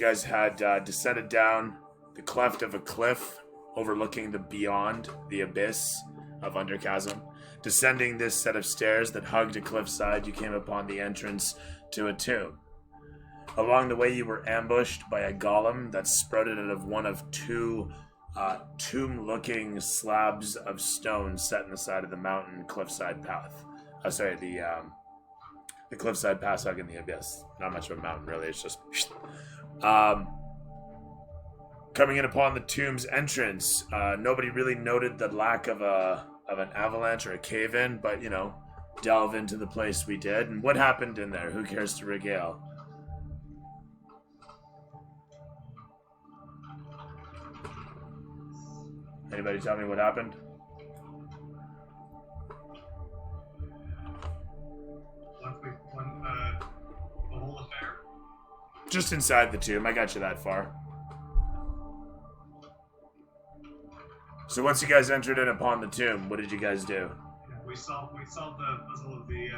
You guys had descended down the cleft of a cliff overlooking the beyond, the abyss of Underchasm. Descending this set of stairs that hugged a cliffside, you came upon the entrance to a tomb. Along the way, you were ambushed by a golem that sprouted out of one of two tomb-looking slabs of stone set in the side of the mountain cliffside path. The cliffside pass hugging the abyss. Not much of a mountain, really. It's just... coming in upon the tomb's entrance, nobody really noted the lack of an avalanche or a cave-in, but, delve into the place we did. And what happened in there? Who cares to regale? Anybody tell me what happened? The whole affair? Just inside the tomb. I got you that far. So once you guys entered in upon the tomb, what did you guys do? Yeah, we solved the puzzle of the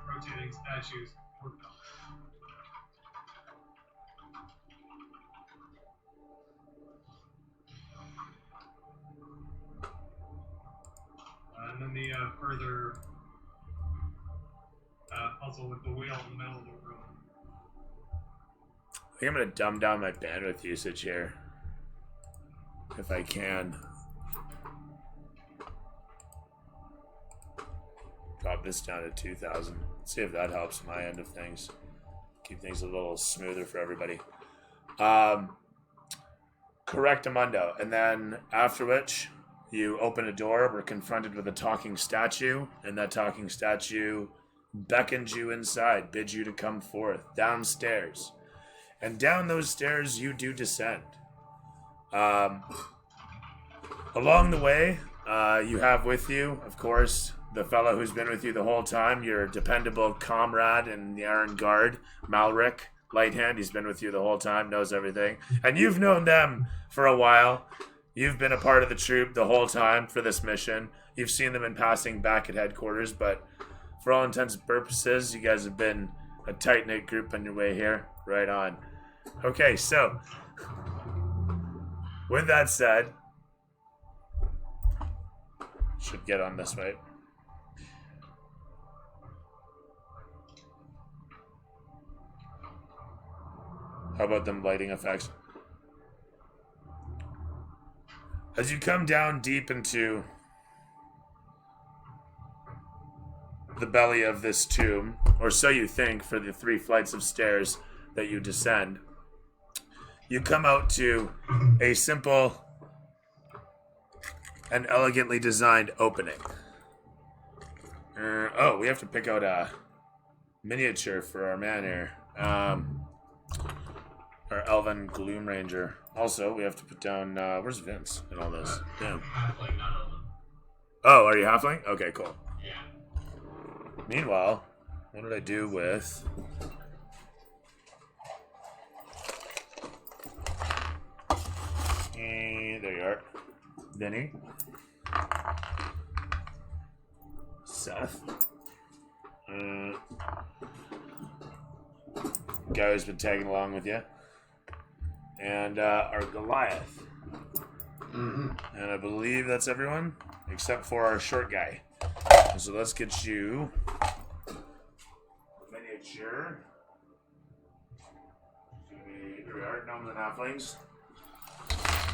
rotating statues. And then the further puzzle with the wheel in the middle of the room. I think I'm going to dumb down my bandwidth usage here. If I can. Drop this down to 2,000. See if that helps my end of things. Keep things a little smoother for everybody. Correctamundo. And then after which, you open a door, we're confronted with a talking statue, and that talking statue beckons you inside, bids you to come forth, downstairs. And down those stairs you do descend. Along the way, you have with you, of course, the fellow who's been with you the whole time, your dependable comrade in the Iron Guard, Malric, Lighthand. He's been with you the whole time, knows everything. And you've known them for a while. You've been a part of the troop the whole time for this mission. You've seen them in passing back at headquarters, but for all intents and purposes, you guys have been a tight-knit group on your way here. Right on. Okay, so, with that said, should get on this way. How about them lighting effects? As you come down deep into the belly of this tomb, or so you think for the 3 flights of stairs that you descend, you come out to a simple and elegantly designed opening. We have to pick out a miniature for our man here. Our Elven Gloom Ranger. Also, we have to put down, where's Vince in all this? Damn. Halfling, not Elven. Oh, are you halfling? Okay, cool. Yeah. Meanwhile, what did I do with... there you are. Vinny. Seth. Guy who's been tagging along with you. And our Goliath. Mm-hmm. And I believe that's everyone, except for our short guy. So let's get you a miniature. Here we are, Gnomes and Halflings.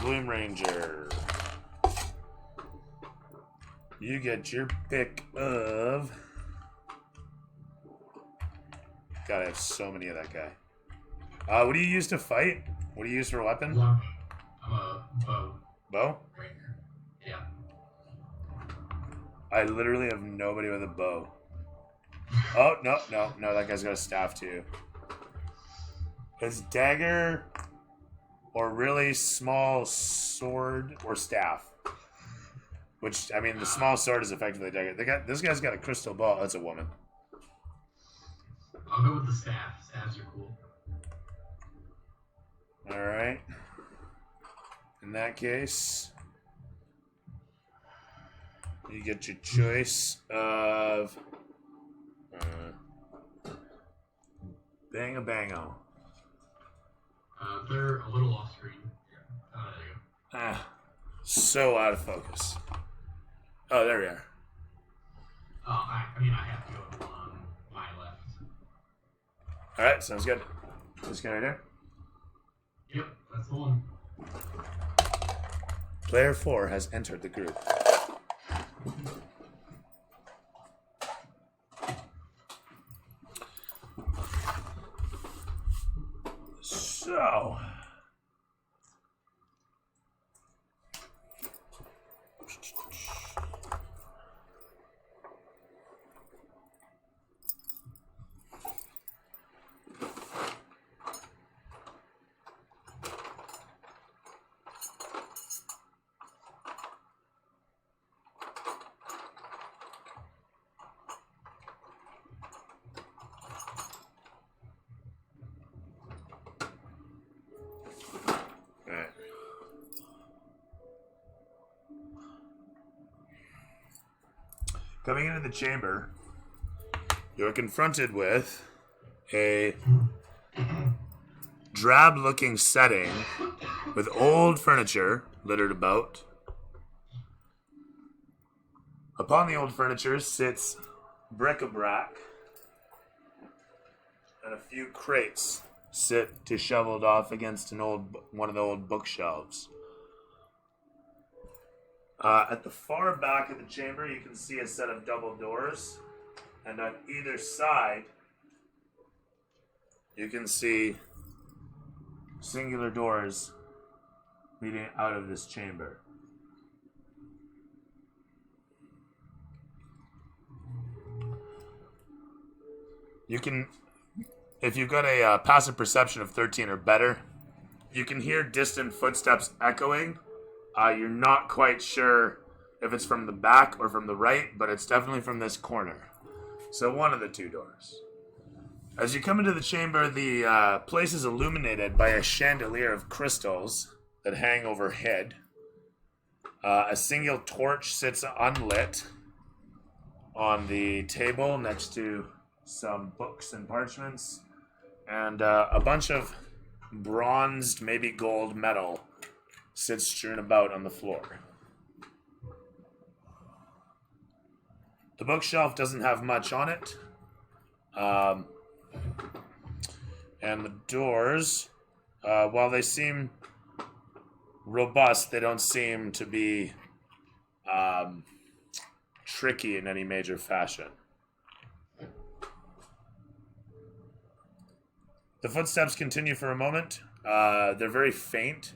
Gloom Ranger. You get your pick of... God, I have so many of that guy. What do you use to fight? What do you use for a weapon? I'm a bow. Bow? Ranger. Yeah. I literally have nobody with a bow. Oh, no, that guy's got a staff too. It's dagger or really small sword or staff. Which, I mean, the small sword is effectively a dagger. This guy's got a crystal ball. That's a woman. I'll go with the staff. Staffs are cool. Alright. In that case, you get your choice of Bang-a-bango. so out of focus. Oh, there we are. I have to go on my left. Alright, sounds good. This guy right there. Yep, that's the one. Player 4 has entered the group. So... Coming into the chamber, you're confronted with a drab-looking setting with old furniture littered about. Upon the old furniture sits bric-a-brac, and a few crates sit disheveled off against one of the old bookshelves. At the far back of the chamber, you can see a set of double doors, and on either side, you can see singular doors leading out of this chamber. You can, if you've got a passive perception of 13 or better, you can hear distant footsteps echoing. You're not quite sure if it's from the back or from the right, but it's definitely from this corner. So one of the two doors. As you come into the chamber, the place is illuminated by a chandelier of crystals that hang overhead. A single torch sits unlit on the table next to some books and parchments, and a bunch of bronzed, maybe gold metal sits strewn about on the floor. The bookshelf doesn't have much on it. And the doors, while they seem robust, they don't seem to be tricky in any major fashion. The footsteps continue for a moment. They're very faint.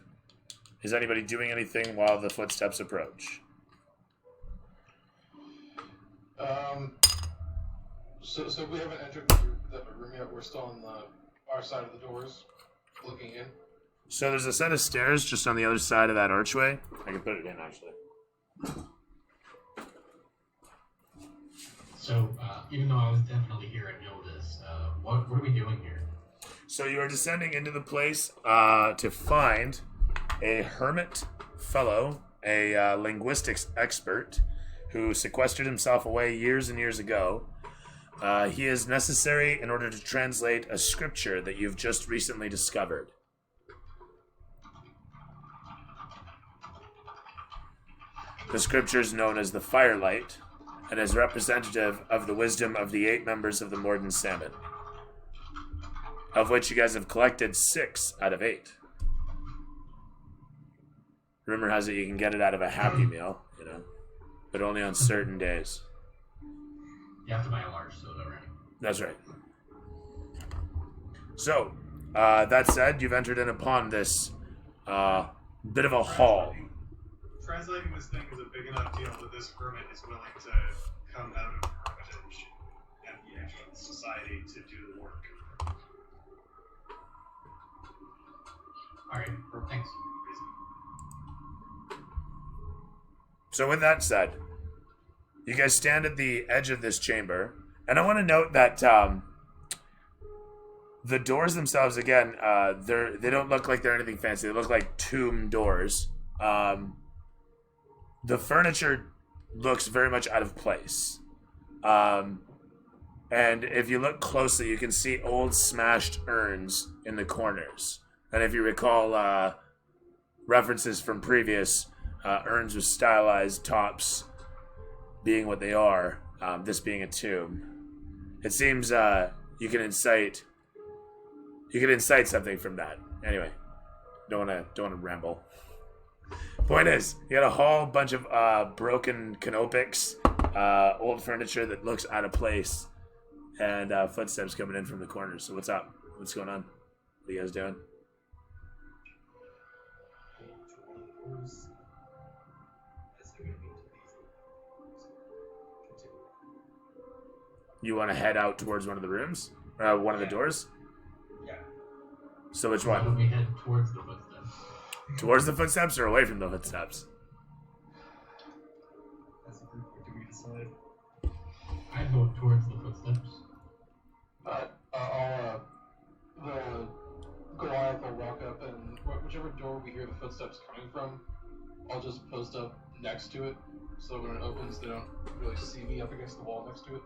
Is anybody doing anything while the footsteps approach? So we haven't entered the room yet. We're still on our side of the doors, looking in. So there's a set of stairs just on the other side of that archway. I can put it in, actually. So, even though I was definitely here and know this, what are we doing here? So you are descending into the place to find a hermit fellow, a linguistics expert, who sequestered himself away years and years ago. He is necessary in order to translate a scripture that you've just recently discovered. The scripture is known as the Firelight and is representative of the wisdom of the 8 members of the Morden Salmon, of which you guys have collected 6 out of 8. Rumor has it you can get it out of a Happy Meal, but only on certain days. You have to buy a large soda, right? That's right. So, that said, you've entered in upon this bit of a hall. Translating this thing is a big enough deal that this hermit is willing to come out of hermitage and the actual society to do the work. Alright, thanks. So with that said, you guys stand at the edge of this chamber, and I want to note that the doors themselves, again, they don't look like they're anything fancy. They look like tomb doors. The furniture looks very much out of place. And if you look closely, you can see old smashed urns in the corners. And if you recall references from previous, urns with stylized tops being what they are, this being a tomb. It seems you can incite something from that. Anyway, don't wanna ramble. Point is, you got a whole bunch of broken canopics, old furniture that looks out of place, and footsteps coming in from the corners. So what's up? What's going on? What are you guys doing? You want to head out towards one of the rooms? One of the doors? Yeah. So which Why one? don't we head towards the footsteps? Towards the footsteps or away from the footsteps? As a group, what do we decide? I go towards the footsteps. The Goliath will walk up, and whichever door we hear the footsteps coming from, I'll just post up next to it, so when it opens, they don't really see me up against the wall next to it.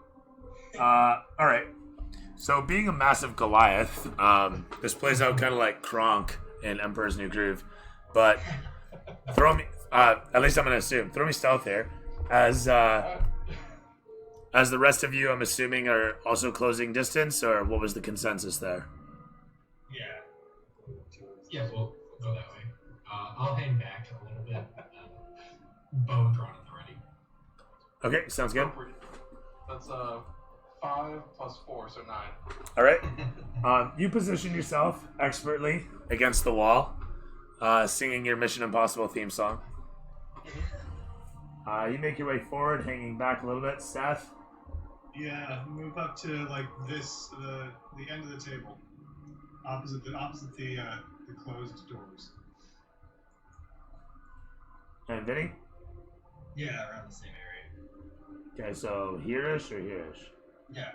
Alright. So being a massive Goliath, this plays out kind of like Kronk in Emperor's New Groove. But throw me, at least I'm going to assume, throw me stealth here. As the rest of you, I'm assuming, are also closing distance, or what was the consensus there? Yeah. Yeah, we'll go that way. I'll hang back a little bit. Bow drawn at the ready. Okay, sounds good. That's 5 plus 4, so 9. Alright. You position yourself expertly against the wall, singing your Mission Impossible theme song. You make your way forward, hanging back a little bit. Seth? Yeah, move up to like this, the end of the table, opposite the closed doors. And Vinny? Yeah, around the same area. Okay, so here-ish or here-ish? Yeah.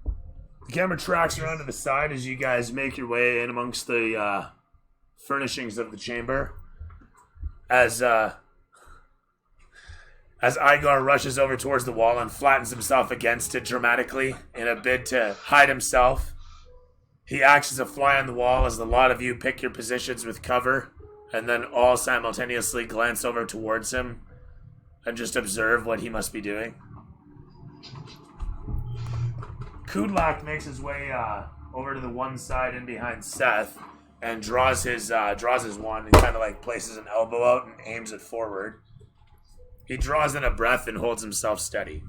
The camera tracks around to the side as you guys make your way in amongst the furnishings of the chamber. As Igar rushes over towards the wall and flattens himself against it dramatically in a bid to hide himself. He acts as a fly on the wall as the lot of you pick your positions with cover, and then all simultaneously glance over towards him and just observe what he must be doing. Kudlak makes his way over to the one side in behind Seth and draws his wand and kind of like places an elbow out and aims it forward. He draws in a breath and holds himself steady.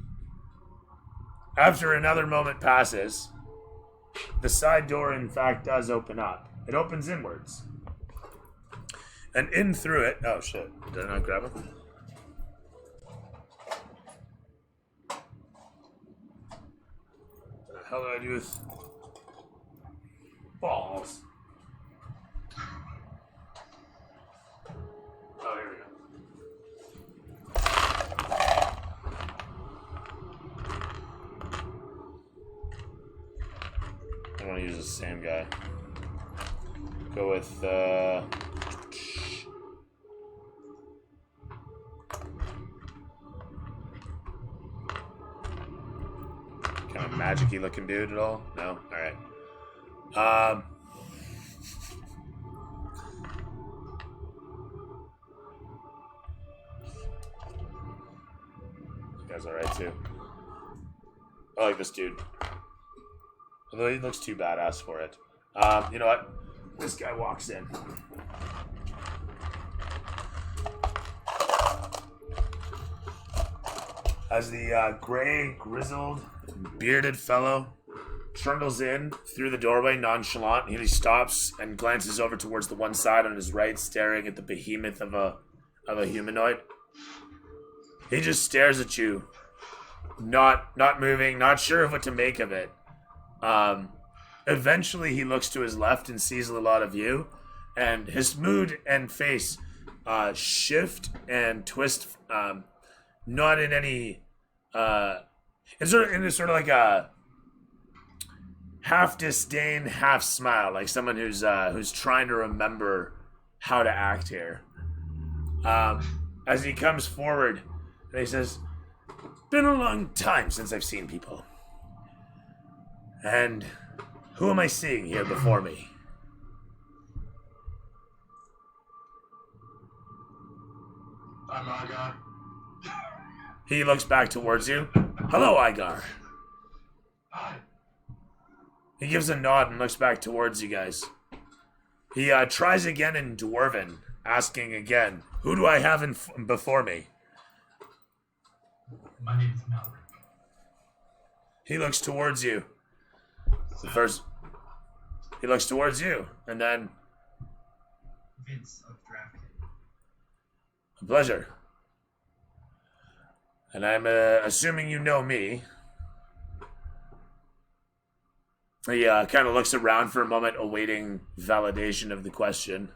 After another moment passes, the side door in fact does open up. It opens inwards. And in through it... Oh shit, did I not grab it? What the hell did I do with... balls? Oh, here we go. I'm gonna use the same guy. Go with kind of magic-y looking dude at all? No? Alright. You guys alright too? I like this dude. Although he looks too badass for it. You know what? This guy walks in. As the gray, grizzled, bearded fellow trundles in through the doorway nonchalant, he stops and glances over towards the one side on his right, staring at the behemoth of a humanoid. He just stares at you, not moving, not sure of what to make of it. Eventually he looks to his left and sees a lot of you, and his mood and face shift and twist, not in any it's sort of like a half disdain, half smile, like someone who's trying to remember how to act here. As he comes forward and he says, "Been a long time since I've seen people. And who am I seeing here before me?" I'm Agar. He looks back towards you. Hello, Igar. Hi. He gives a nod and looks back towards you guys. He tries again in Dwarven, asking again, who do I have before me? My name is Mallory. He looks towards you. He looks towards you, and then... Vince of DraftKings. A pleasure. And I'm assuming you know me. He kind of looks around for a moment, awaiting validation of the question.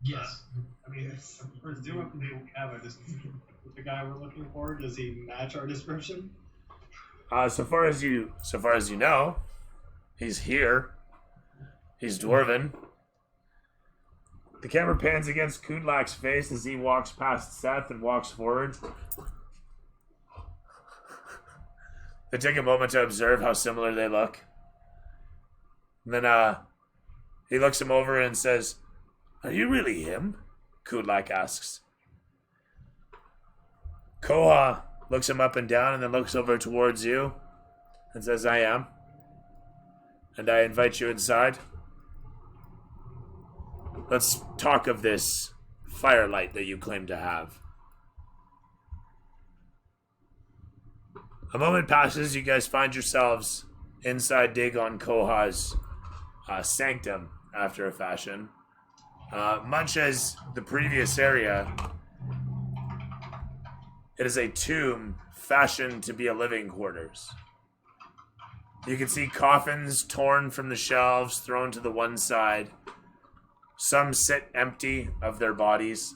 Yes. I mean, presumably we have a description. The guy we're looking for, does he match our description? So far as you know, he's here. He's Dwarven. The camera pans against Kudlak's face as he walks past Seth and walks forward. They take a moment to observe how similar they look. And then he looks him over and says, "Are you really him?" Kudlak asks. Koha looks him up and down and then looks over towards you and says, "I am. And I invite you inside. Let's talk of this firelight that you claim to have." A moment passes, you guys find yourselves inside Dagon Koha's sanctum after a fashion. Much as the previous area, it is a tomb fashioned to be a living quarters. You can see coffins torn from the shelves, thrown to the one side. Some sit empty of their bodies.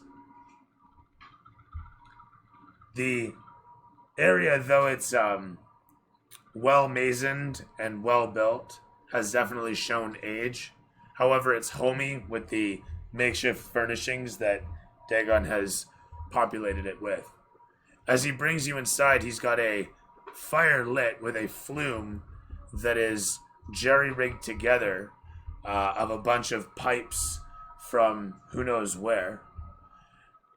The area, though it's well masoned and well built, has definitely shown age. However, it's homey with the makeshift furnishings that Dagon has populated it with. As he brings you inside, he's got a fire lit with a flume that is jerry-rigged together of a bunch of pipes from who knows where.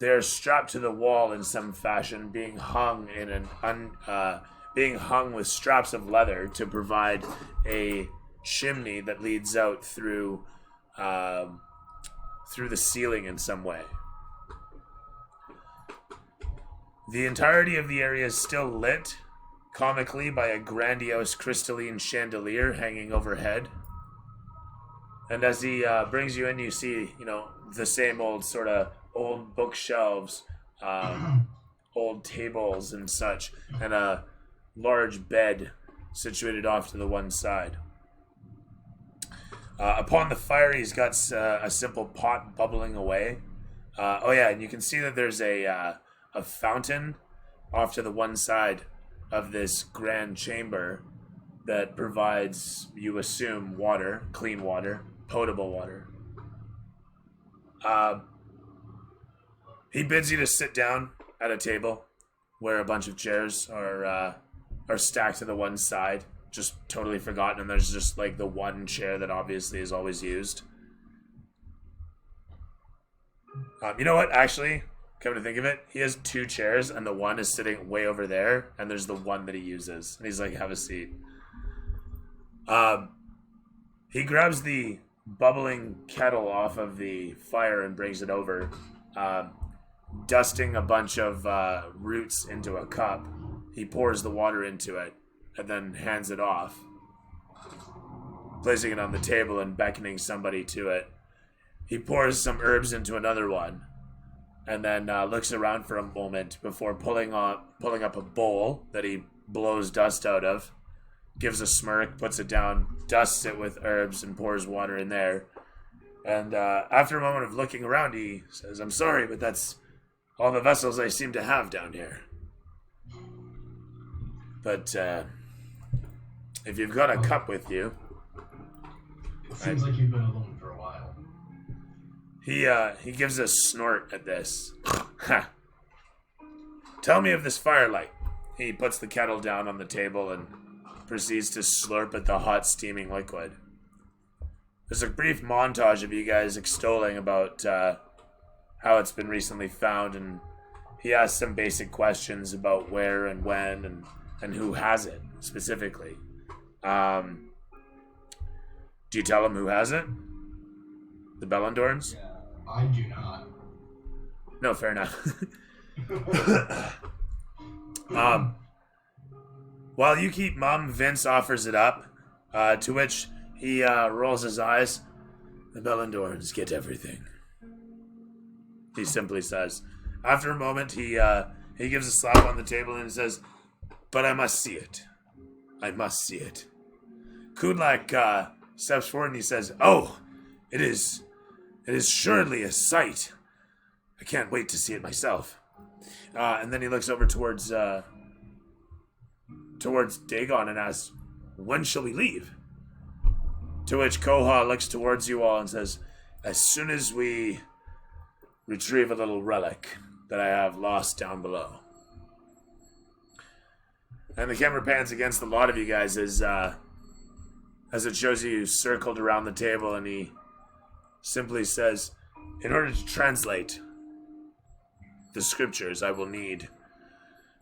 They're strapped to the wall in some fashion, being hung with straps of leather to provide a chimney that leads out through the ceiling in some way. The entirety of the area is still lit, comically, by a grandiose crystalline chandelier hanging overhead. And as he brings you in, you see, the same old sort of old bookshelves, old tables and such, and a large bed situated off to the one side. Upon the fire, he's got a simple pot bubbling away. And you can see that there's a fountain off to the one side of this grand chamber that provides, you assume, water, clean water, potable water. He bids you to sit down at a table where a bunch of chairs are stacked to the one side, just totally forgotten, and there's just like the one chair that obviously is always used. You know what? Actually, come to think of it, he has two chairs, and the one is sitting way over there, and there's the one that he uses. And he's like, "Have a seat." He grabs the bubbling kettle off of the fire and brings it over, dusting a bunch of roots into a cup. He pours the water into it and then hands it off, placing it on the table and beckoning somebody to it. He pours some herbs into another one and then looks around for a moment before pulling up a bowl that he blows dust out of, gives a smirk, puts it down, dusts it with herbs, and pours water in there. And after a moment of looking around, he says, "I'm sorry, but that's all the vessels I seem to have down here. But if you've got a cup with you..." It seems like you've been alone for a while. He gives a snort at this. "Tell me of this firelight." He puts the kettle down on the table and proceeds to slurp at the hot steaming liquid. There's a brief montage of you guys extolling about how it's been recently found, and he asks some basic questions about where and when and who has it specifically. Do you tell him who has it? The Bellendorns? Yeah. I do not. No, fair enough. While you keep mum, Vince offers it up, to which he rolls his eyes. The Bellendorns get everything, he simply says. After a moment, he gives a slap on the table and says, "But I must see it. I must see it." Kudlak steps forward and he says, "Oh, it is surely a sight. I can't wait to see it myself." And then he looks over towards Dagon and asks, "When shall we leave?" To which Koha looks towards you all and says, "As soon as we retrieve a little relic that I have lost down below." And the camera pans against a lot of you guys as it shows you circled around the table, and he simply says, "In order to translate the scriptures, I will need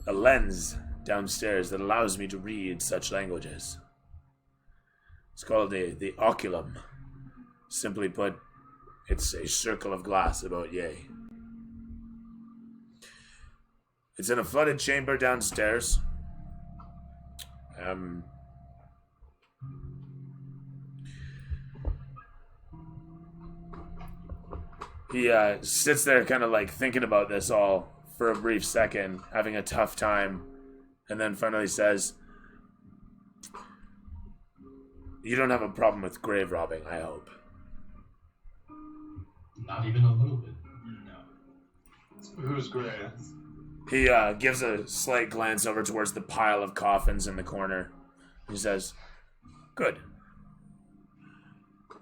a lens downstairs that allows me to read such languages. It's called the oculum. Simply put, it's a circle of glass about yay. It's in a flooded chamber downstairs. He sits there kind of like thinking about this all for a brief second, having a tough time, and then finally says, "You don't have a problem with grave robbing, I hope." Not even a little bit. No. Who's Gray? He gives a slight glance over towards the pile of coffins in the corner. He says, "Good.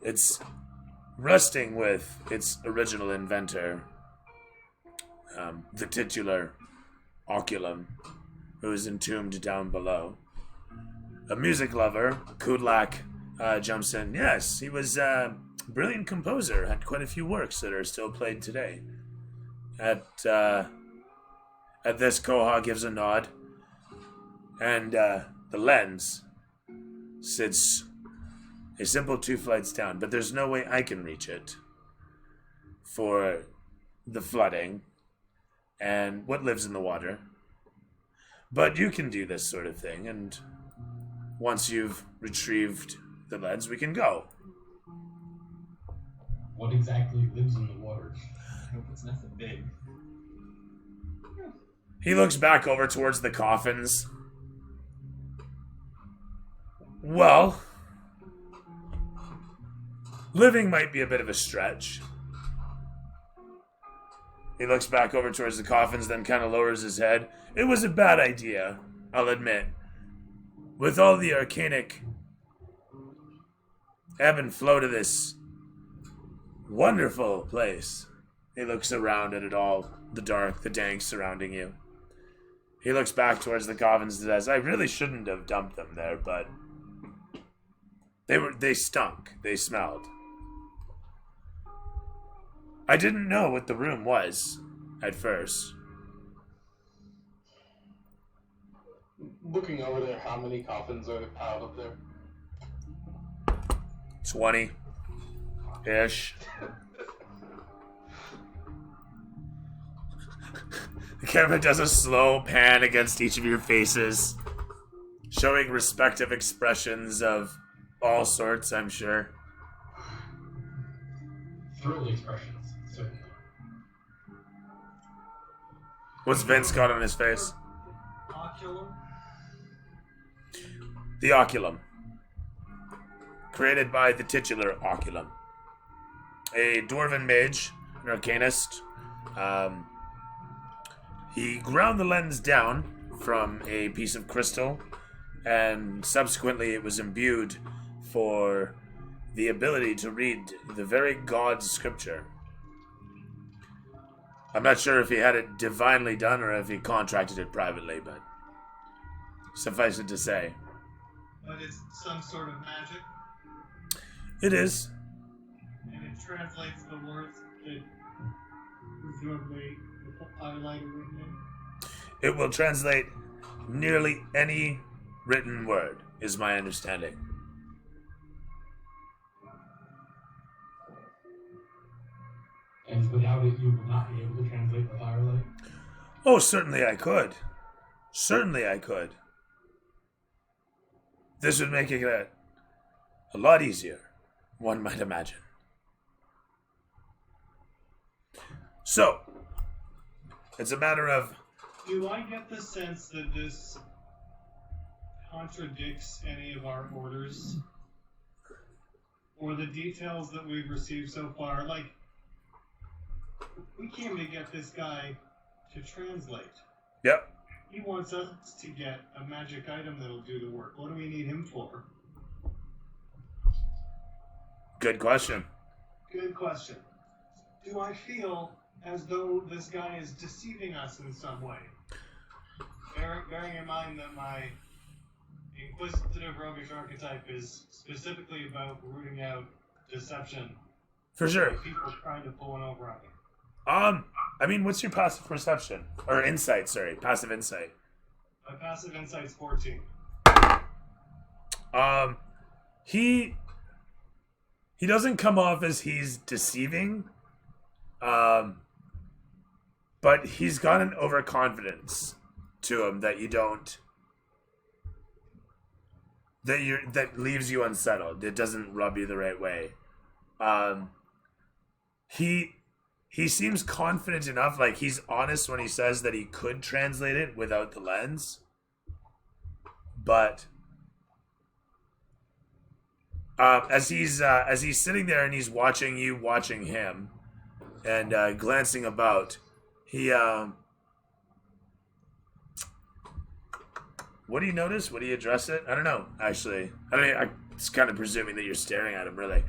It's resting with its original inventor, the titular Oculum, who is entombed down below. A music lover, Kudlak, jumps in. Yes, he was a brilliant composer, had quite a few works that are still played today. At this, Koha gives a nod, and the lens sits a simple 2 flights down, but there's no way I can reach it for the flooding and what lives in the water. But you can do this sort of thing, and once you've retrieved the lens, we can go." What exactly lives in the water? I hope it's nothing big. He looks back over towards the coffins. Well, living might be a bit of a stretch. He looks back over towards the coffins, then kind of lowers his head. It was a bad idea, I'll admit. With all the arcanic ebb and flow to this wonderful place. He looks around at it all, the dark, the dank surrounding you. He looks back towards the coffins and says, "I really shouldn't have dumped them there, but they stunk. They smelled. I didn't know what the room was at first." Looking over there, how many coffins are piled up there? 20-ish. The camera does a slow pan against each of your faces, showing respective expressions of all sorts, I'm sure. Thrilled expressions, certainly. What's Vince got on his face? Oculum? The Oculum. Created by the titular Oculum. A dwarven mage, an arcanist. He ground the lens down from a piece of crystal, and subsequently it was imbued for the ability to read the very God's scripture. I'm not sure if he had it divinely done or if he contracted it privately, but suffice it to say, But it's some sort of magic, it is. and it translates the words that presumably with the highlighter written in? It will translate nearly any written word, is my understanding. And without it, you will not be able to translate the firelight. Oh, certainly I could. Certainly I could. This would make it a lot easier, one might imagine. So, it's a matter of... Do I get the sense that this contradicts any of our orders? Or the details that we've received so far? Like, we came to get this guy to translate. Yep. He wants us to get a magic item that'll do the work. What do we need him for? Good question. Good question. Do I feel as though this guy is deceiving us in some way? Bearing in mind that my inquisitive roguish archetype is specifically about rooting out deception. For sure. People trying to pull one over on me. I mean, what's your passive perception? Or insight, sorry. Passive insight. My passive insight's 14. He doesn't come off as he's deceiving. But he's got an overconfidence to him that you don't... that leaves you unsettled. It doesn't rub you the right way. He seems confident enough, like he's honest when he says that he could translate it without the lens. But as he's sitting there and he's watching you, watching him, and glancing about, he what do you notice? What do you address it? I don't know. Actually, I mean, I'm just kind of presuming that you're staring at him, really.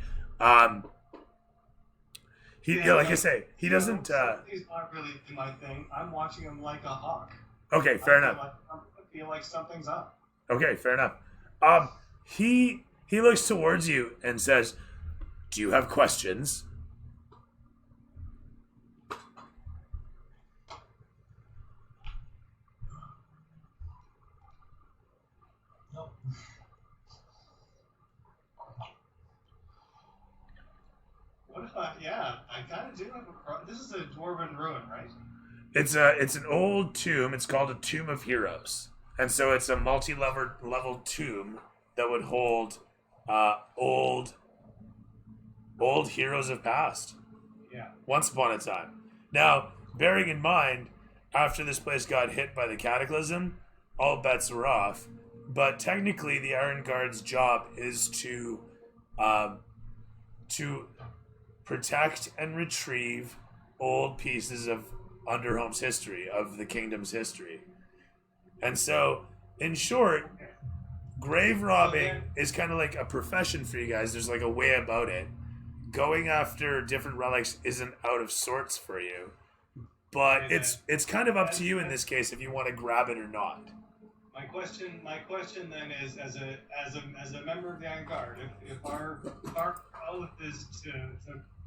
Like I say, he doesn't. He's not really my thing. I'm watching him like a hawk. Okay, fair enough. I feel like something's up. Okay, fair enough. He looks towards you and says, "Do you have questions?" No. What if I kind of do have this is a dwarven ruin, right? It's an old tomb. It's called a Tomb of Heroes, and so it's a multi-level tomb that would hold old heroes of past. Yeah. Once upon a time. Now, bearing in mind, after this place got hit by the cataclysm, all bets were off. But technically, the Iron Guard's job is to protect and retrieve old pieces of Underhome's history, of the kingdom's history. And so, in short, grave robbing is kind of like a profession for you guys. There's like a way about it. Going after different relics isn't out of sorts for you, but it's kind of up to you in this case if you want to grab it or not. My question then is, as a member of the Iron Guard, if our oath is to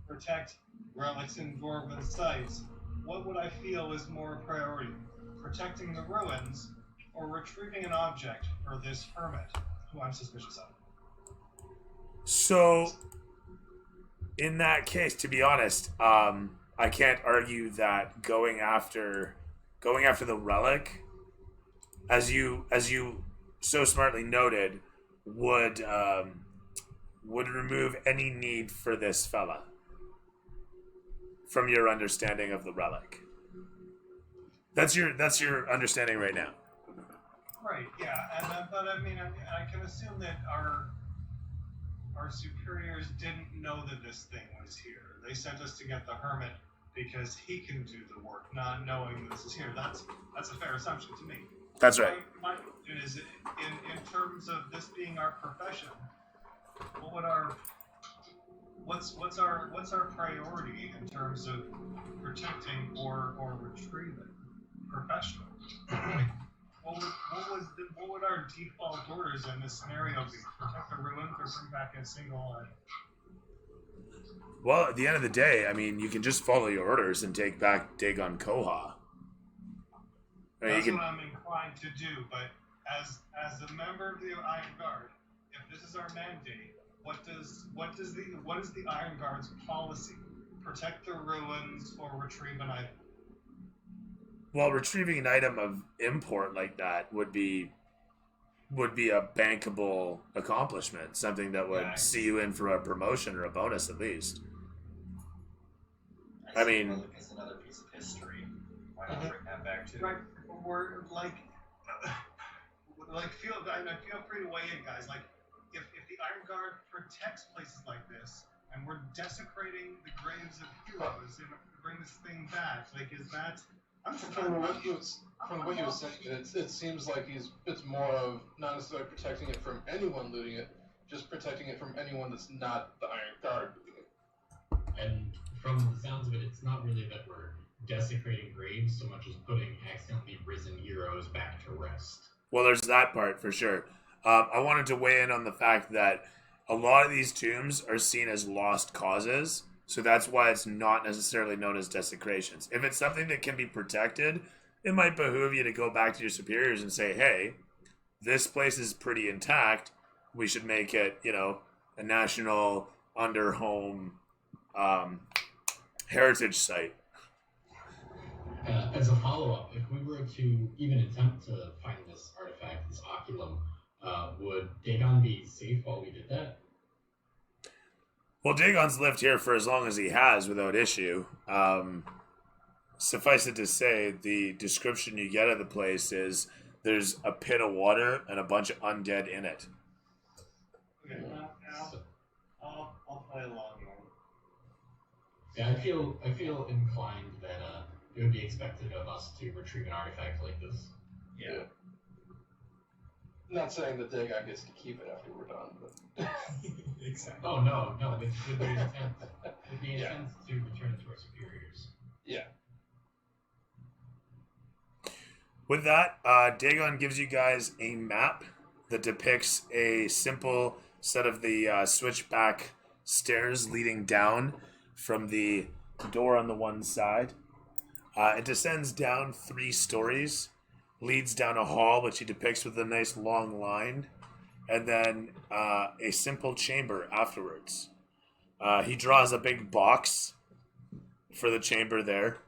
protect relics in dwarven sites, what would I feel is more a priority? Protecting the ruins or retrieving an object for this hermit who I'm suspicious of? So, in that case, to be honest, I can't argue that going after the relic, as you so smartly noted, would remove any need for this fella from your understanding of the relic. That's your understanding right now. Right. Yeah. But I mean, I can assume that our superiors didn't know that this thing was here. They sent us to get the hermit because he can do the work, not knowing this is here. That's a fair assumption to me. That's right. My question is, in terms of this being our profession, what would what's our priority in terms of protecting or retrieving professionally? What would our default orders in this scenario be? Protect the ruins or bring back a single Well, at the end of the day, I mean, you can just follow your orders and take back Dagon Koha. I mean, That's you can. what I'm inclined to do, but as a member of the Iron Guard, if this is our mandate, what is the Iron Guard's policy? Protect the ruins or retrieve an item? Well, retrieving an item of import like that would be a bankable accomplishment, something that would Yeah. see you in for a promotion or a bonus at least. I mean- Relic is another piece of history. Why not bring that back too? Right, or like feel free to weigh in, guys. Like, if the Iron Guard protects places like this, and we're desecrating the graves of heroes and bring this thing back, like, is that? From what he was saying, it seems like it's more of not necessarily protecting it from anyone looting it, just protecting it from anyone that's not the Iron Guard looting it. And from the sounds of it, it's not really that we're desecrating graves so much as putting accidentally risen heroes back to rest. Well, there's that part for sure. I wanted to weigh in on the fact that a lot of these tombs are seen as lost causes, so that's why it's not necessarily known as desecrations. If it's something that can be protected, it might behoove you to go back to your superiors and say, hey, this place is pretty intact. We should make it, a national under-home heritage site. As a follow-up, if we were to even attempt to find this artifact, this oculum, would Dagon be safe while we did that? Well, Dagon's lived here for as long as he has without issue. Suffice it to say, the description you get of the place is there's a pit of water and a bunch of undead in it. Okay, I'll play along here. Yeah, I feel inclined that it would be expected of us to retrieve an artifact like this. Yeah. Not saying that Dagon gets to keep it after we're done, but Exactly. Oh no, with the intent, Yeah. to return to our superiors. yeah. With that, Dagon gives you guys a map that depicts a simple set of the switchback stairs leading down from the door on the one side. It descends down 3 stories, leads down a hall, which he depicts with a nice long line, and then a simple chamber afterwards. He draws a big box for the chamber there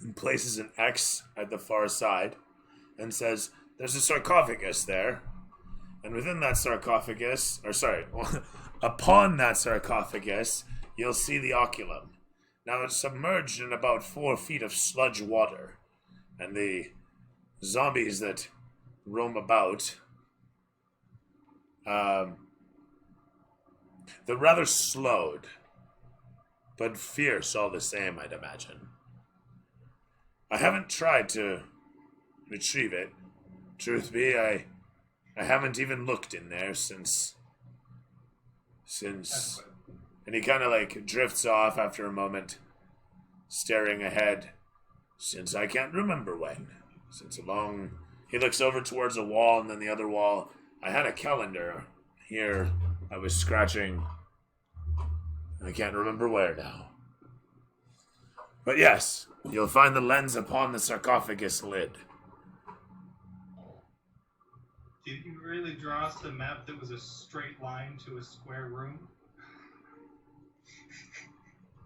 and places an X at the far side and says, there's a sarcophagus there. And within that sarcophagus, upon that sarcophagus, you'll see the oculum. Now it's submerged in about 4 feet of sludge water, and the zombies that roam about, they're rather slowed, but fierce all the same, I'd imagine. I haven't tried to retrieve it. Truth be, I haven't even looked in there since, and he kind of drifts off after a moment, staring ahead, since I can't remember when. He looks over towards a wall, and then the other wall. I had a calendar here. I was scratching. I can't remember where now. But yes, you'll find the lens upon the sarcophagus lid. Did you really draw us a map that was a straight line to a square room?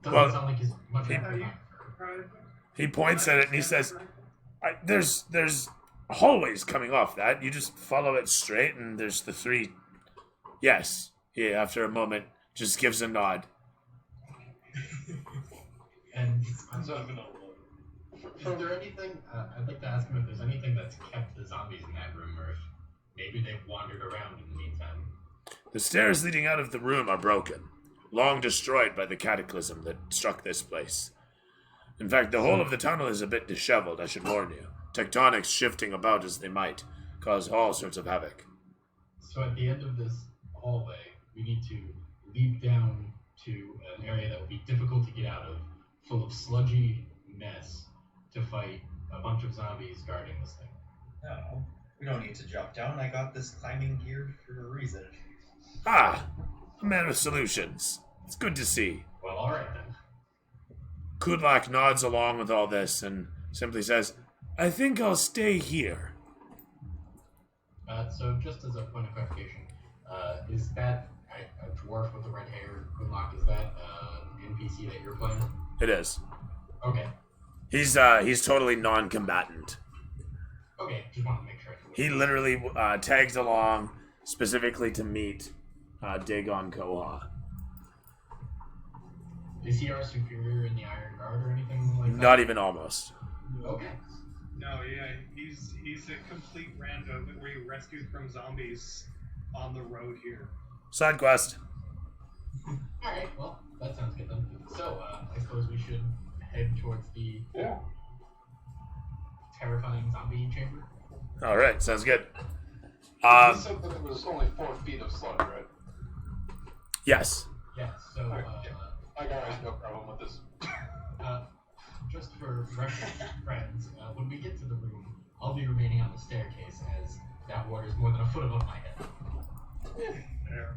Doesn't Well, sound like he's much of a Have you- photographer. He points at it and he says, there's hallways coming off that. You just follow it straight and there's the 3. Yes. He, after a moment, just gives a nod. And So, is there anything? I'd like to ask him if there's anything that's kept the zombies in that room, or if maybe they've wandered around in the meantime. The stairs leading out of the room are broken, long destroyed by the cataclysm that struck this place. In fact, the whole of the tunnel is a bit disheveled, I should warn you. Tectonics shifting about as they might cause all sorts of havoc. So at the end of this hallway, we need to leap down to an area that will be difficult to get out of, full of sludgy mess, to fight a bunch of zombies guarding this thing. No, we don't need to jump down. I got this climbing gear for a reason. Ah, a man with solutions. It's good to see. Well, All right then. Kudlak nods along with all this and simply says, I think I'll stay here. So just as a point of clarification, is that a dwarf with the red hair, Kunlok, is that an NPC that you're playing? It is. Okay. He's totally non-combatant. Okay, just wanted to make sure. He literally tags along specifically to meet Dagon Koha. Is he our superior in the Iron Guard or anything like that? Not even almost. Okay. No, yeah, he's a complete rando that we rescued from zombies on the road here. Side quest. Alright, well, that sounds good then. So, I suppose we should head towards the terrifying zombie chamber. All right, sounds good. You said that it was only 4 feet of sludge, right? Yes. Yeah, so, I got no problem with this. just for reference, friends, when we get to the room, I'll be remaining on the staircase as that water is more than a foot above my head. There.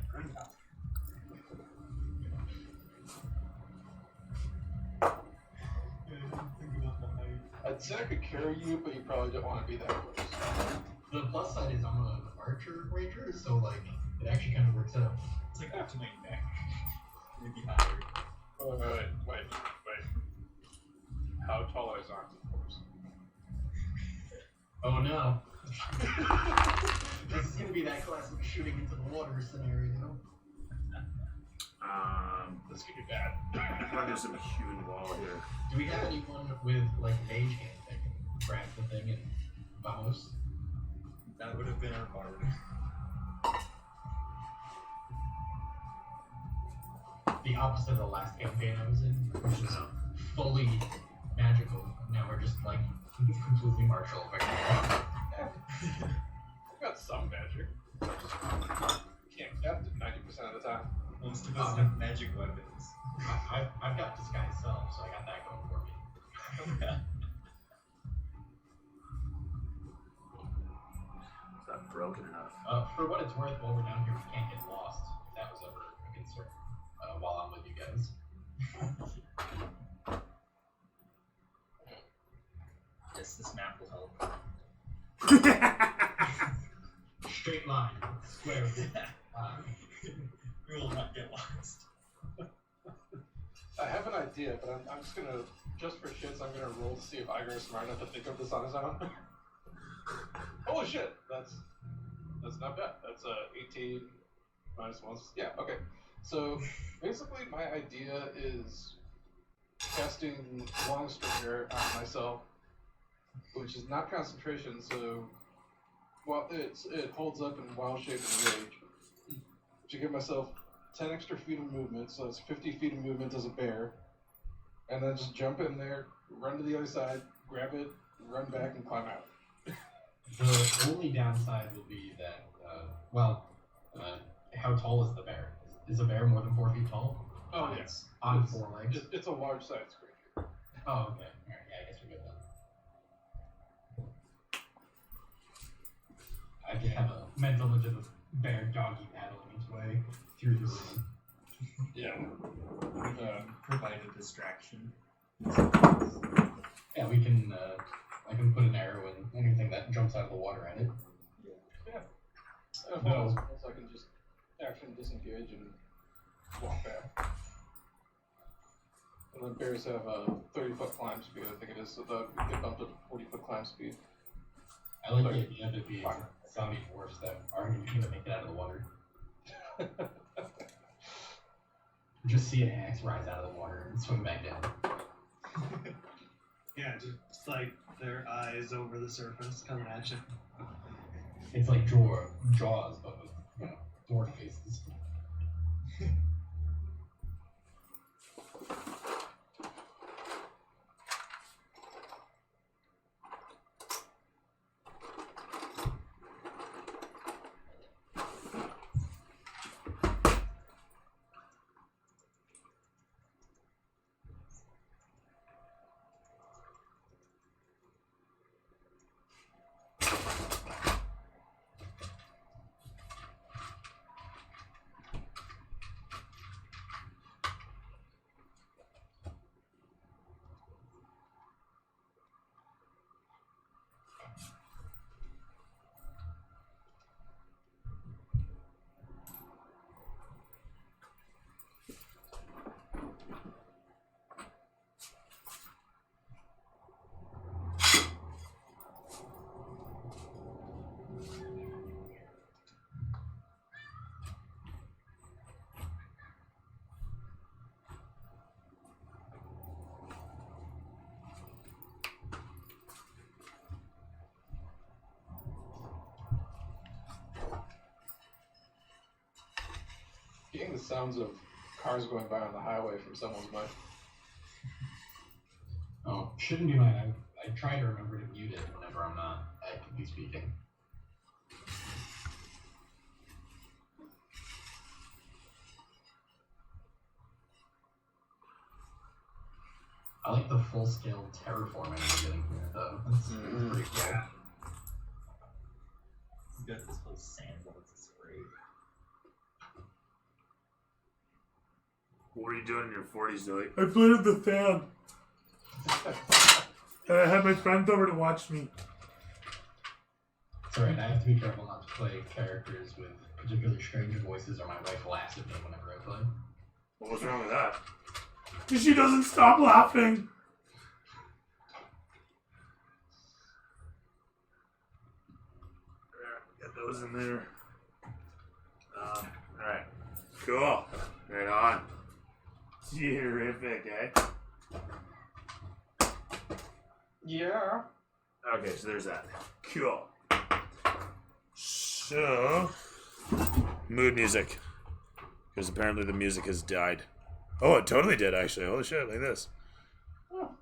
I'd say I could carry you, but you probably don't want to be that close. The plus side is I'm an archer ranger, so like it actually kind of works out. It's like up to my neck. Maybe higher. Wait. How tall is Octopus? Oh no. This is gonna be that classic shooting into the water scenario. This could be bad. Under some human wall here. Do we have anyone with like mage hand that can grab the thing and vamos? That would have been our bard. The opposite of the last campaign I was in, which is fully magical. Now we're just like completely martial. I've got some magic. Can't cast it 90% of the time. Most of us have magic weapons. I've got disguise self, so I got that going for me. Is that broken enough? For what it's worth, while we're down here, we can't get lost. If that was ever a concern. While I'm with you guys. Yes, this map will help. Straight line, square. We will not get lost. I have an idea, but I'm just gonna, just for shits, I'm gonna roll to see if Iger is smart enough to think of this on his own. Holy shit, that's not bad. That's 18 minus 1. Yeah, okay. So basically, my idea is casting Long Stringer on myself, which is not concentration. So while it holds up in Wild Shape and Rage, to give myself 10 extra feet of movement, so it's 50 feet of movement as a bear, and then just jump in there, run to the other side, grab it, run back, and climb out. The only downside will be that, how tall is the bear? Is a bear more than 4 feet tall? Oh, yes. On 4 legs? It's a large sized creature. Oh, okay. Alright, yeah, I guess we're good then. I just have a mental image of a bear doggy paddling its way through the room. Yeah. Provide a distraction. Yeah, we can, I can put an arrow in anything that jumps out of the water at it. If all else fails, I can just action disengage and walk back. And then bears have a 30-foot climb speed, I think it is, so they get bumped up to 40-foot climb speed. I like the idea of it being zombie dwarfs that aren't even gonna make it out of the water. Just see an axe rise out of the water and swim back down. Yeah, just like their eyes over the surface coming at you. It's like Jaws, but with, dwarf faces. getting the sounds of cars going by on the highway from someone's mic. Oh, shouldn't be mine. I try to remember to mute it whenever I'm not actively speaking. I like the full-scale terraforming we're getting here, though. That's pretty cool. He's got this whole sandbox. It's great. What are you doing in your 40s, Zoe? I played with the fan. And I had my friends over to watch me. It's alright, I have to be careful not to play characters with particularly strange voices or my wife laughs at me whenever I play. Well, what's wrong with that? Because she doesn't stop laughing. Get those in there. Alright. Cool. Right on. Terrific, eh? Yeah. Okay, so there's that. Cool. So, mood music. Because apparently the music has died. Oh, it totally did, actually. Holy shit, like this. Oh.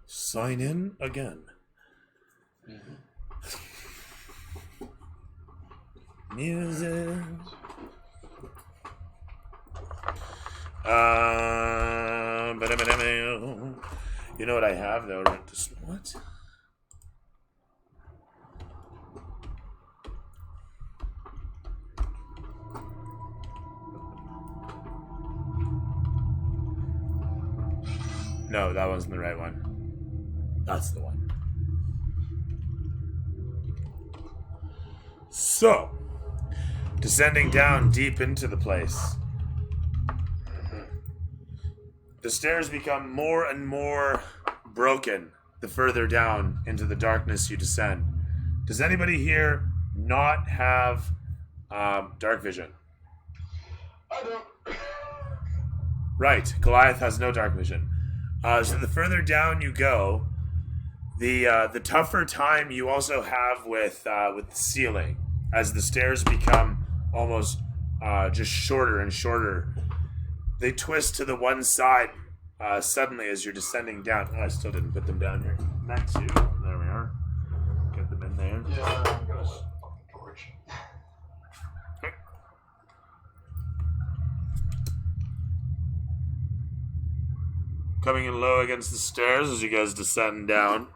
Sign in again. Music. You know what I have, though? What? No, that wasn't the right one. That's the one. So, descending down deep into the place. The stairs become more and more broken the further down into the darkness you descend. Does anybody here not have dark vision? I don't. Right, Goliath has no dark vision. So the further down you go, the tougher time you also have with the ceiling, as the stairs become almost just shorter and shorter. They twist to the one side suddenly as you're descending down. Oh, I still didn't put them down here. Next to there we are. Get them in there. Yeah, I'm gonna fucking torch. Coming in low against the stairs as you guys descend down.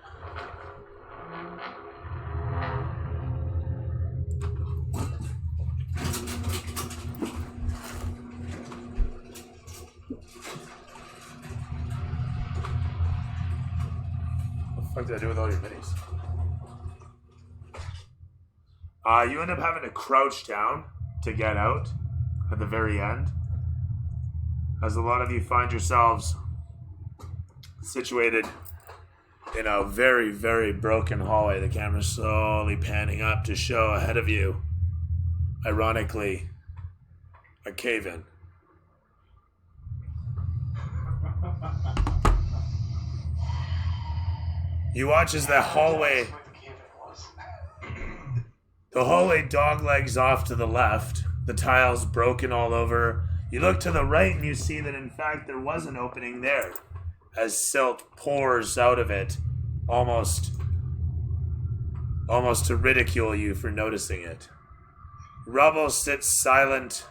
What did I do with all your minis? You end up having to crouch down to get out at the very end, as a lot of you find yourselves situated in a very, very broken hallway. The camera's slowly panning up to show ahead of you, ironically, a cave-in. You watch as the hallway doglegs off to the left, the tiles broken all over. You look to the right and you see that in fact there was an opening there, as silt pours out of it, almost to ridicule you for noticing it. Rubble sits silent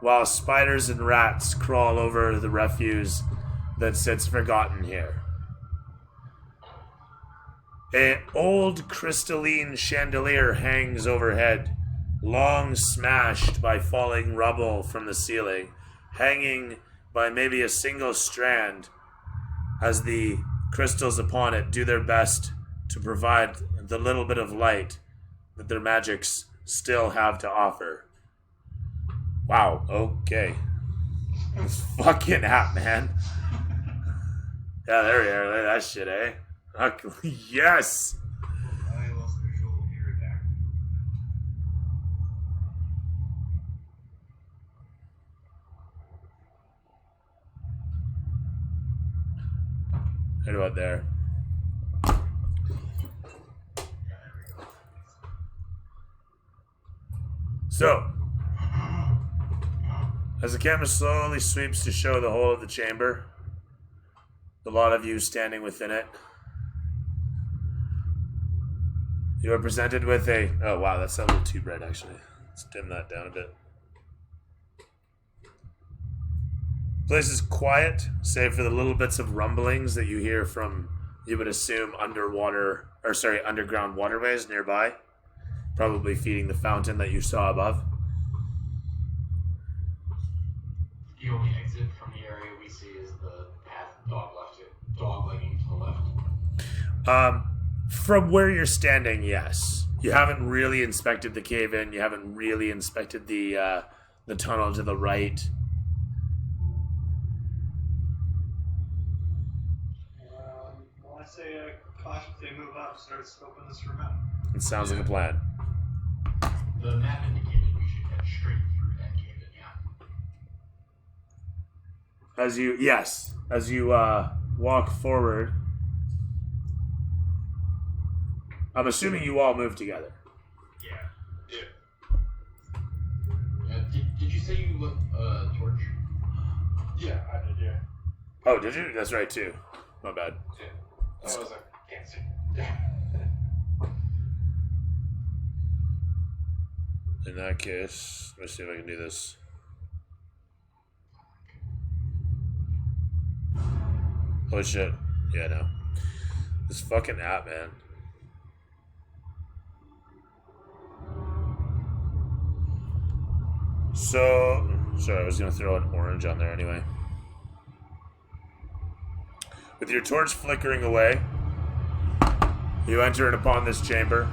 while spiders and rats crawl over the refuse that sits forgotten here. An old crystalline chandelier hangs overhead, long smashed by falling rubble from the ceiling, hanging by maybe a single strand, as the crystals upon it do their best to provide the little bit of light that their magics still have to offer. Wow, okay. It's fucking hot, man. Yeah, there we are. Look at that shit, eh? Yes! I lost control of your attack. Right about there. So, As the camera slowly sweeps to show the whole of the chamber, a lot of you standing within it, you are presented with a... Oh, wow, that's a little too bright, actually. Let's dim that down a bit. The place is quiet, save for the little bits of rumblings that you hear from, you would assume, underground waterways nearby. Probably feeding the fountain that you saw above. The only exit from the area we see is the path dog-legging to the left. From where you're standing, yes. You haven't really inspected the cave-in. You haven't really inspected the tunnel to the right. I say cautiously move up, start scoping this room out. It sounds like a plan. The map indicated we should head straight through that cave-in, yeah. As you walk forward, I'm assuming you all move together. Did you say you lit torch? Yeah, I did, yeah. Oh, did you? That's right, too. My bad. Yeah. I was like, can't see. In that case, let me see if I can do this. Holy shit. Yeah, no. This fucking app, man. So, sorry, I was going to throw an orange on there anyway. With your torch flickering away, you enter upon this chamber.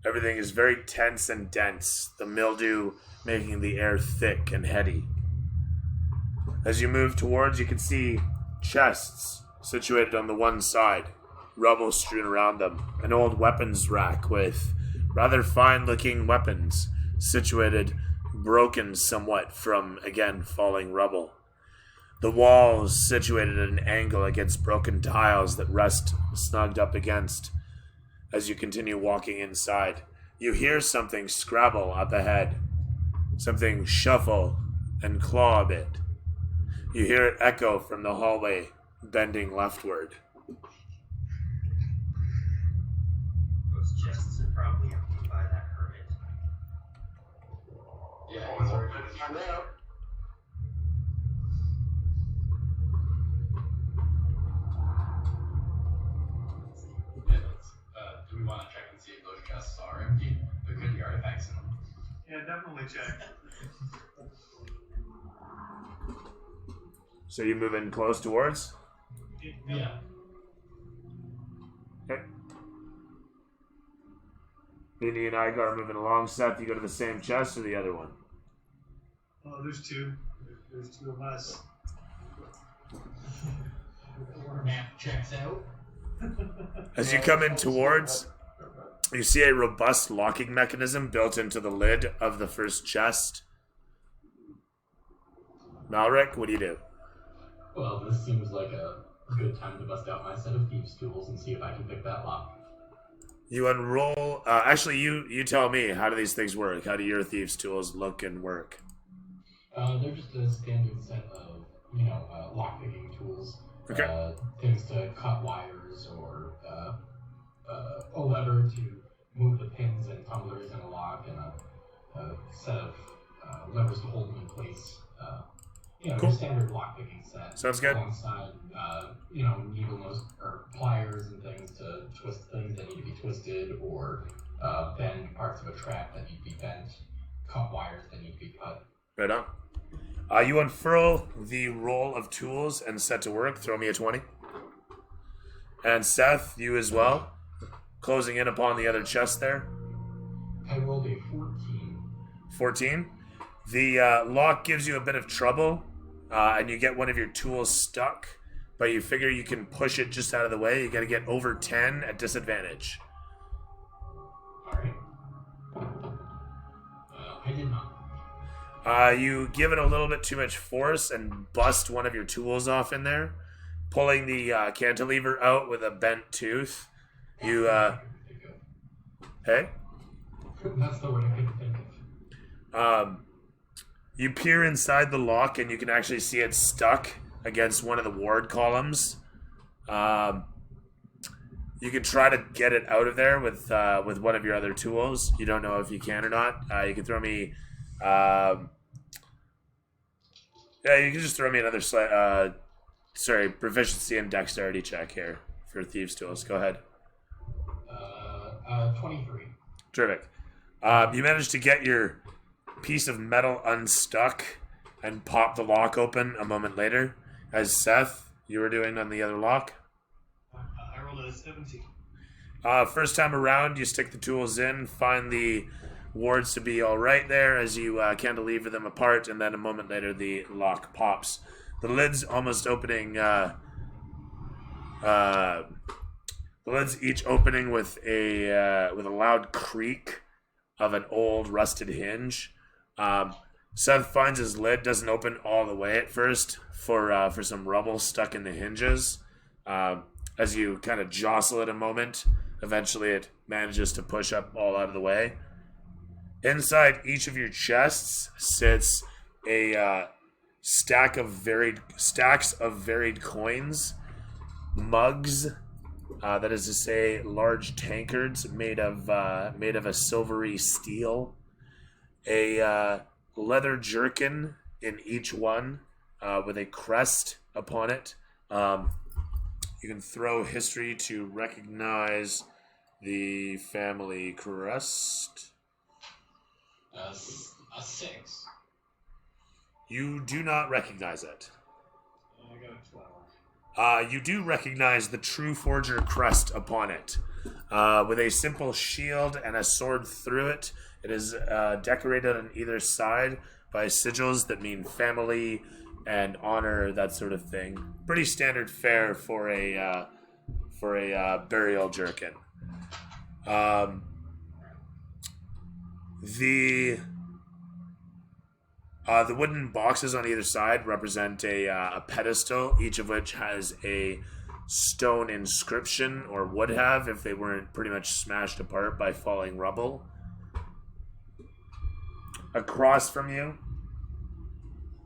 Everything is very tense and dense, the mildew making the air thick and heady. As you move towards, you can see chests situated on the one side, rubble strewn around them, an old weapons rack with rather fine-looking weapons situated, broken somewhat from, again, falling rubble. The walls situated at an angle against broken tiles that rest snugged up against. As you continue walking inside, you hear something scrabble up ahead, something shuffle and claw a bit. You hear it echo from the hallway, bending leftward. Those chests are probably empty by that hermit. Yeah, he's already Find out. Do we want to check and see if those chests are empty? There could be artifacts in them. Yeah, definitely check. So you move in close towards? Yeah. Okay. Mindy and Igar are moving along. Seth, you go to the same chest or the other one? Oh, there's two. There's two of us. Map checks out. As you come in towards, you see a robust locking mechanism built into the lid of the first chest. Malric, what do you do? Well, this seems like a good time to bust out my set of thieves' tools and see if I can pick that lock. You unroll... actually, you tell me, how do these things work? How do your thieves' tools look and work? They're just a standard set of, lockpicking tools. Okay. Things to cut wires or a lever to move the pins and tumblers in a lock and a set of levers to hold them in place. Cool. Standard lockpicking set. Sounds good. Alongside, needle nose or pliers and things to twist things that need to be twisted or bend parts of a trap that need to be bent, cut wires that need to be cut. Right on. You unfurl the roll of tools and set to work. Throw me a 20. And Seth, you as well. Closing in upon the other chest there. I rolled a 14. 14. The lock gives you a bit of trouble, and you get one of your tools stuck, but you figure you can push it just out of the way. You got to get over 10 at disadvantage. Alright. I did not. You give it a little bit too much force and bust one of your tools off in there, pulling the cantilever out with a bent tooth. You, hey? That's the word I couldn't think of. You peer inside the lock, and you can actually see it stuck against one of the ward columns. You can try to get it out of there with one of your other tools. You don't know if you can or not. You can throw me. Yeah, you can just throw me another proficiency and dexterity check here for thieves' tools. Go ahead. 23. Terrific. You managed to get your piece of metal unstuck and pop the lock open a moment later, as Seth, you were doing on the other lock. I rolled a 17. First time around, you stick the tools in, find the wards to be all right there as you cantilever them apart, and then a moment later the lock pops. The lid's almost opening. The lid's each opening with a loud creak of an old rusted hinge. Seth finds his lid doesn't open all the way at first for some rubble stuck in the hinges. As you kind of jostle it a moment, eventually it manages to push up all out of the way. Inside each of your chests sits a stacks of varied coins, mugs, that is to say, large tankards made of a silvery steel, a leather jerkin in each one, with a crest upon it. You can throw history to recognize the family crest. A 6. You do not recognize it. I got a 12. You do recognize the True Forger crest upon it. With a simple shield and a sword through it. It is decorated on either side by sigils that mean family and honor, that sort of thing. Pretty standard fare for a burial jerkin. The wooden boxes on either side represent a pedestal, each of which has a stone inscription, or would have if they weren't pretty much smashed apart by falling rubble. Across from you,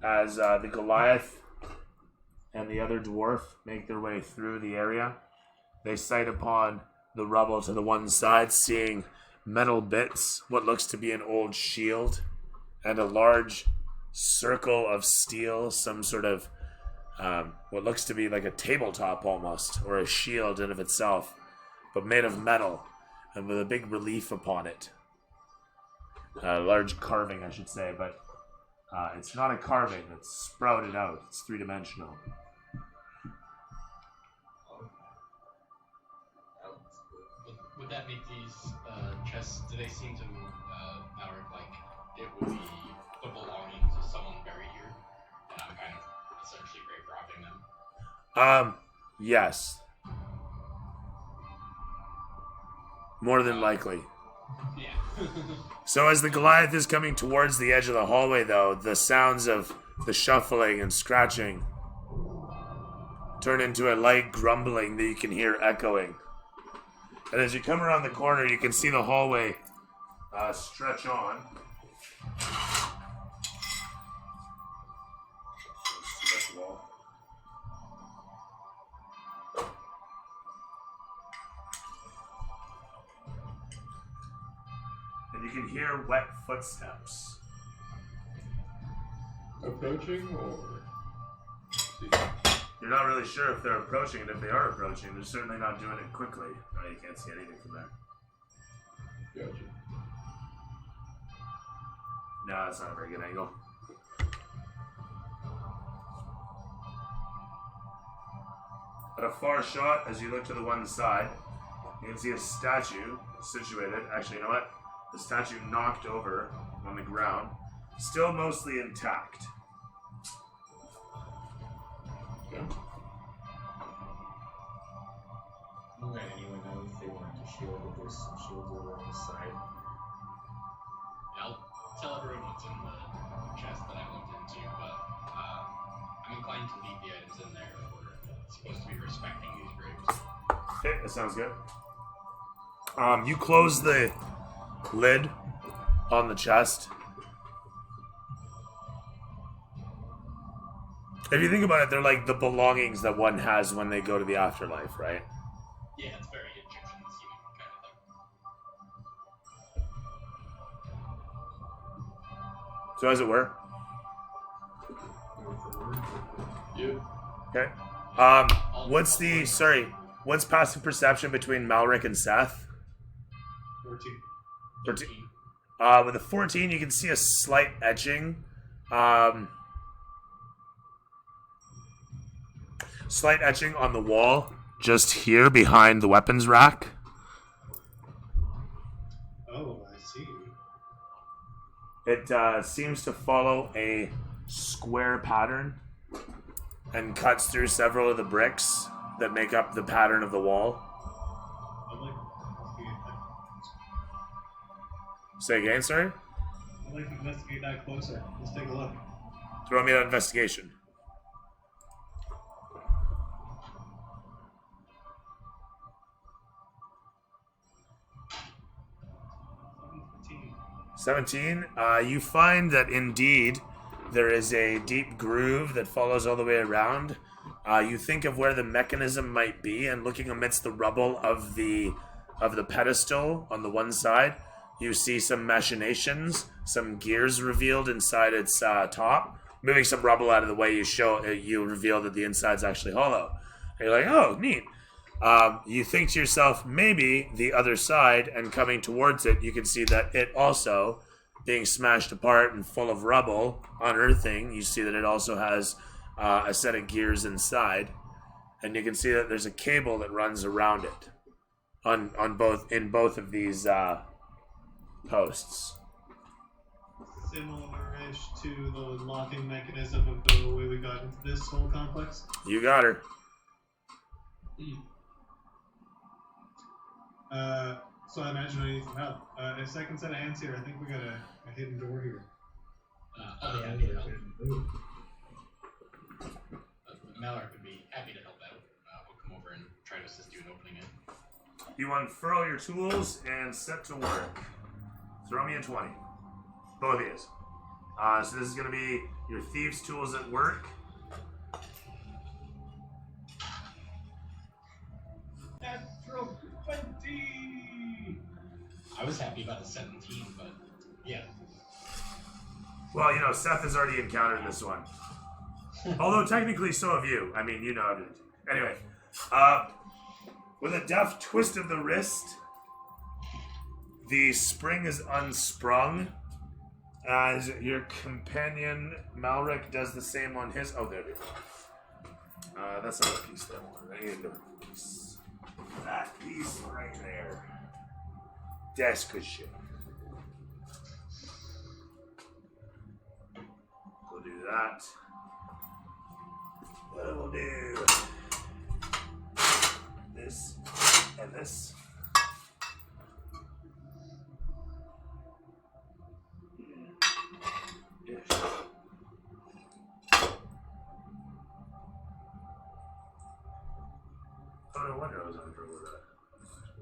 as the Goliath and the other dwarf make their way through the area, they sight upon the rubble to the one side, seeing metal bits, what looks to be an old shield, and a large circle of steel, some sort of what looks to be like a tabletop almost, or a shield in of itself, but made of metal and with a big relief upon it. Large carving, I should say, but it's not a carving, it's sprouted out, it's three-dimensional. Would that make these chests, do they seem to Malric like it would be the belongings of someone buried here? And I'm kind of essentially grave robbing them? Yes. More than likely. Yeah. So as the Goliath is coming towards the edge of the hallway, though, the sounds of the shuffling and scratching turn into a light grumbling that you can hear echoing. And as you come around the corner, you can see the hallway stretch on. And you can hear wet footsteps. Approaching, or You're not really sure if they're approaching, and if they are approaching, they're certainly not doing it quickly. No, you can't see anything from there. gotcha. No, that's not a very good angle. At a far shot, as you look to the one side, you can see a statue situated. Actually, you know what? The statue knocked over on the ground, still mostly intact. Yeah. Let anyone know if they want to shield it. There's some shields over on the side. I'll tell everyone what's in the chest that I looked into, but I'm inclined to leave the items in there if we're supposed to be respecting these graves. Okay, that sounds good. You close the lid on the chest. If you think about it, they're like the belongings that one has when they go to the afterlife, right? Yeah, it's very Egyptian seeming kind of thing. So as it were. Yeah. Okay. What's passive perception between Malric and Seth? 14. 13. With a 14, you can see a slight etching. Slight etching on the wall, just here behind the weapons rack. Oh, I see. It seems to follow a square pattern and cuts through several of the bricks that make up the pattern of the wall. I'd like to investigate that. Say again, sorry? I'd like to investigate that closer. Let's take a look. Throw me that investigation. $17. 17. You find that indeed there is a deep groove that follows all the way around. You think of where the mechanism might be, and looking amidst the rubble of the pedestal on the one side, you see some machinations, some gears revealed inside its top. Moving some rubble out of the way, you reveal that the inside's actually hollow. And you're like, oh, neat. You think to yourself, maybe the other side, and coming towards it, you can see that it also, being smashed apart and full of rubble, unearthing, you see that it also has a set of gears inside, and you can see that there's a cable that runs around it in both of these posts. Similar-ish to the locking mechanism of the way we got into this whole complex. You got her. So I imagine I need some help. A second set of hands here. I think we got a hidden door here. I'll be happy to help. Mallory would be happy to help out. We'll come over and try to assist you in opening it. You unfurl your tools and set to work. Throw me a 20. Both of you. So this is going to be your thieves' tools at work. Natural 20! I was happy about the 17, but yeah. Well, Seth has already encountered this one. Although technically so have you. I mean, you know it. Anyway, with a deft twist of the wrist, the spring is unsprung as your companion Malric does the same on his. Oh, there it is. That's not a piece that one. I need another piece. That piece right there. That's good shit. We'll do that. What we'll do this and this. Oh, no wonder I was unsure with that.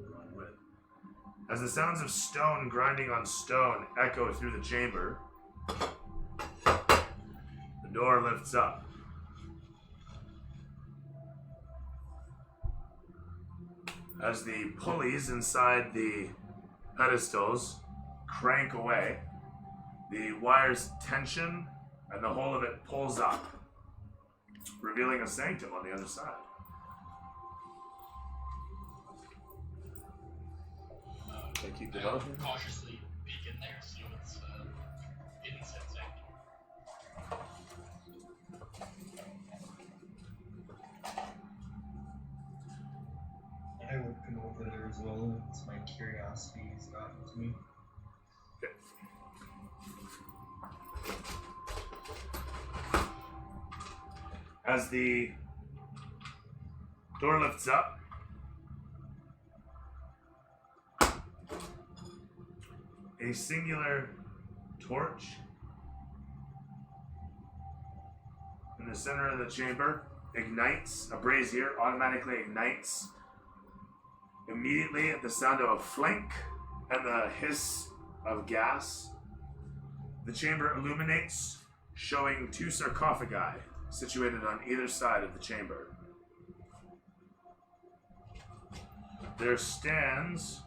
Wrong with. As the sounds of stone grinding on stone echo through the chamber, the door lifts up. As the pulleys inside the pedestals crank away, the wires tension and the whole of it pulls up, revealing a sanctum on the other side. They keep developing. Cautiously peek in there, see what's in said sanctum. I would come over there as well. It's my curiosity has gotten to me. Okay. As the door lifts up, a singular torch in the center of the chamber ignites. A brazier automatically ignites immediately at the sound of a flink and the hiss of gas. The chamber illuminates, showing two sarcophagi situated on either side of the chamber. There stands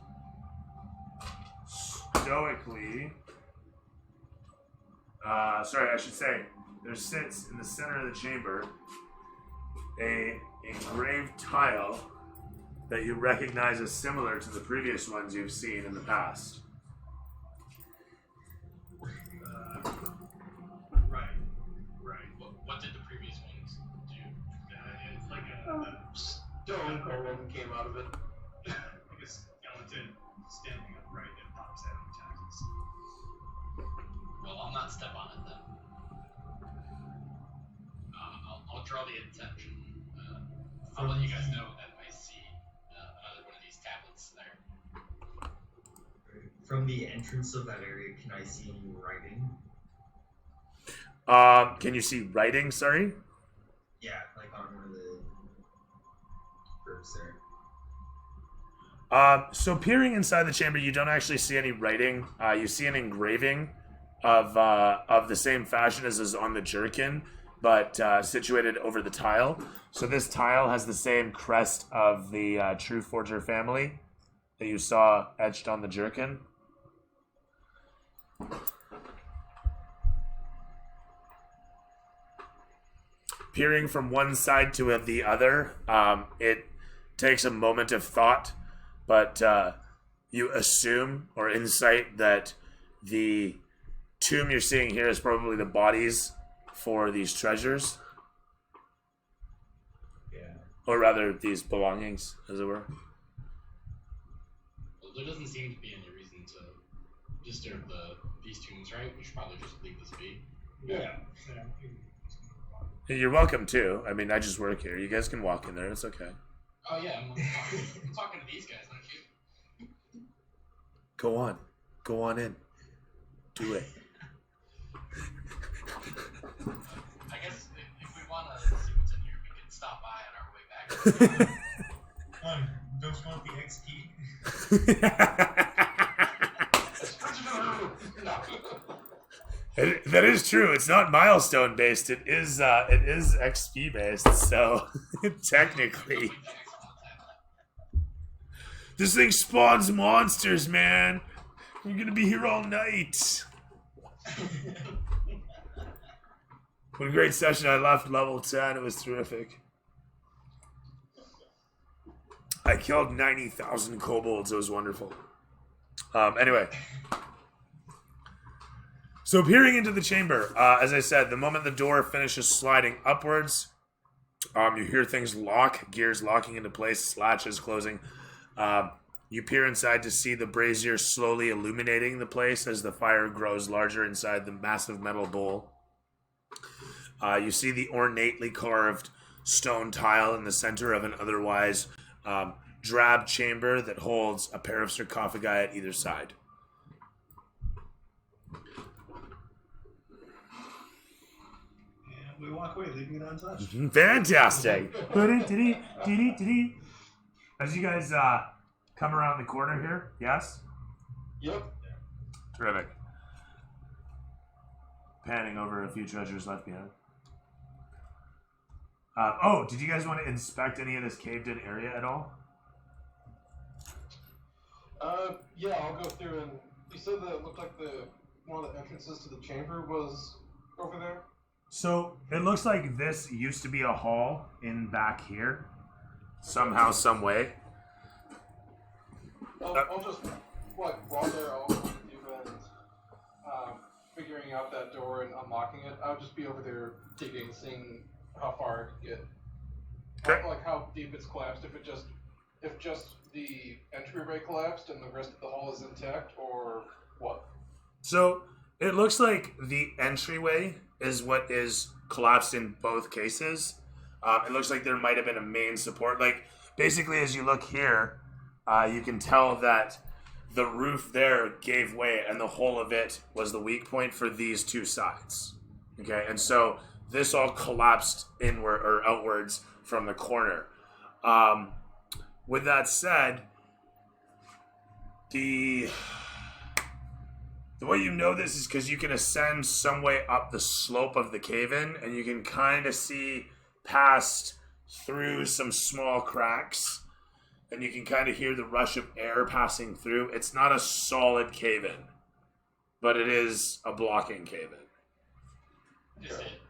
stoically. There sits in the center of the chamber a engraved tile that you recognize as similar to the previous ones you've seen in the past. Right. What did the previous ones do? It's like a Stone golem came out of it. like a skeleton standing upright that pops out of taxes. Well, I'll not step on it then. I'll draw the attention. I'll let you guys know that I see another one of these tablets there. From the entrance of that area, can I see any writing? Can you see writing, sorry? Yeah, like on one of the groups there. So peering inside the chamber, you don't actually see any writing. You see an engraving of the same fashion as is on the jerkin, but situated over the tile. So this tile has the same crest of the True Forger family that you saw etched on the jerkin. Peering from one side to the other, it takes a moment of thought, but you assume or insight that the tomb you're seeing here is probably the bodies for these treasures, Yeah. or rather these belongings, as it were. Well, there doesn't seem to be any reason to disturb these tombs, right? We should probably just leave this be. Yeah. You're welcome too. I mean, I just work here. You guys can walk in there. It's okay. Oh yeah, I'm talking to these guys, aren't you? Go on. Go on in. Do it. I guess if we want to see what's in here, we can stop by on our way back. Don't you want the XP? That is true. It's not milestone based. It is XP based. So technically, this thing spawns monsters, man. We're gonna be here all night. What a great session. I left level 10. It was terrific. I killed 90,000 kobolds. It was wonderful. Anyway. So peering into the chamber, as I said, the moment the door finishes sliding upwards, you hear things lock, gears locking into place, latches closing. You peer inside to see the brazier slowly illuminating the place as the fire grows larger inside the massive metal bowl. You see the ornately carved stone tile in the center of an otherwise drab chamber that holds a pair of sarcophagi at either side. And we walk away, leaving it untouched. Fantastic. As you guys come around the corner here, yes? Yep. Terrific. Panning over a few treasures left behind. Did you guys want to inspect any of this caved-in area at all? Yeah, I'll go through and you said that it looked like one of the entrances to the chamber was over there? So it looks like this used to be a hall in back here, somehow, some way. I'll just, while there, I'll do and figuring out that door and unlocking it. I'll just be over there digging, seeing how far I can get. Okay. Like how deep it's collapsed. If just the entryway collapsed and the rest of the hall is intact, or what? So it looks like the entryway is what is collapsed in both cases. It looks like there might have been a main support. Like basically, as you look here, you can tell that the roof there gave way, and the whole of it was the weak point for these two sides. Okay, and so this all collapsed inward or outwards from the corner. With that said, the The way you know this is because you can ascend some way up the slope of the cave-in, and you can kind of see past through some small cracks, and you can kind of hear the rush of air passing through. It's not a solid cave-in, but it is a blocking cave-in. Is it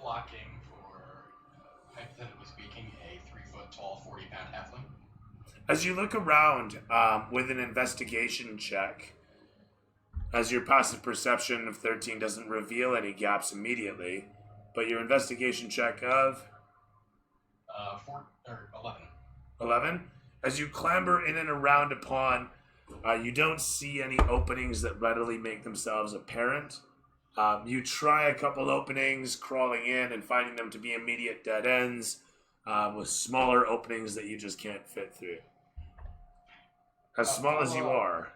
blocking for, hypothetically speaking, a 3-foot tall, 40-pound halfling? As you look around with an investigation check, as your passive perception of 13 doesn't reveal any gaps immediately, but your investigation check of 11. 11, as you clamber in and around upon, you don't see any openings that readily make themselves apparent. You try a couple openings, crawling in and finding them to be immediate dead ends, with smaller openings that you just can't fit through. As small as you are.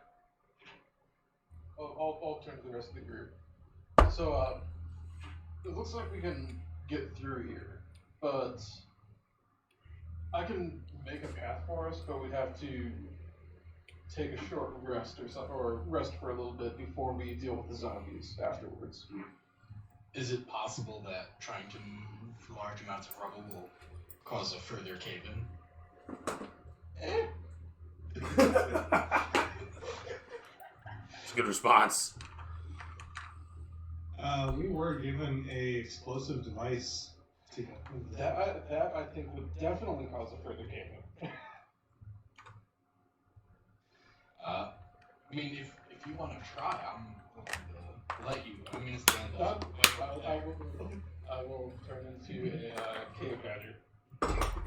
I'll turn to the rest of the group. So, it looks like we can get through here, but I can make a path for us, but we'd have to take a short rest or rest for a little bit before we deal with the zombies afterwards. Is it possible that trying to move large amounts of rubble will cause a further cave-in? It's a good response. We were given a explosive device to help with that. That I think would definitely cause a further cave-in. I mean, if you want to try, I'm willing to let you. I mean, it's the end of I will turn into a cave badger.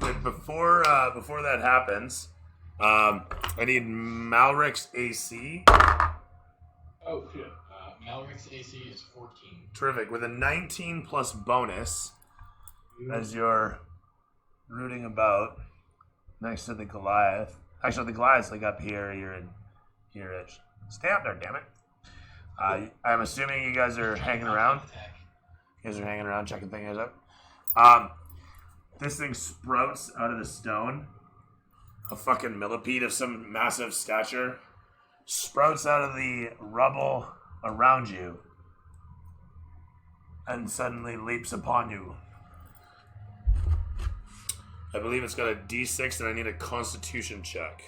But before that happens, I need Malric's AC. Oh shit. Malric's AC is 14. Terrific. With a 19 plus bonus, as you're rooting about next to the Goliath. Actually, the Goliath's like up here. You're in here-ish. Stay up there, damn it. I'm assuming you guys are hanging around. You guys are hanging around, checking things up. This thing sprouts out of the stone. A fucking millipede of some massive stature sprouts out of the rubble around you and suddenly leaps upon you. I believe it's got a D6 and I need a constitution check.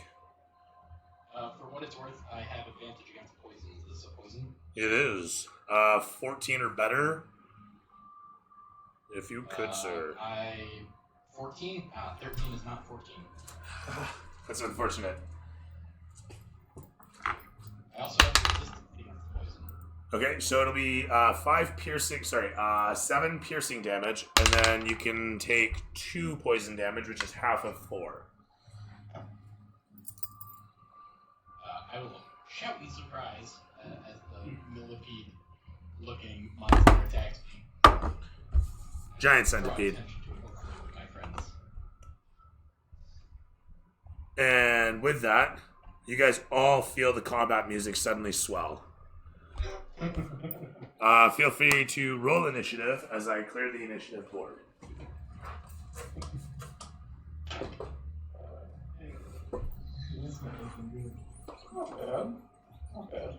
For what it's worth, I have advantage against poison. Is this a poison? It is. 14 or better. If you could, sir. 14? 13 is not 14. That's unfortunate. I also have resistance against poison. Okay, so it'll be 7 piercing damage, and then you can take 2 poison damage, which is half of 4. I will shout in surprise as the millipede-looking monster attacks me. Giant Draw centipede. attention to it, hopefully, with my friends. And with that, you guys all feel the combat music suddenly swell. Feel free to roll initiative as I clear the initiative board. Not bad. Not bad.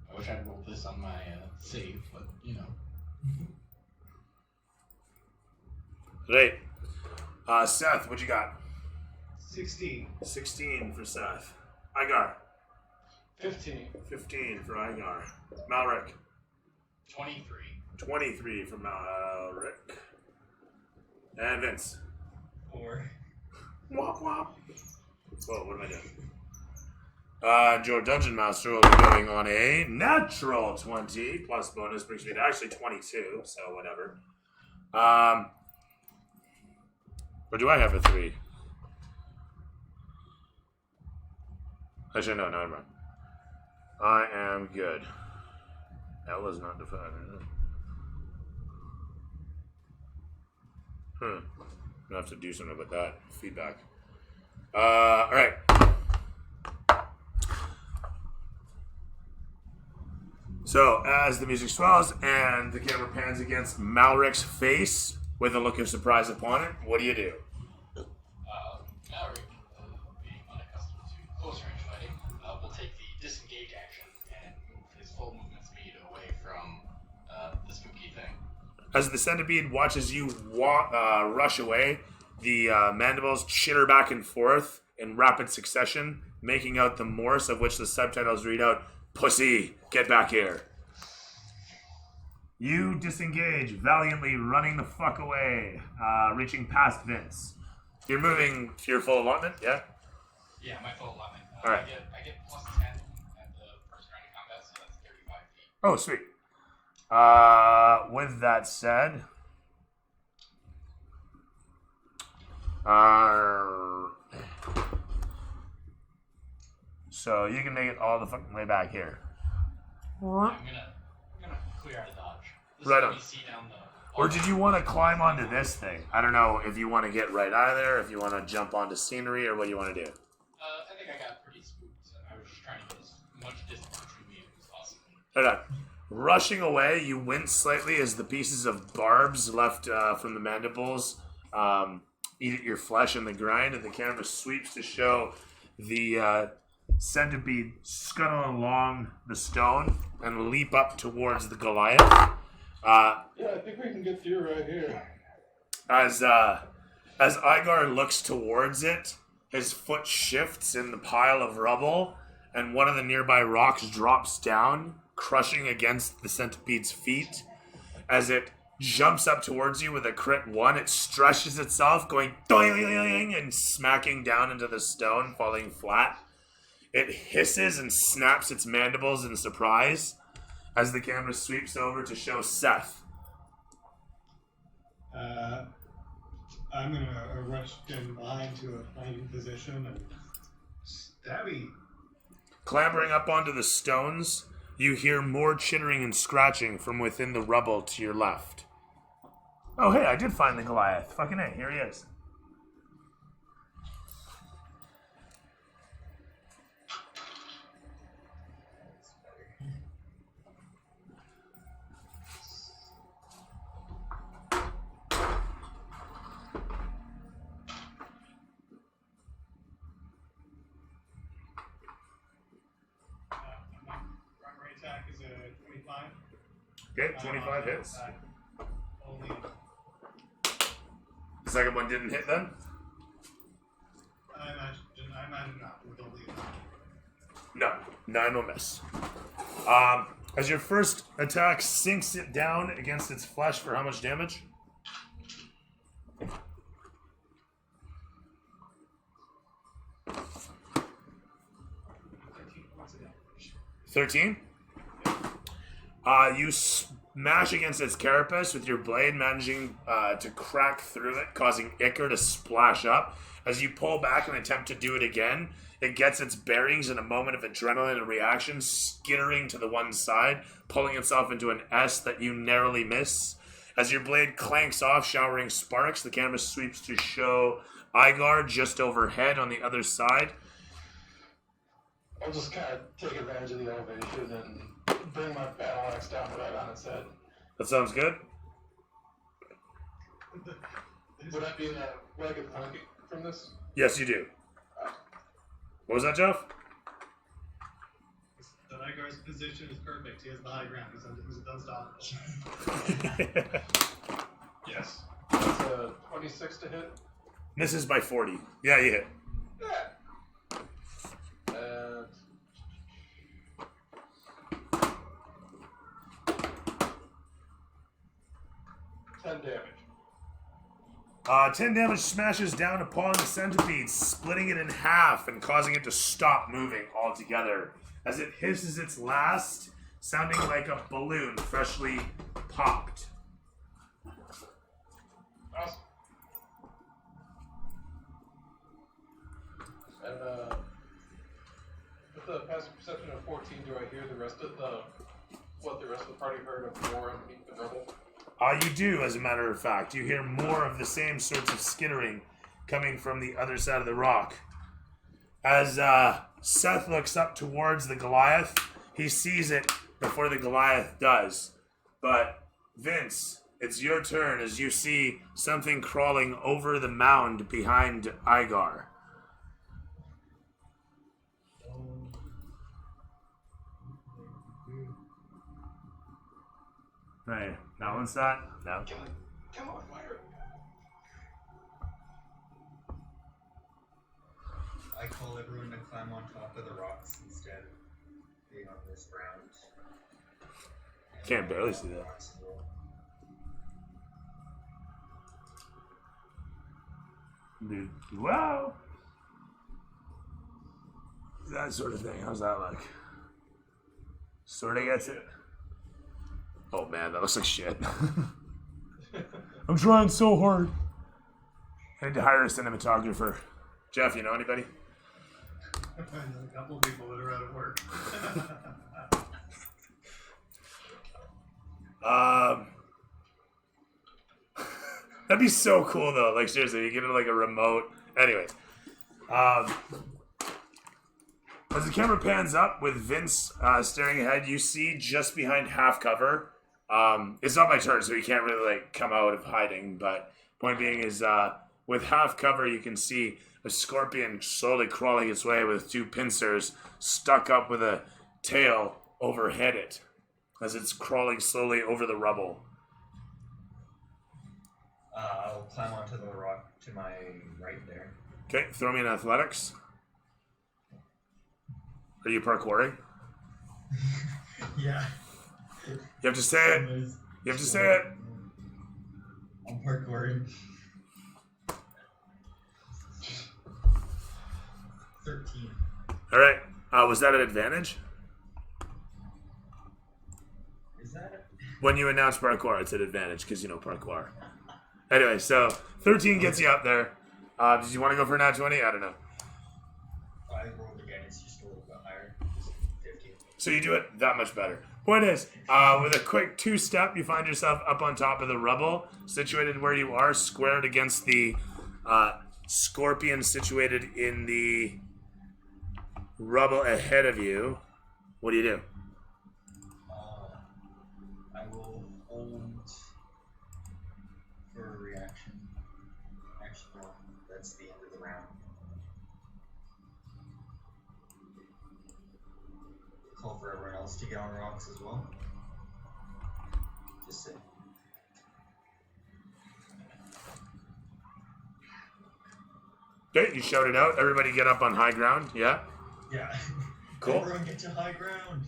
I wish I'd rolled this on my save, but you know. Right. Seth, what you got? 16. 16 for Seth. Igar. 15. 15 for Igar. Malric. 23. 23 for Malric. And Vince. 4. Womp womp. Whoa, what am I doing? Joe Dungeon Master will be going on a natural 20 plus bonus brings me to actually 22, so whatever. Or do I have a 3? Actually, no, never mind. I am good. L is not defined. I'm gonna have to do something about that feedback. Alright. So, as the music swells and the camera pans against Malric's face, with a look of surprise upon it. What do you do? Mallory, being unaccustomed to close range fighting, will take the disengage action and move his full movement speed away from the spooky thing. As the centipede watches you rush away, the mandibles chitter back and forth in rapid succession, making out the Morse of which the subtitles read out, "Pussy, get back here." You disengage, valiantly running the fuck away, reaching past Vince. You're moving to your full allotment, yeah? Yeah, my full allotment. Alright. I get plus 10 at the first round of combat, so that's 35 feet. Oh, sweet. With that said, so you can make it all the fucking way back here. I'm gonna clear out of dodge. This Right is on. me see down the Or did you want to climb onto this thing? I don't know if you want to get right out of there, if you want to jump onto scenery, or what you want to do. I think I got pretty spooked. So I was just trying to get as much distance between me as possible. Hold on. Rushing away, you wince slightly as the pieces of barbs left from the mandibles eat at your flesh in the grind, and the camera sweeps to show the centipede scuttle along the stone and leap up towards the Goliath. Yeah, I think we can get through right here. As Igar looks towards it, his foot shifts in the pile of rubble, and one of the nearby rocks drops down, crushing against the centipede's feet. As it jumps up towards you with a crit 1, it stretches itself, going doing and smacking down into the stone, falling flat. It hisses and snaps its mandibles in surprise as the camera sweeps over to show Seth. I'm gonna rush in behind to a fighting position and stabby. Clambering up onto the stones, you hear more chittering and scratching from within the rubble to your left. Oh, hey, I did find the Goliath. Fucking A, here he is. My primary attack is a 25. Okay, 25 hits. Only. The second one didn't hit then? I imagine not. With only. No, 9 will miss. As your first attack sinks it down against its flesh for how much damage? 13? You smash against its carapace with your blade, managing to crack through it, causing ichor to splash up. As you pull back and attempt to do it again, it gets its bearings in a moment of adrenaline and reaction, skittering to the one side, pulling itself into an S that you narrowly miss. As your blade clanks off, showering sparks, the camera sweeps to show Igar just overhead on the other side. I'll just kind of take advantage of the elevation and bring my battle axe down right on its head. That sounds good. Would I be in a would I get the penalty from this? Yes, you do. What was that, Jeff? The Nygar's position is perfect. He has the high ground. He's unstoppable. Yes. That's a 26 to hit. Misses by 40. Yeah, you hit. Yeah. And 10 damage. 10 damage smashes down upon the centipede, splitting it in half and causing it to stop moving altogether as it hisses its last, sounding like a balloon freshly popped. Awesome. And with the passive perception of 14, do I hear the rest of the party heard of war underneath the rubble? You do, as a matter of fact. You hear more of the same sorts of skittering coming from the other side of the rock. As Seth looks up towards the Goliath, he sees it before the Goliath does. But, Vince, it's your turn as you see something crawling over the mound behind Igar. Right, that one's that. No. Come on, Myra. I call everyone to climb on top of the rocks instead of being on this ground. Can't barely see that. Rocks as well. Dude, wow. That sort of thing. How's that look? Sort of gets it. Oh man, that looks like shit. I'm trying so hard. I need to hire a cinematographer. Jeff, you know anybody? There's a couple people that are out of work. That'd be so cool though. Like seriously, you get it like a remote. Anyways, as the camera pans up with Vince staring ahead, you see just behind half cover. It's not my turn, so you can't really like come out of hiding. But point being is, with half cover, you can see a scorpion slowly crawling its way with two pincers stuck up with a tail overhead it as it's crawling slowly over the rubble. I'll climb onto the rock to my right there. Okay, throw me in athletics. Are you parkouring? Yeah. You have to say it. You have to say it. I'm parkouring. 13. All right. Was that an advantage? Is that it? When you announce parkour, it's an advantage because you know parkour. Anyway, so 13 gets you up there. Did you want to go for a nat 20? I don't know. I rolled again. It's just a little bit higher. Just 15. So you do it that much better. Point is, with a quick two-step, you find yourself up on top of the rubble, situated where you are, squared against the scorpion situated in the rubble ahead of you. What do you do? I will hold for a reaction. Action one. That's the end of the round. Call for everyone else to get on rocks as well. Just say. Okay, you shout it out. Everybody get up on high ground. Yeah? Yeah. Cool. Everyone get to high ground.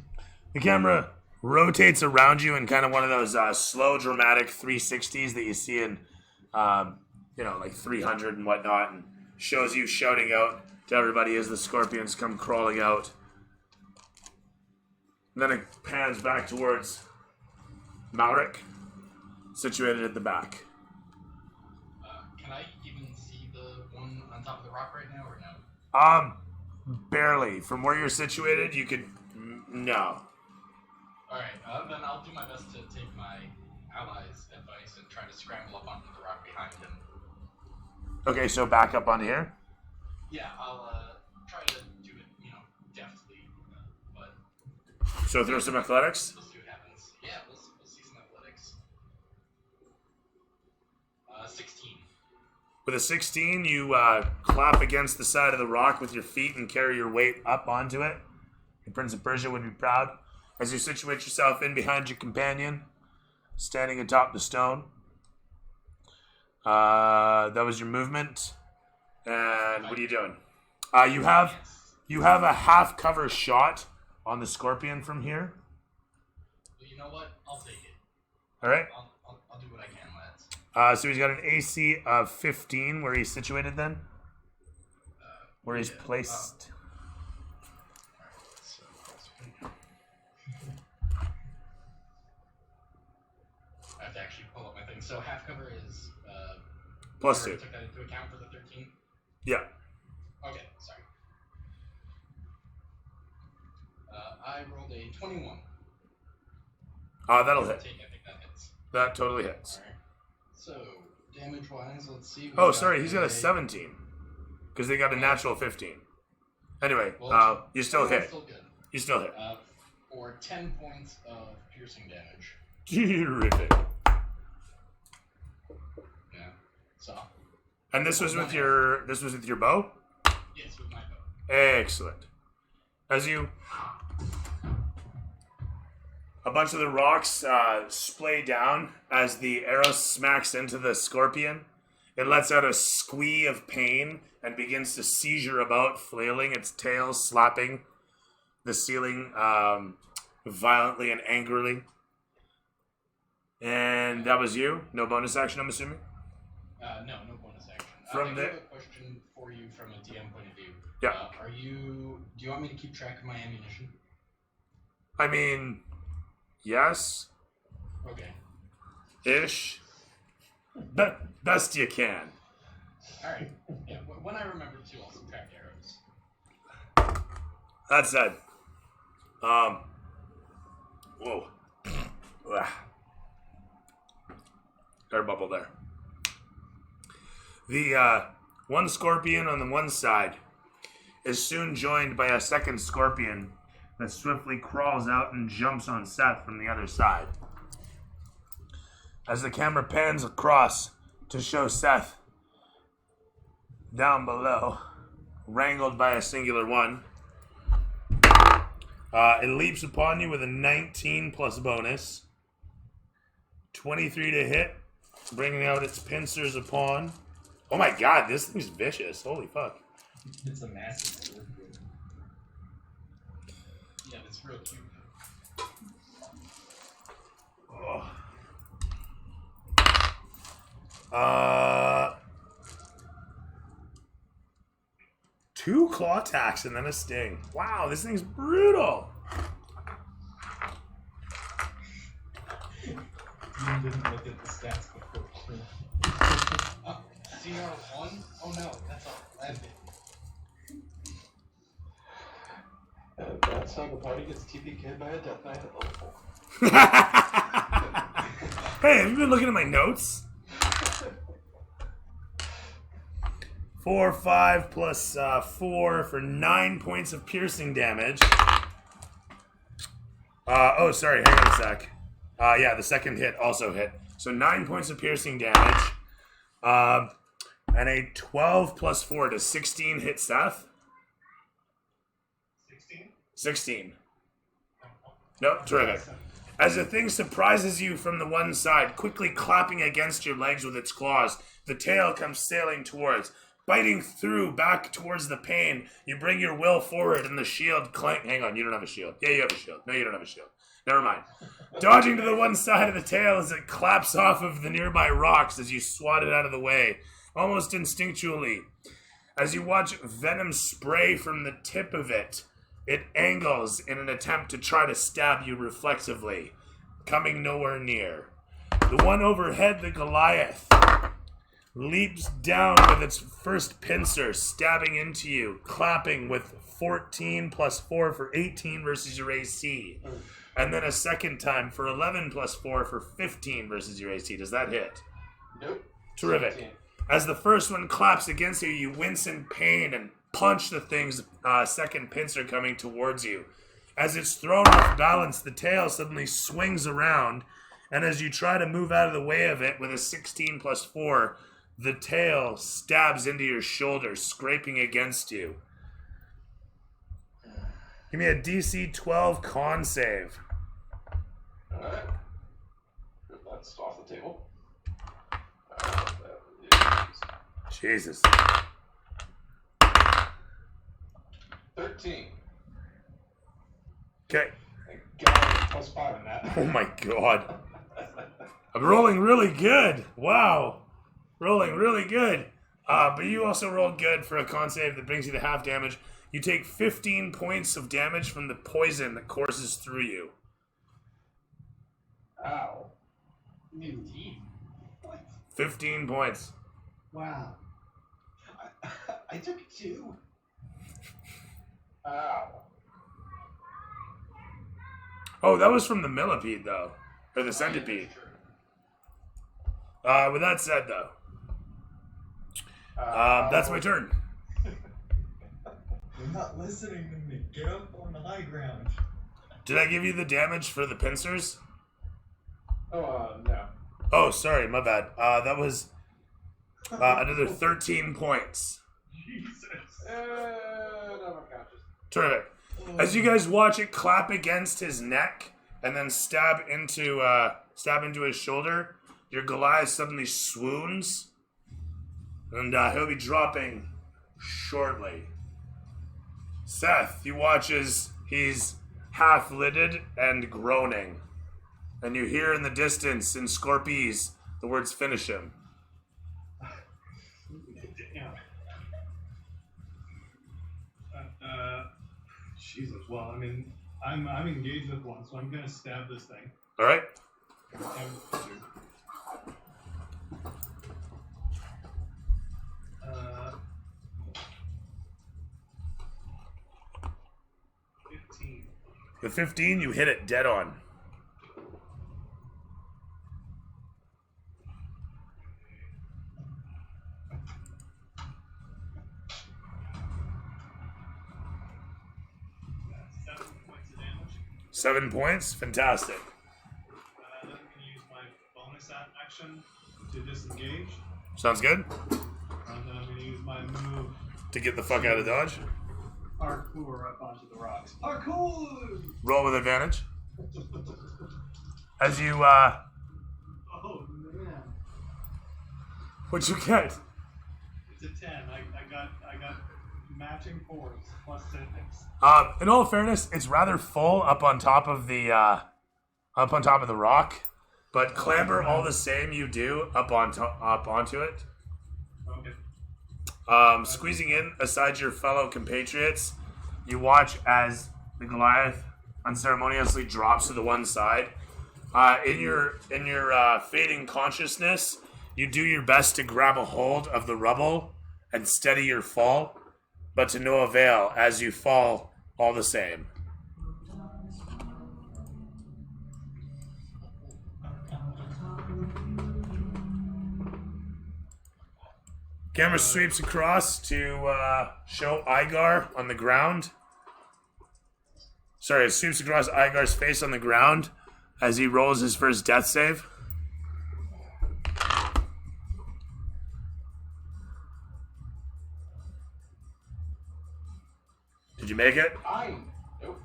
The camera rotates around you in kind of one of those slow, dramatic 360s that you see in, like 300 and whatnot, and shows you shouting out to everybody as the scorpions come crawling out. And then it pans back towards Malric, situated at the back. Can I even see the one on top of the rock right now, or no? Barely. From where you're situated, you could... No. Alright, then I'll do my best to take my allies' advice and try to scramble up onto the rock behind him. Okay, so back up on here. Yeah, I'll try to do it, deftly, but So throw some athletics. we'll see what happens. Yeah, we'll see some athletics. 16. With a 16, you clap against the side of the rock with your feet and carry your weight up onto it. The Prince of Persia would be proud. As you situate yourself in behind your companion, standing atop the stone. That was your movement. And what are you doing? You have a half cover shot on the scorpion from here. Well, you know what? I'll take it. All right. I'll do what I can, lads. So he's got an AC of 15. Where he's situated then? Where he's placed. I have to actually pull up my thing. So half cover is Plus I 2. took that into account for the 13. Yeah. Okay, sorry. I rolled a 21. That'll hit. I think that hits. That totally hits. Alright. So, damage wise, let's see. Oh, sorry, he's got a 17. Because they got a natural 15. Anyway, you still hit. Still good. You still hit. For 10 points of piercing damage. Terrific. So, And this was with your bow? Yes, with my bow. Excellent. A bunch of the rocks splay down as the arrow smacks into the scorpion. It lets out a squee of pain and begins to seizure about, flailing its tail, slapping the ceiling violently and angrily. And that was you? No bonus action, I'm assuming? No bonus action. From I the- have a question for you from a DM point of view. Yeah. Do you want me to keep track of my ammunition? I mean, yes, Okay. ish. Best you can. Alright. Yeah, when I remember to, I'll subtract arrows. That said, whoa. Air bubble there. The one scorpion on the one side is soon joined by a second scorpion that swiftly crawls out and jumps on Seth from the other side. As the camera pans across to show Seth down below, wrangled by a singular one, it leaps upon you with a 19 plus bonus. 23 to hit, bringing out its pincers upon. Oh my god, this thing's vicious. Holy fuck. It's a massive scorpion. Yeah, that's real cute. Oh. 2 claw attacks and then a sting. Wow, this thing's brutal. You didn't look at the stats before. CR1? Oh no, that's a 11. and that's how the party gets TPK'd by a Death Knight at level 4. Hey, have you been looking at my notes? 4, 5 plus 4 for 9 points of piercing damage. Oh, sorry, hang on a sec. Yeah, the second hit also hit. So 9 points of piercing damage. And a 12 plus 4 to 16 hit Seth. 16? 16. Nope, terrific. As the thing surprises you from the one side, quickly clapping against your legs with its claws, the tail comes sailing towards. Biting through back towards the pain, you bring your will forward and the shield clank. Hang on, you don't have a shield. Yeah, you have a shield. No, you don't have a shield. Never mind. Dodging to the one side of the tail as it claps off of the nearby rocks as you swat it out of the way, almost instinctually. As you watch venom spray from the tip of it, it angles in an attempt to try to stab you reflexively, coming nowhere near. The one overhead, the Goliath, leaps down with its first pincer, stabbing into you, clapping with 14 plus 4 for 18 versus your AC. And then a second time for 11 plus 4 for 15 versus your AC. Does that hit? Nope. Terrific. 17. As the first one claps against you, you wince in pain and punch the thing's second pincer coming towards you. As it's thrown off balance, the tail suddenly swings around, and as you try to move out of the way of it with a 16 plus 4, the tail stabs into your shoulder, scraping against you. Give me a DC 12 con save. Alright. That's off the table. Jesus. 13. Okay. Thank God, plus 5 in that. Oh my god. I'm rolling really good. Wow. Rolling really good. But you also rolled good for a con save that brings you to half damage. You take 15 points of damage from the poison that courses through you. Ow. 15. What? 15 points. Wow. I took 2. Ow. Oh, that was from the millipede, though. Or the centipede. With that said, though, that's my turn. You're not listening to me. Get up on the high ground. Did I give you the damage for the pincers? Oh, no. Oh, sorry, my bad. That was Another 13 points. Jesus. And I'm unconscious. Terrific. As you guys watch it clap against his neck and then stab into his shoulder, your Goliath suddenly swoons, and he'll be dropping shortly. Seth, you watch as he's half-lidded and groaning, and you hear in the distance, in Scorpies, the words "finish him." Damn. Jesus. Well, I mean, I'm engaged with one, so I'm gonna stab this thing. All right. Uh, 15. With 15, you hit it dead on. That's 7 points of damage. 7 points? Fantastic. Then I'm gonna use my bonus action to disengage, Sounds good? and then I'm gonna use my move To get the fuck out of Dodge. parkour up onto the rocks. Parkour! Roll with advantage. As you, Oh man, what'd you get? it's a 10. I got matching 4s plus 6. In all fairness, it's rather full up on top of the rock, but clamber all the same you do up onto it. Okay. Squeezing in aside your fellow compatriots, you watch as the Goliath unceremoniously drops to the one side. In your fading consciousness, you do your best to grab a hold of the rubble and steady your fall, but to no avail as you fall all the same. Camera sweeps across to show Igar on the ground. Sorry, it sweeps across Igar's face on the ground as he rolls his first death save. Did you make it? Nope.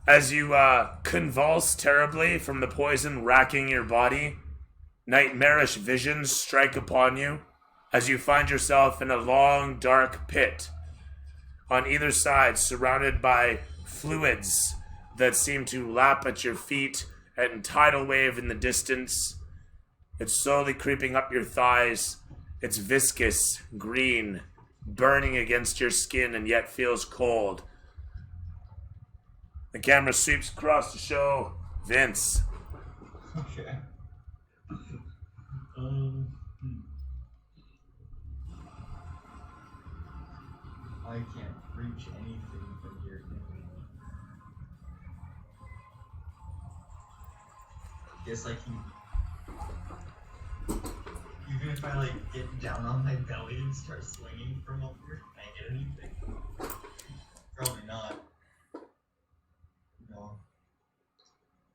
As you convulse terribly from the poison racking your body, nightmarish visions strike upon you as you find yourself in a long, dark pit. On either side, surrounded by fluids that seem to lap at your feet and tidal wave in the distance. It's slowly creeping up your thighs. It's viscous, green, burning against your skin and yet feels cold. The camera sweeps across to show Vince. Okay. I can't reach anything from here. Guess I can. Even if I get down on my belly and start swinging from up here, can I get anything? Probably not. No.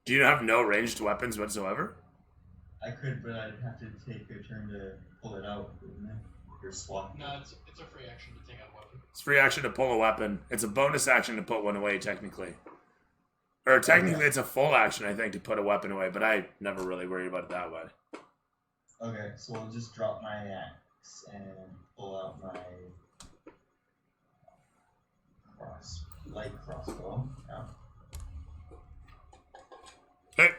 Do you have no ranged weapons whatsoever? I could, but I'd have to take a turn to pull it out, wouldn't I? Or swap. No, it's a free action to take out a weapon. It's free action to pull a weapon. It's a bonus action to put one away, technically. Or technically, it's a full action, I think, to put a weapon away, but I never really worried about it that way. Okay, so I'll just drop my axe and pull out my light crossbow. Yeah. Okay.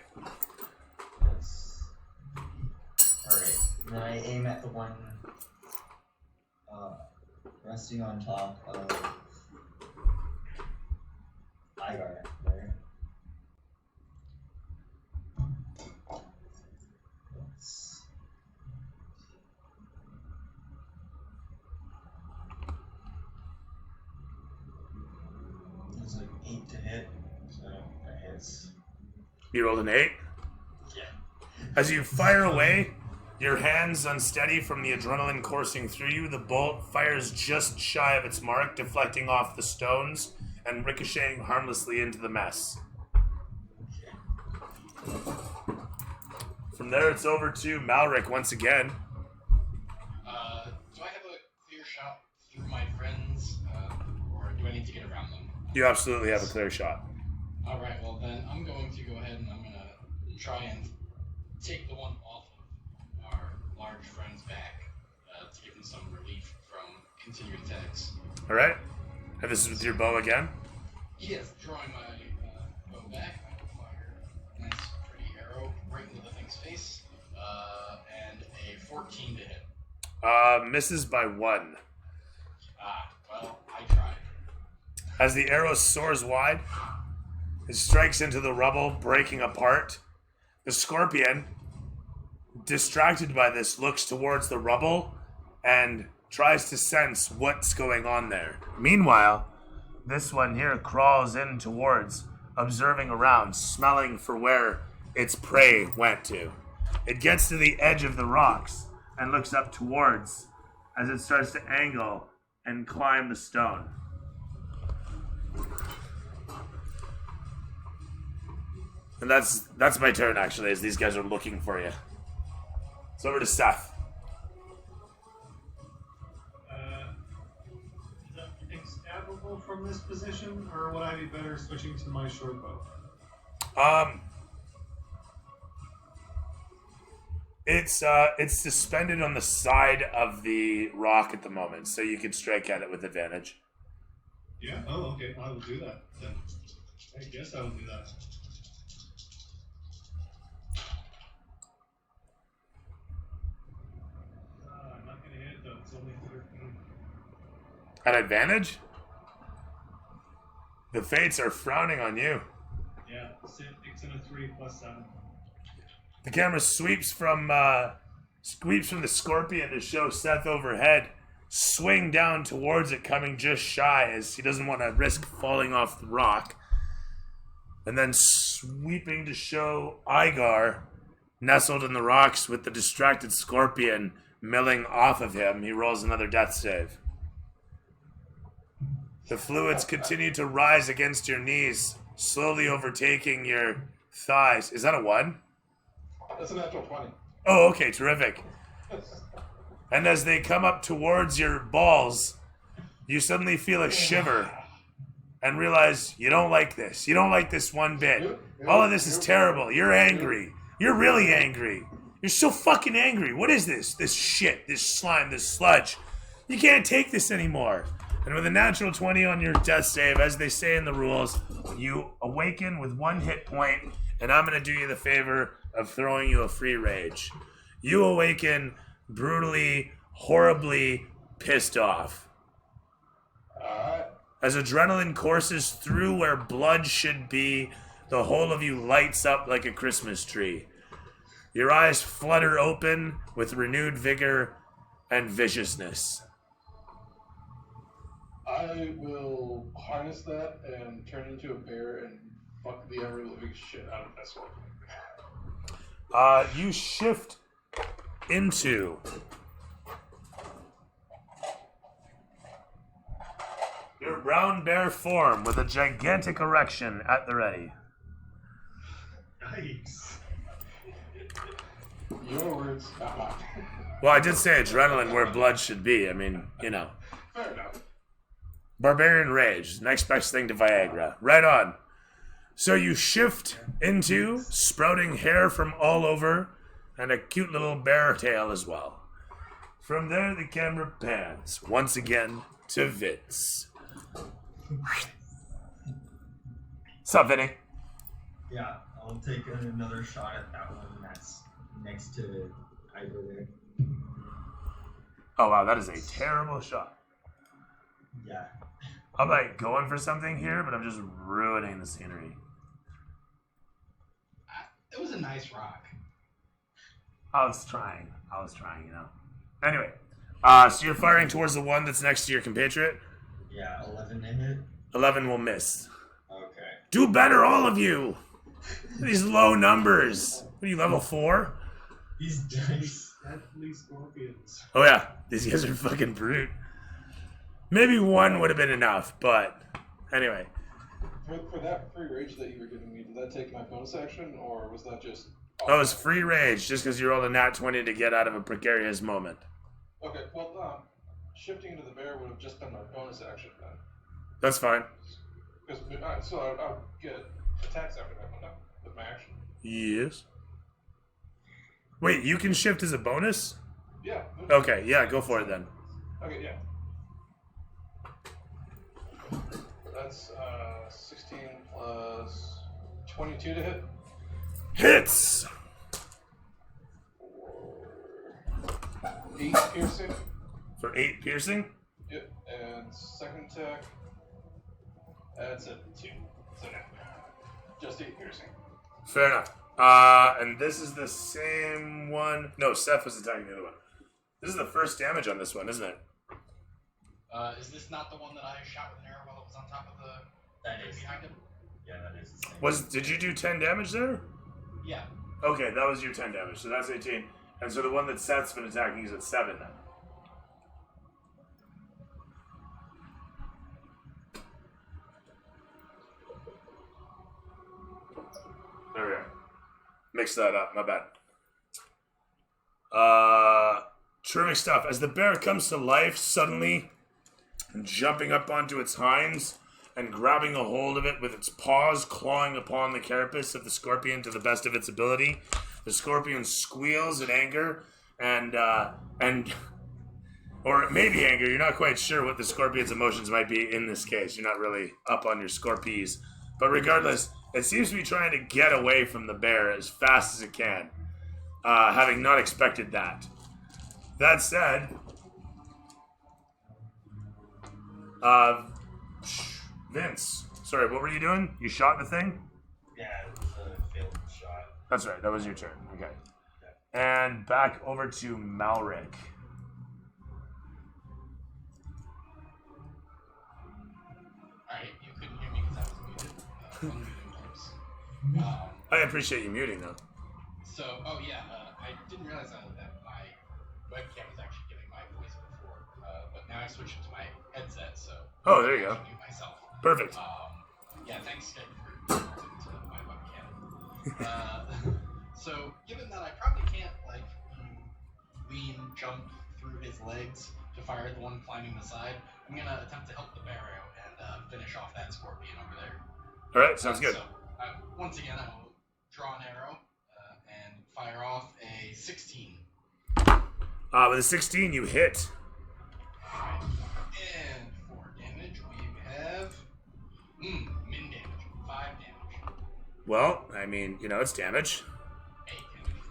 That's alright. Then I aim at the one resting on top of Igar there. It's like 8 to hit, so that hits. You rolled an 8. Yeah. As you fire away, your hands unsteady from the adrenaline coursing through you, the bolt fires just shy of its mark, deflecting off the stones and ricocheting harmlessly into the mess. From there, it's over to Malric once again. I need to get around them? You absolutely have a clear shot. Alright, well then I'm going to go ahead and I'm gonna try and take the one off of our large friend's back to give him some relief from continued attacks. All right. And this is with your bow again. Yes, drawing my bow back, I will fire a nice pretty arrow right into the thing's face, and a 14 to hit. Misses by 1. Well, I tried. As the arrow soars wide, it strikes into the rubble, breaking apart. The scorpion, distracted by this, looks towards the rubble and tries to sense what's going on there. Meanwhile, this one here crawls in towards, observing around, smelling for where its prey went to. It gets to the edge of the rocks and looks up towards as it starts to angle and climb the stone. And that's my turn, actually, as these guys are looking for you. It's over to Seth. Is everything stabbable from this position, or would I be better switching to my short bow? It's suspended on the side of the rock at the moment, so you can strike at it with advantage. Yeah. Oh, okay. I will do that then. I guess I will do that. I'm not gonna hit though. It's only 13. At advantage? The fates are frowning on you. Yeah, 6 and a 3 plus 7. The camera sweeps from the scorpion to show Seth overhead, swing down towards it, coming just shy as he doesn't want to risk falling off the rock, and then sweeping to show Igar nestled in the rocks with the distracted scorpion milling off of him. He rolls another death save. The fluids continue to rise against your knees, slowly overtaking your thighs. Is that a 1? That's a natural 20. Oh, okay, terrific. And as they come up towards your balls, you suddenly feel a shiver and realize you don't like this. You don't like this one bit. All of this is terrible. You're angry. You're really angry. You're so fucking angry. What is this? This shit, this slime, this sludge. You can't take this anymore. And with a natural 20 on your death save, as they say in the rules, you awaken with 1 hit point, and I'm going to do you the favor of throwing you a free rage. You awaken brutally, horribly pissed off. Alright. As adrenaline courses through where blood should be, the whole of you lights up like a Christmas tree. Your eyes flutter open with renewed vigor and viciousness. I will harness that and turn into a bear and fuck the ever living shit out of that scorpion. You shift into your brown bear form with a gigantic erection at the ready. Nice. Your words, not mine. Well, I did say adrenaline where blood should be. I mean, you know. Fair enough. Barbarian Rage, next best thing to Viagra. Right on. So you shift into sprouting hair from all over and a cute little bear tail as well. From there, the camera pans once again to Vince. Sup, Vinny? Yeah, I'll take another shot at that one that's next to Ivar there. Oh, wow, that is a terrible shot. Yeah. I'm like going for something here, but I'm just ruining the scenery. It was a nice rock. I was trying, you know. Anyway, so you're firing towards the one that's next to your compatriot. Yeah, 11 to hit. 11 will miss. Okay. Do better, all of you! These low numbers. What are you, level 4? These dice. Deadly scorpions. Oh yeah, these guys are fucking brute. Maybe 1 would have been enough, but anyway. For that free rage that you were giving me, did that take my bonus action, or was that just... Oh, it's free rage, just because you rolled a nat 20 to get out of a precarious moment. Okay, well, shifting into the bear would have just been my bonus action then. That's fine. Because so I'll get attacks after that one, with my action. Yes. Wait, you can shift as a bonus? Yeah. Okay, yeah, go for it then. Okay, yeah. That's 16 plus 22 to hit. Hits! 8 piercing. For 8 piercing? Yep. And second attack. That's a 2. So no. Just 8 piercing. Fair enough. And this is the same one. No, Seth was attacking the other one. This is the first damage on this one, isn't it? Is this not the one that I shot with an arrow while it was on top of the That is. behind him? Yeah, that is the same. Did you do 10 damage there? Yeah. Okay, that was your 10 damage, so that's 18. And so the one that Seth's been attacking is at 7 then. There we go. Mix that up, my bad. Terrific stuff. As the bear comes to life, suddenly jumping up onto its hinds and grabbing a hold of it with its paws, clawing upon the carapace of the scorpion to the best of its ability. The scorpion squeals in anger and or maybe anger. You're not quite sure what the scorpion's emotions might be in this case. You're not really up on your scorpies. But regardless, it seems to be trying to get away from the bear as fast as it can, having not expected that. That said, Vince, sorry, what were you doing? You shot the thing? Yeah, it was a failed shot. That's right, that was your turn. Okay. And back over to Malric. Alright, you couldn't hear me because I was muted. Unmuting times. I appreciate you muting, though. I didn't realize that my webcam was actually giving my voice before, but now I switched it to my headset, so Oh, there you go. I can mute myself. Perfect. Yeah, thanks Skype for connecting to my webcam. So, given that I probably can't, lean, jump through his legs to fire at the one climbing the side, I'm gonna attempt to help the bear out and finish off that scorpion over there. Alright, sounds good. So, once again, I will draw an arrow and fire off a 16. With a 16, you hit. Alright. And for damage, we have min damage, 5 damage. Well, I mean, it's damage. 8 damage is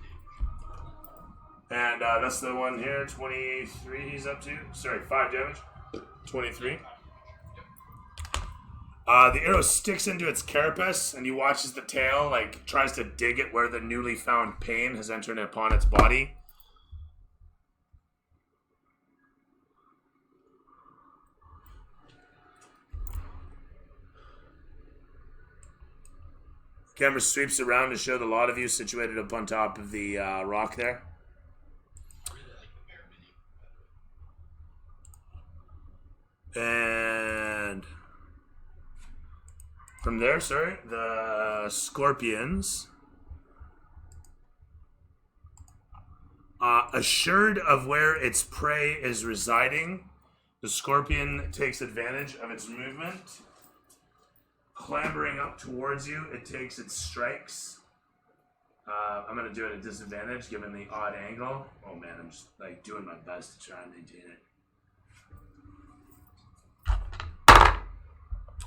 damage. And that's the one here, 23 he's up to. Sorry, 5 damage. 23. The arrow sticks into its carapace, and you watch as the tail, tries to dig it where the newly found pain has entered upon its body. Camera sweeps around to show the lot of you situated up on top of the rock there. I really like the bear mini. And from there, the scorpions, assured of where its prey is residing, the scorpion takes advantage of its movement. Clambering up towards you, it takes its strikes. I'm going to do it at disadvantage given the odd angle. Oh man, I'm just doing my best to try and maintain it.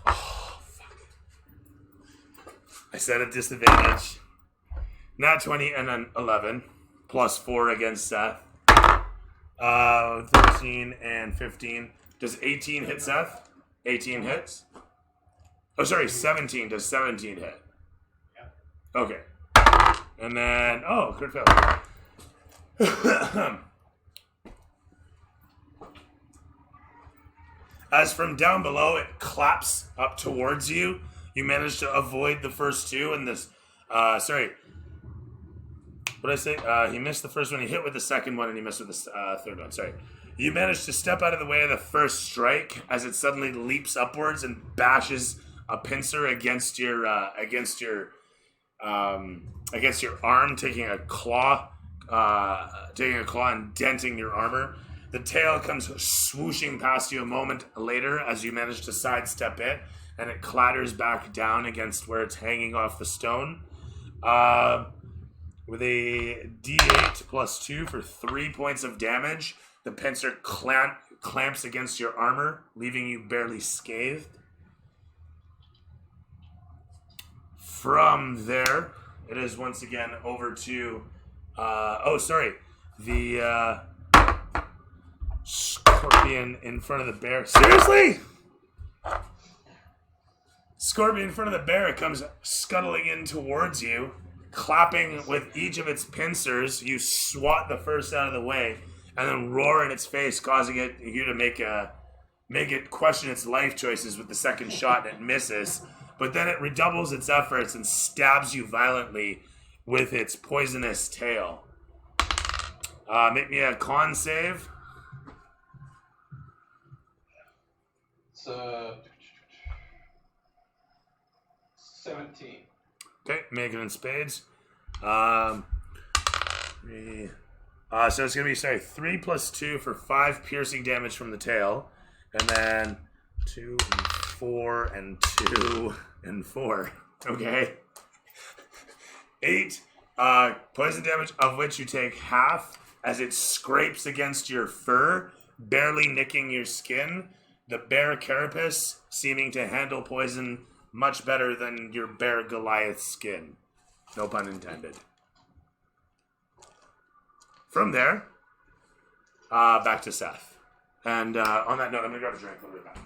Oh, fuck. I said at disadvantage. Nat 20 and then 11. Plus 4 against Seth. 13 and 15. Does 18 hit Seth? 18 hits? Oh, sorry, 17. Does 17 hit? Yeah. Okay. And then, crit failure. As from down below, it claps up towards you. You manage to avoid the first two, and this, sorry. What did I say? He missed the first one. He hit with the second one, and he missed with the third one. Sorry. You manage to step out of the way of the first strike as it suddenly leaps upwards and bashes a pincer against your arm, taking a claw and denting your armor. The tail comes swooshing past you a moment later as you manage to sidestep it, and it clatters back down against where it's hanging off the stone. With a D8 plus 2 for 3 points of damage, the pincer clamps against your armor, leaving you barely scathed. From there, it is once again over to... the scorpion in front of the bear. Seriously? Scorpion in front of the bear comes scuttling in towards you, clapping with each of its pincers. You swat the first out of the way, and then roar in its face, causing you to make it question its life choices with the second shot, and it misses. But then it redoubles its efforts and stabs you violently with its poisonous tail. Make me a con save. It's 17. Okay, make it in spades. So it's gonna be 3 plus 2 for 5 piercing damage from the tail, and then 2 and 4 and 2 and 4. Okay. 8 poison damage, of which you take half as it scrapes against your fur, barely nicking your skin. The bear carapace seeming to handle poison much better than your bear Goliath skin. No pun intended. From there, back to Seth. And on that note, I'm going to grab a drink. I'll be right back.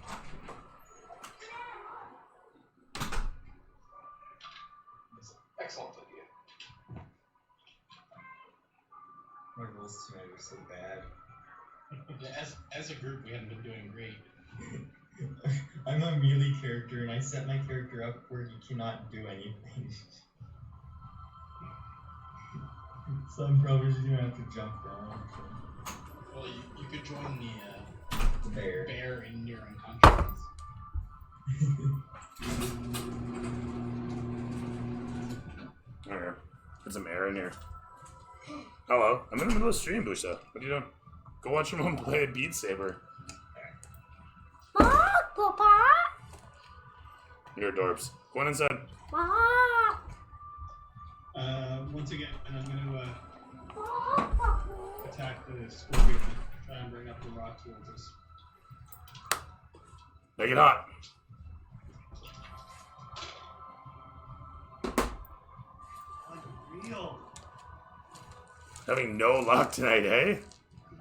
Excellent idea. My rolls tonight were so bad. Yeah, as a group, we haven't been doing great. I'm a melee character, and I set my character up where he cannot do anything. So I'm probably just gonna have to jump down. Well, you could join The bear. the bear in your unconsciousness. Okay. Put some air in here. Hello. I'm in the middle of stream, Busha. What are you doing? Go watch your mom play Beat Saber. You're adorbs. Go on inside. Once again, I'm going to attack the scorpion and try and bring up the rock towards us. Make it hot. Unreal. Having no luck tonight, eh?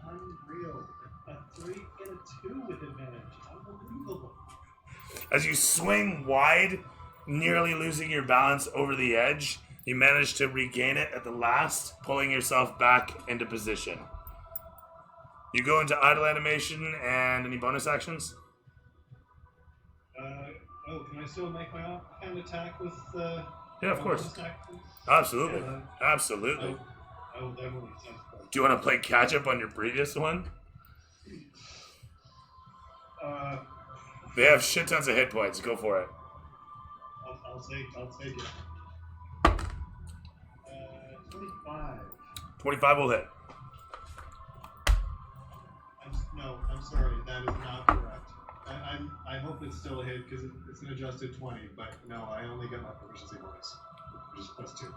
Unreal. A 3 and a 2 with advantage. Unbelievable. As you swing wide, nearly losing your balance over the edge, you manage to regain it at the last, pulling yourself back into position. You go into idle animation and any bonus actions? Can I still make my offhand attack with Yeah, of my course. bonus action? Absolutely. Yeah, Absolutely. that really sounds good. Do you want to play catch up on your previous one? They have shit tons of hit points. Go for it. I'll take it. 25. 25 will hit. I'm sorry, that is not correct. I hope it's still a hit because it's an adjusted 20, but no, I only get my proficiency bonus, which is plus 2.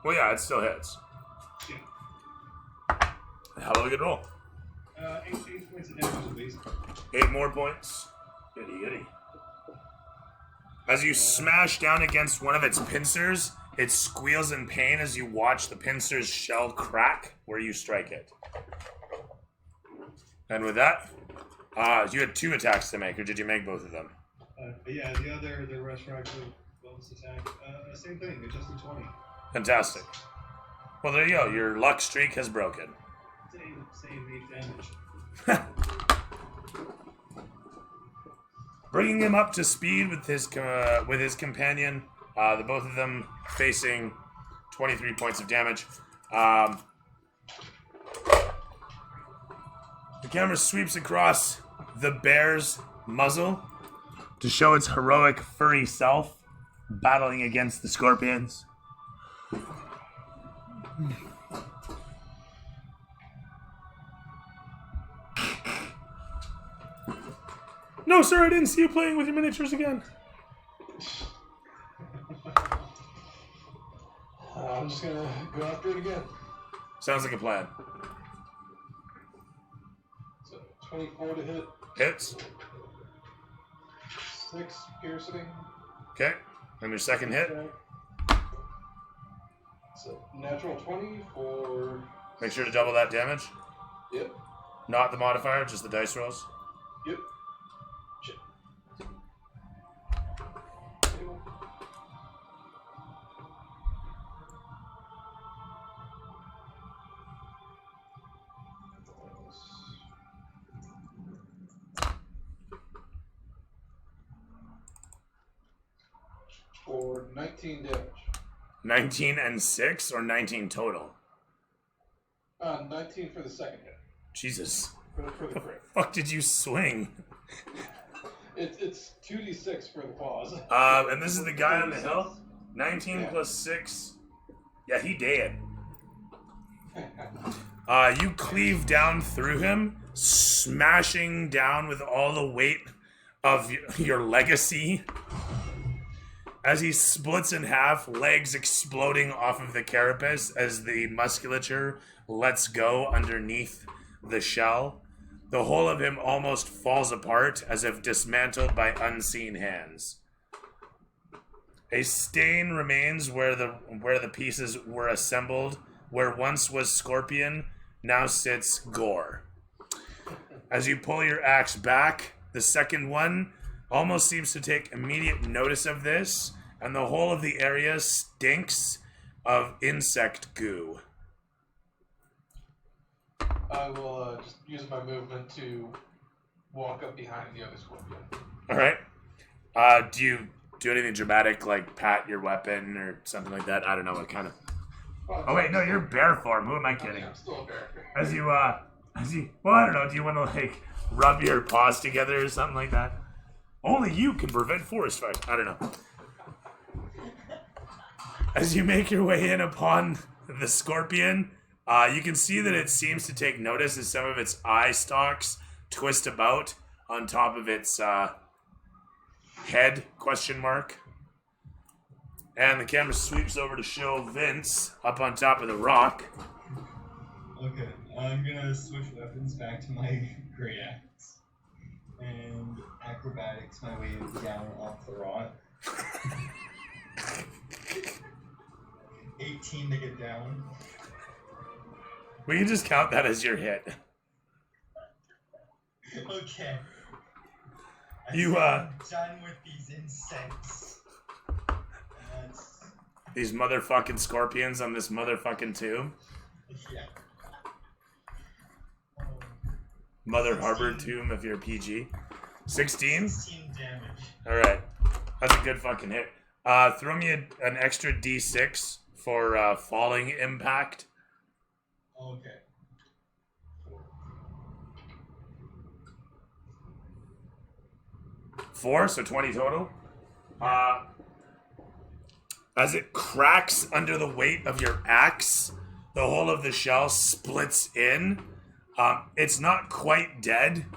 Well, yeah, it still hits. Yeah. Hell of a good roll. 8 points of damage at least. 8 more points. Goody, goody. As you smash down against one of its pincers, it squeals in pain as you watch the pincer's shell crack where you strike it. And with that, you had 2 attacks to make, or did you make both of them? Yeah, the retroactive bonus attack, same thing, adjusted 20. Fantastic. Well, there you go. Your luck streak has broken. Same 8 damage. Bringing him up to speed with his companion, the both of them facing 23 points of damage. The camera sweeps across the bear's muzzle to show its heroic furry self battling against the scorpions. No, sir, I didn't see you playing with your miniatures again. I'm just gonna go after it again. Sounds like a plan. So 24 to hit, Hits. 6 piercing. Okay. And your second hit. Okay. So natural 20 for. Make sure to double that damage. Yep. Not the modifier, just the dice rolls. Yep. Shit. For 19 damage. 19 and 6 or 19 total? 19 for the second hit. Jesus. For the crit. Fuck did you swing? It's 2d6 for the claws. And this is the guy on the hill? 19 Yeah. plus 6. Yeah, he dead. You cleave down through him, smashing down with all the weight of your legacy. As he splits in half, legs exploding off of the carapace as the musculature lets go underneath the shell. The whole of him almost falls apart as if dismantled by unseen hands. A stain remains where the pieces were assembled. Where once was Scorpion, now sits Gore. As you pull your axe back, the second one almost seems to take immediate notice of this, and the whole of the area stinks of insect goo. I will just use my movement to walk up behind the other scorpion. Alright. Do you do anything dramatic, like pat your weapon or something like that? I don't know what kind of... Oh wait, no, you're bear form. Who am I kidding? I'm still a bear. As you, well, I don't know, do you want to, like, rub your paws together or something like that? Only you can prevent forest fires. I don't know. As you make your way in upon the scorpion, you can see that it seems to take notice as some of its eye stalks twist about on top of its head, question mark. And the camera sweeps over to show Vince up on top of the rock. Okay, I'm gonna switch weapons back to my great axe and acrobatics my way down off the rock. 18 to get down. We can just count that as your hit. Okay. You, I'm done with these insects. That's... These motherfucking scorpions on this motherfucking tube. Yeah. Mother Hubbard tomb if you're PG. 16? 16 damage. Alright. That's a good fucking hit. Throw me an extra D6 for falling impact. Okay. 4, so 20 total. As it cracks under the weight of your axe, the whole of the shell splits in. It's not quite dead,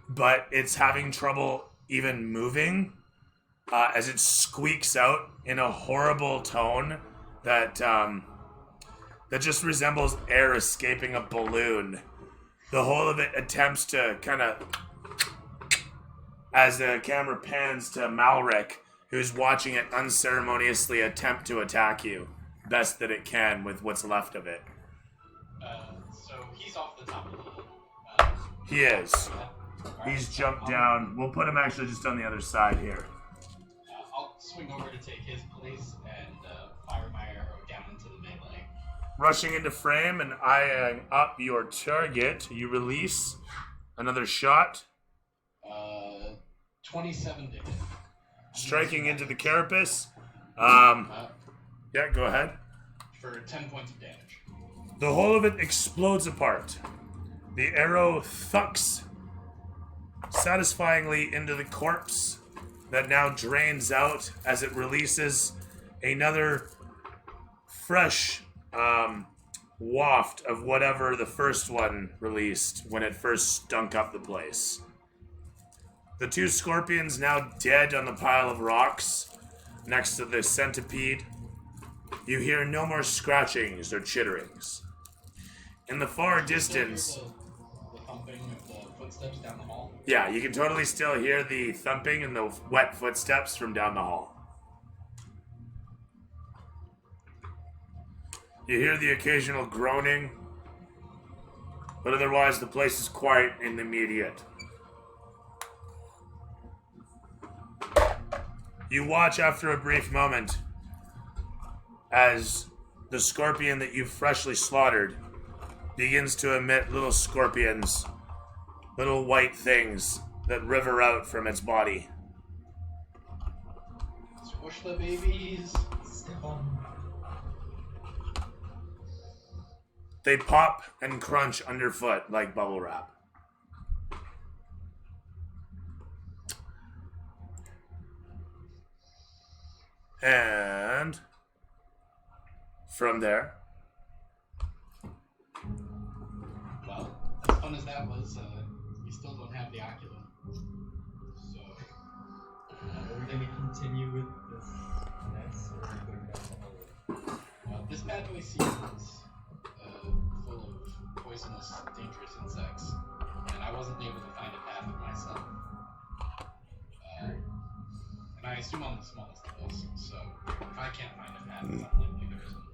but it's having trouble even moving as it squeaks out in a horrible tone that that just resembles air escaping a balloon. The whole of it attempts to kind of, as the camera pans to Malric, who's watching it unceremoniously attempt to attack you best that it can with what's left of it. So he's off the top of the hill. He is. He's jumped down. We'll put him actually just on the other side here. I'll swing over to take his place and fire my arrow down into the melee. Rushing into frame and eyeing up your target, you release another shot, 27 to hit. striking into the carapace. Yeah, go ahead. For 10 points of damage. The whole of it explodes apart. The arrow thucks satisfyingly into the corpse that now drains out as it releases another fresh waft of whatever the first one released when it first stunk up the place. The two scorpions now dead on the pile of rocks next to the centipede. You hear no more scratchings or chitterings. In the far distance, The thumping of the footsteps down the hall. yeah, you can totally still hear the thumping and the wet footsteps from down the hall. You hear the occasional groaning, but otherwise the place is quiet and immediate. You watch after a brief moment as the scorpion that you've freshly slaughtered begins to emit little scorpions, little white things that river out from its body. Squish the babies. Step on. They pop and crunch underfoot like bubble wrap. And from there, Well, as fun as that was, we still don't have the Oculus. So, Are we gonna continue with this mess, or are we going back to Hollywood? this badly seems full of poisonous, dangerous insects, and I wasn't able to find a path of myself. And I assume I'm the smallest of us, so if I can't find a path, it's unlikely there isn't.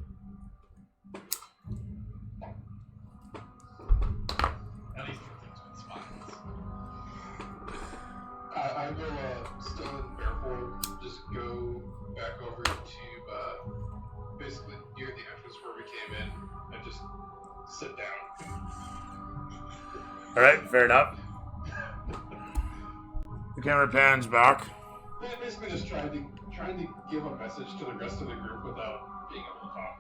At least for things with spines. I will, still in bear form, just go back over to basically near the entrance where we came in and just sit down. alright, fair enough. The camera pans back. Yeah, basically just trying to give a message to the rest of the group without being able to talk.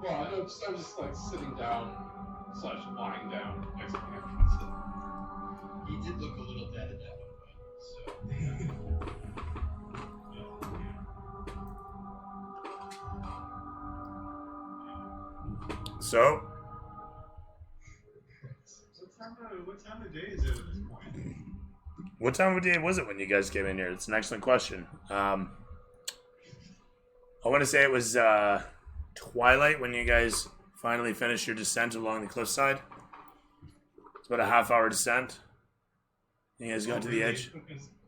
Well, I'm just like sitting down / lying down next to the entrance. He did look a little dead at that one point, so. So, What time of day is it at this point? what time of day was it when you guys came in here? It's an excellent question. I want to say it was twilight when you guys finally finished your descent along the cliffside. It's about a half-hour descent. You guys got to the edge.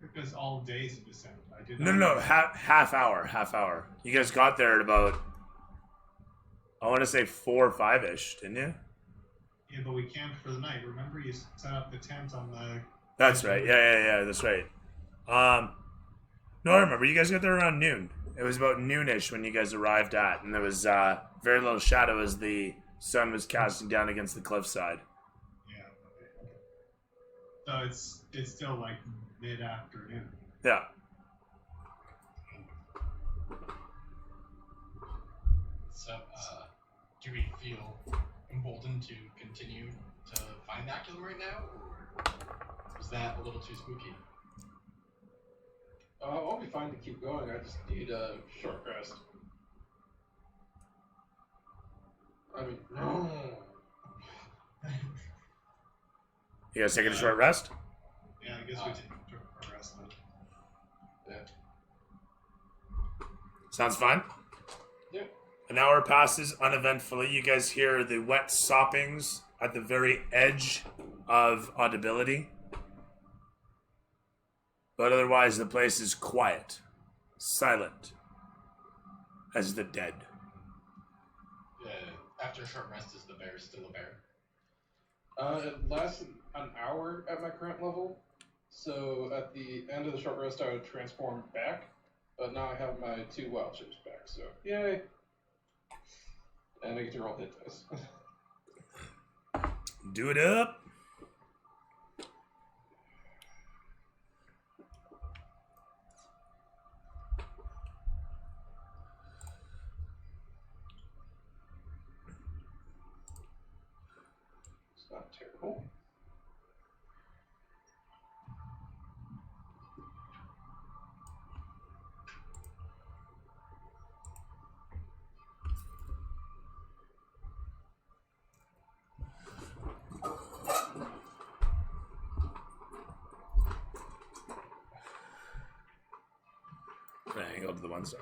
Because all days of descent. I did No, not. half hour. You guys got there at about, I want to say 4 or 5-ish, didn't you? Yeah, but we camped for the night. Remember, you set up the tent on the. That's right. Yeah, that's right. No, I remember. You guys got there around noon. It was about noonish when you guys arrived at, and there was very little shadow as the sun was casting down against the cliffside. Yeah. So it's still like mid-afternoon. Yeah. So, do we feel emboldened to continue to find Oculus right now, or was that a little too spooky? I'll be fine to keep going. I just need a short rest. I mean, no. You guys taking a short rest? Yeah, I guess we took a rest then. Yeah. Sounds fine. Yeah. An hour passes uneventfully. You guys hear the wet soppings at the very edge of audibility. But otherwise, the place is quiet, silent, as the dead. After a short rest, is the bear still a bear? It lasts an hour at my current level. So at the end of the short rest, I would transform back. But now I have my 2 wild shapes back, so yay! And I get to roll hit dice. Do it up. It's not terrible. scale to the one side.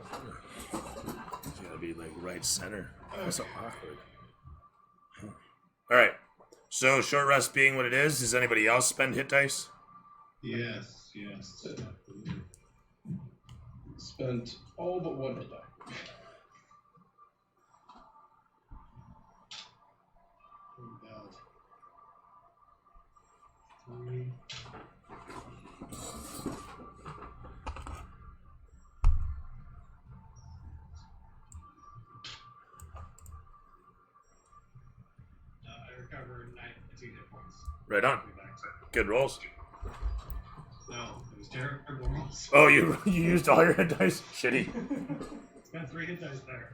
It's gotta be like right center. That's so awkward. All right. So short rest being what it is, does anybody else spend hit dice? Yes. Spent all but one hit die. Oh god. 3. I recovered 19 hit points. Right on. Be back to- Good rolls. No, it was terrible rolls. Oh, you used all your hit dice? Shitty. Spent 3 hit dice there.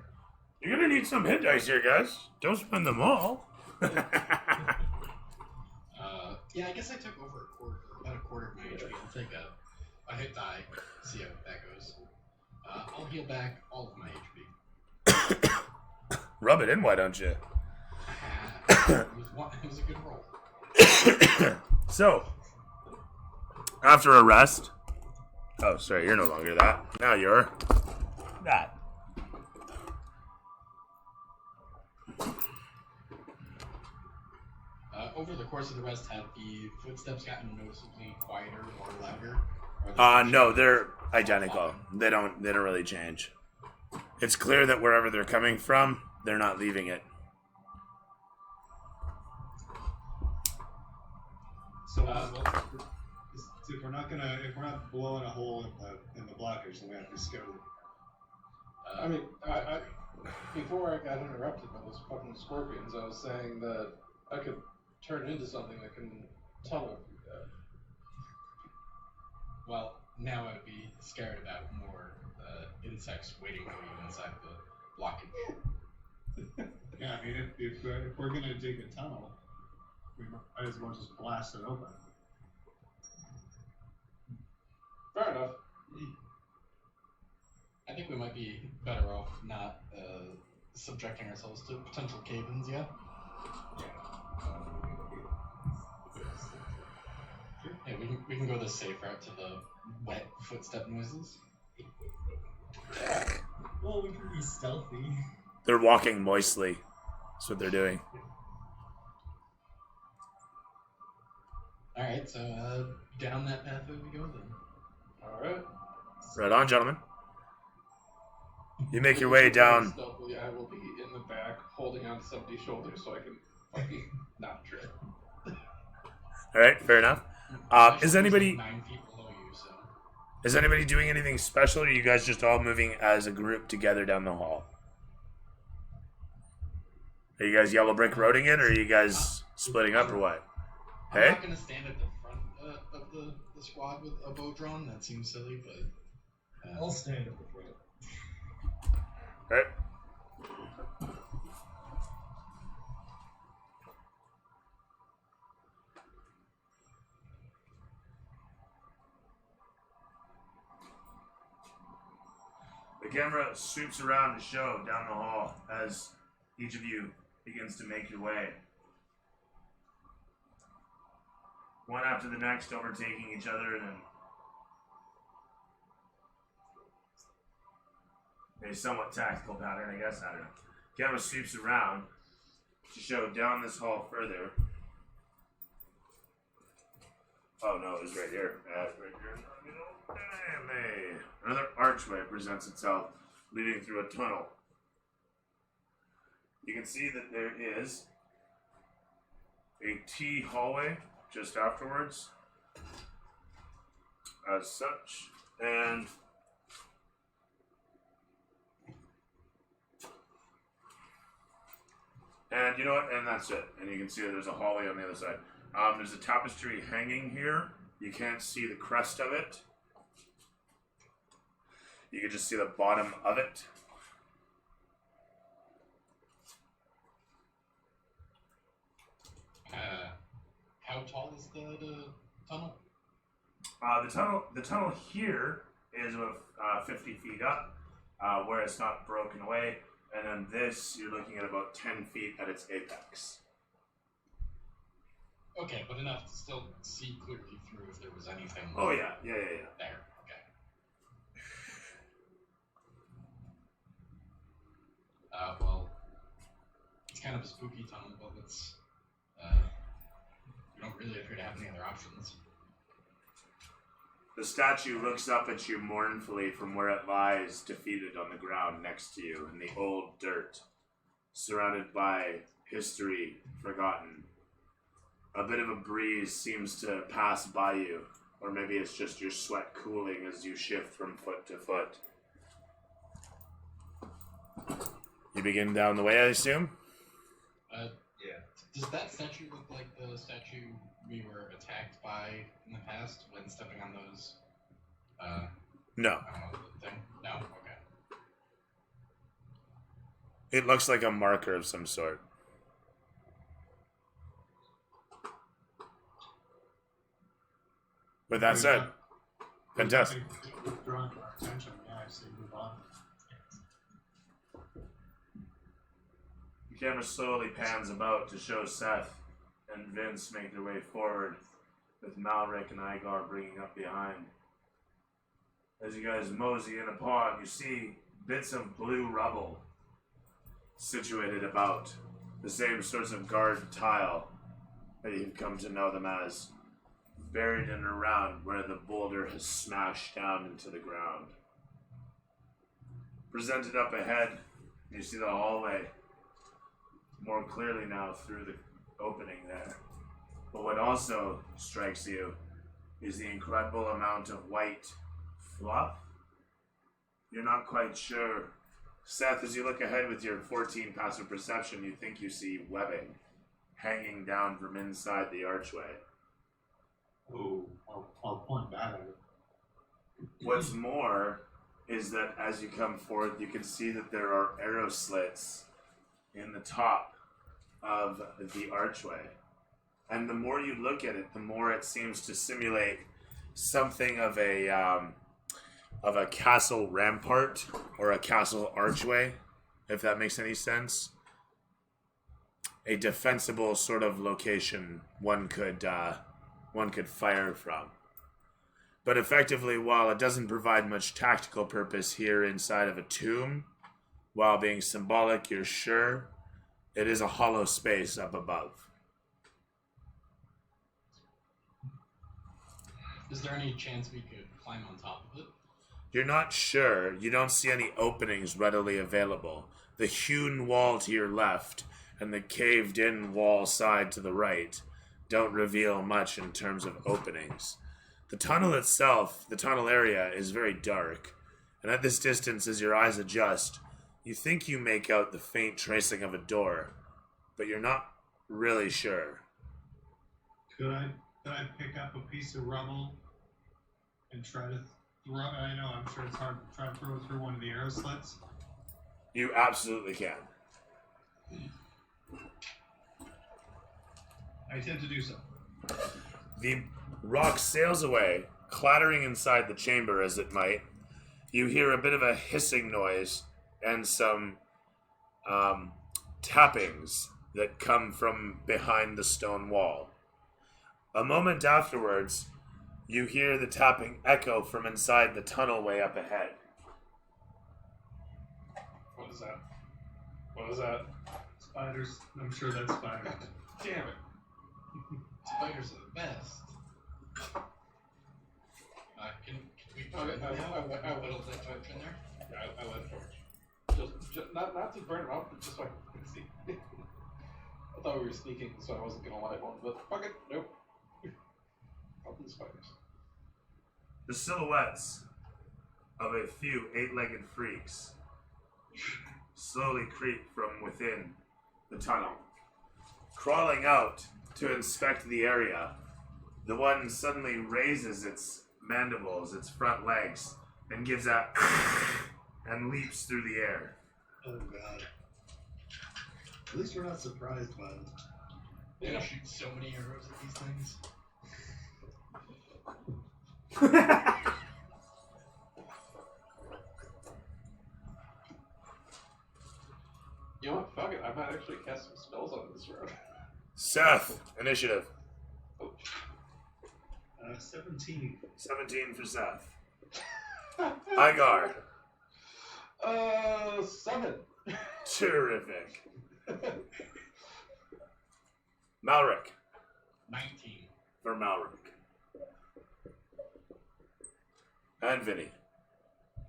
You're gonna need some hit dice here, guys. Don't spend them all. Yeah, I guess I took over about a quarter of my HP. I'll take a hit die, see how that goes. I'll heal back all of my HP. Rub it in, why don't you? It was a good roll. So, after a rest. Oh, sorry, you're no longer that. Now you're that. Over the course of the rest, have the footsteps gotten noticeably quieter or louder? Or No, they're identical. They don't really change. It's clear that wherever they're coming from, they're not leaving it. So if we're not blowing a hole in the blockers, then we have to scout it. I mean, I before I got interrupted by those fucking scorpions, I was saying that I could turn into something that can tunnel through that. Well, now I'd be scared about more insects waiting for you inside the blockage. Yeah, I mean, if we're gonna dig a tunnel, we might as well just blast it open. Fair enough. I think we might be better off not subjecting ourselves to potential cave-ins yet. Yeah, we can go the safe route to the wet footstep noises. Well, we can be stealthy. They're walking moistly. That's what they're doing. Alright, so down that pathway we go then. Alright. Right on, gentlemen. You make your way down. Stealthily, I will be in the back holding on to somebody's shoulder so I can fucking not trip. All right, fair enough. Is anybody 9 feet below you, so. is anybody doing anything special, or are you guys just all moving as a group together down the hall? Are you guys yellow brick roading it, or are you guys splitting up, or what? I'm Hey? not gonna stand at the front of the squad with a bow drawn. That seems silly, but I'll stand at the front. All right. The camera swoops around to show down the hall as each of you begins to make your way. One after the next, overtaking each other in a somewhat tactical pattern, I guess. I don't know. Camera sweeps around to show down this hall further. Oh no, it was right here. Right here. Another archway presents itself, leading through a tunnel. You can see that there is a T hallway just afterwards, as such, and you know what? And that's it. And you can see that there's a hallway on the other side. There's a tapestry hanging here. You can't see the crest of it. You can just see the bottom of it. How tall is the tunnel? The tunnel here is about 50 feet up, where it's not broken away, and then this you're looking at about 10 feet at its apex. Okay, but enough to still see clearly through if there was anything. Oh yeah. There. Okay. Well, it's kind of a spooky tunnel, but it's, we don't really appear to have any other options. The statue looks up at you mournfully from where it lies defeated on the ground next to you in the old dirt, surrounded by history forgotten. A bit of a breeze seems to pass by you, or maybe it's just your sweat cooling as you shift from foot to foot. You begin down the way, I assume? Yeah. Does that statue look like the statue we were attacked by in the past when stepping on those, No. I don't know, the thing? No? Okay. It looks like a marker of some sort. With that said, fantastic. Drawing our attention. Yeah, I say move on. The camera slowly pans about to show Seth and Vince make their way forward, with Malric and Igar bringing up behind. As you guys mosey in upon, you see bits of blue rubble situated about, the same sorts of guard tile that you've come to know them as, buried in and around where the boulder has smashed down into the ground. Presented up ahead, you see the hallway more clearly now through the opening there. But what also strikes you is the incredible amount of white fluff. You're not quite sure. Seth, as you look ahead with your 14 passive perception, you think you see webbing hanging down from inside the archway. Oh, I'll point that at it. What's more is that as you come forward, you can see that there are arrow slits in the top of the archway. And the more you look at it, the more it seems to simulate something of a castle rampart or a castle archway, if that makes any sense. A defensible sort of location one could fire from. But effectively, while it doesn't provide much tactical purpose here inside of a tomb, while being symbolic, you're sure, it is a hollow space up above. Is there any chance we could climb on top of it? You're not sure. You don't see any openings readily available. The hewn wall to your left and the caved-in wall side to the right don't reveal much in terms of openings. The tunnel itself, the tunnel area, is very dark, and at this distance, as your eyes adjust, you think you make out the faint tracing of a door, but you're not really sure. Could I pick up a piece of rubble and try to throw? I know, I'm sure it's hard to try to throw it through one of the arrow slits. You absolutely can. I tend to do so. The rock sails away, clattering inside the chamber as it might. You hear a bit of a hissing noise and some tappings that come from behind the stone wall. A moment afterwards, you hear the tapping echo from inside the tunnel way up ahead. What is that? What is that? Spiders. I'm sure that's spiders. Damn it. Spiders are the best. Can we put Okay, a little torch in there? Yeah, I let it torch. Just not to burn them up, but just so I can see. I thought we were sneaking, so I wasn't gonna light one, but fuck it, nope. I'll do the spiders. The silhouettes of a few eight-legged freaks slowly creep from within the tunnel. Crawling out to inspect the area, the one suddenly raises its mandibles, its front legs, and gives a and leaps through the air. Oh god. At least we're not surprised by them. They shoot so many arrows at these things. You know what? Fuck it. I might actually cast some spells on this road. Seth, initiative. Oh. 17. 17 for Seth. Igar. 7. Terrific. Malric. 19. For Malric. And Vinny.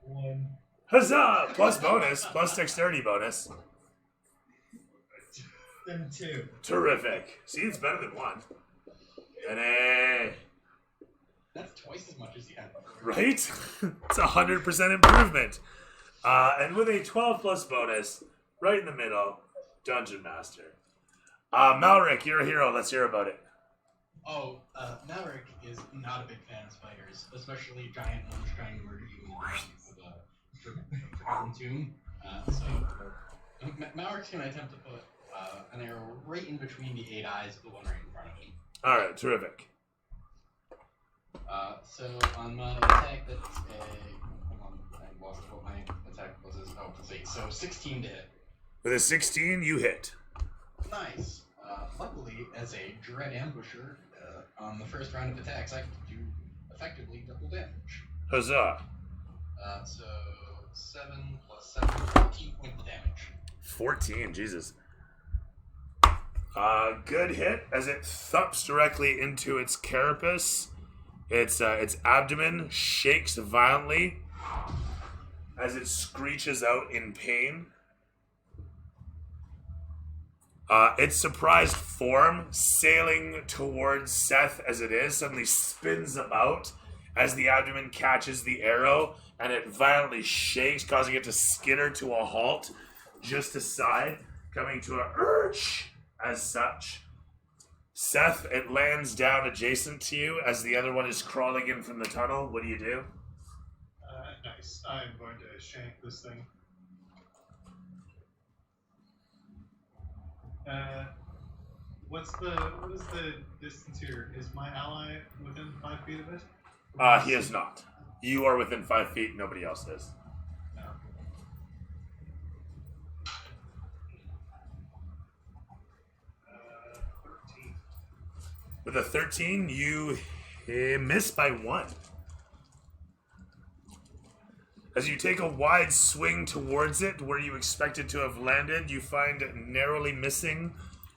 1. Huzzah! Plus bonus. Plus dexterity bonus. Then 2. Terrific. See, it's better than 1. And a... That's twice as much as you had before. Right? It's 100% improvement. And with a 12 plus bonus, right in the middle, Dungeon Master. Malric, you're a hero. Let's hear about it. Oh, Malric is not a big fan of spiders, especially giant ones trying to murder you with a forgotten tomb. Malric's going to attempt to put an arrow right in between the 8 eyes of the one right in front of him. All right, terrific. So on my attack, that's a... Hold on, I lost what my attack was. Oh, let's see. So 16 to hit. With a 16, you hit. Nice. Luckily, as a Dread Ambusher, on the first round of attacks, I can do effectively double damage. Huzzah. So 7 plus 7, 14 points of damage. 14, Jesus. Good hit as it thumps directly into its carapace. Its abdomen shakes violently as it screeches out in pain. Its surprised form, sailing towards Seth as it is, suddenly spins about as the abdomen catches the arrow, and it violently shakes, causing it to skitter to a halt just aside, coming to a urge as such. Seth, it lands down adjacent to you as the other one is crawling in from the tunnel. What do you do? Nice. I'm going to shank this thing. What is the distance here? Is my ally within 5 feet of it? He is not. You are within 5 feet, nobody else is. No. Uh, 13. With a 13, you miss by 1. As you take a wide swing towards it, where you expected to have landed, you find it narrowly missing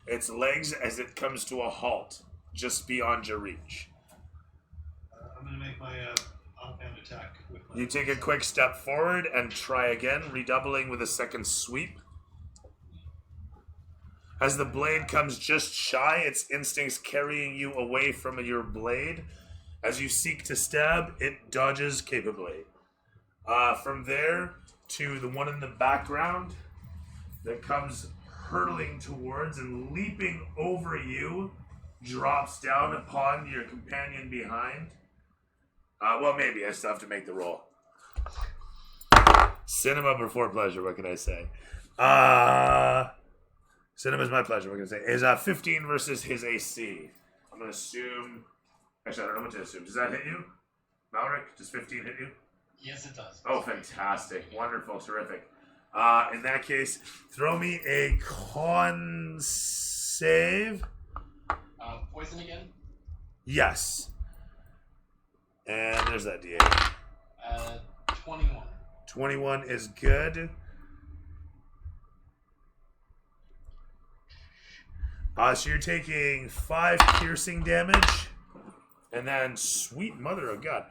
its legs as it comes to a halt, just beyond your reach. I'm going to make my offhand attack. With my You take a quick step forward and try again, redoubling with a second sweep. As the blade comes just shy, its instincts carrying you away from your blade. As you seek to stab, it dodges capably. From there to the one in the background that comes hurtling towards and leaping over you, drops down upon your companion behind. Well, maybe I still have to make the roll. Cinema before pleasure, what can I say? Cinema's my pleasure, what can I say? Is 15 versus his AC. I'm going to assume... Actually, I don't know what to assume. Does that hit you? Malric, does 15 hit you? Yes, it does. Oh, fantastic. Wonderful. Terrific. In that case, throw me a con save. Poison again? Yes. And there's that D8. 21. 21 is good. So you're taking 5 piercing damage. And then, sweet mother of God.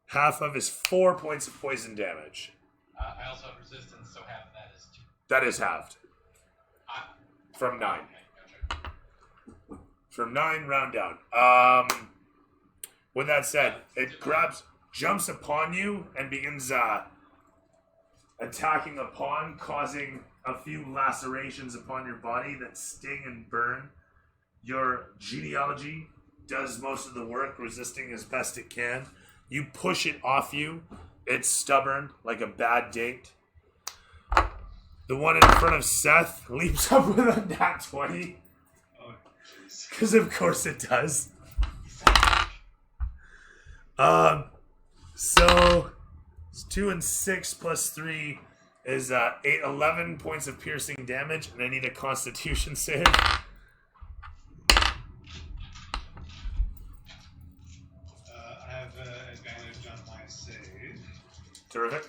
Half of is 4 points of poison damage. I also have resistance, so half of that is 2. That is halved. From 9. Okay, gotcha. From 9, round down. With that said, it jumps upon you, and begins attacking upon, causing a few lacerations upon your body that sting and burn. Your genealogy does most of the work, resisting as best it can. You push it off you. It's stubborn, like a bad date. The one in front of Seth leaps up with a nat 20. Oh, jeez. Because of course it does. So it's 2 and 6 plus 3 is 11 points of piercing damage, and I need a Constitution save. I have advantage on my save. Terrific.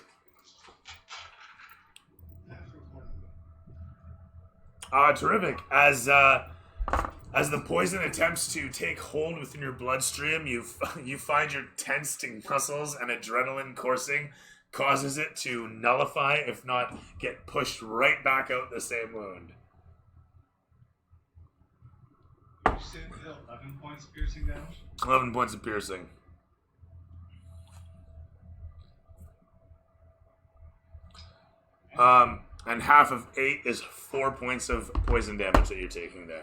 Terrific. As the poison attempts to take hold within your bloodstream, you find your tensed muscles and adrenaline coursing causes it to nullify, if not get pushed right back out the same wound. Did you say it did 11 points of piercing damage? 11 points of piercing. And half of 8 is 4 points of poison damage that you're taking there.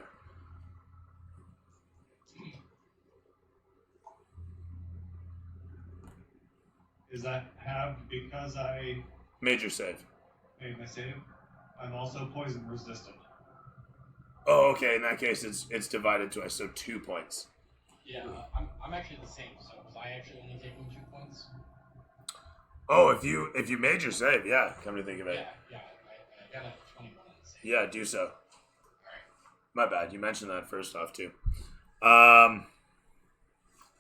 Is that halved because I Major save. made my save? I'm also poison resistant. Oh, okay. In that case, it's divided twice, so 2 points. Yeah, I'm actually the same. So was I actually only taking 2 points? Oh, if you made your save, yeah. Come to think of it, Yeah. I got a 21 on the save. yeah, do so. All right. My bad. You mentioned that first off too.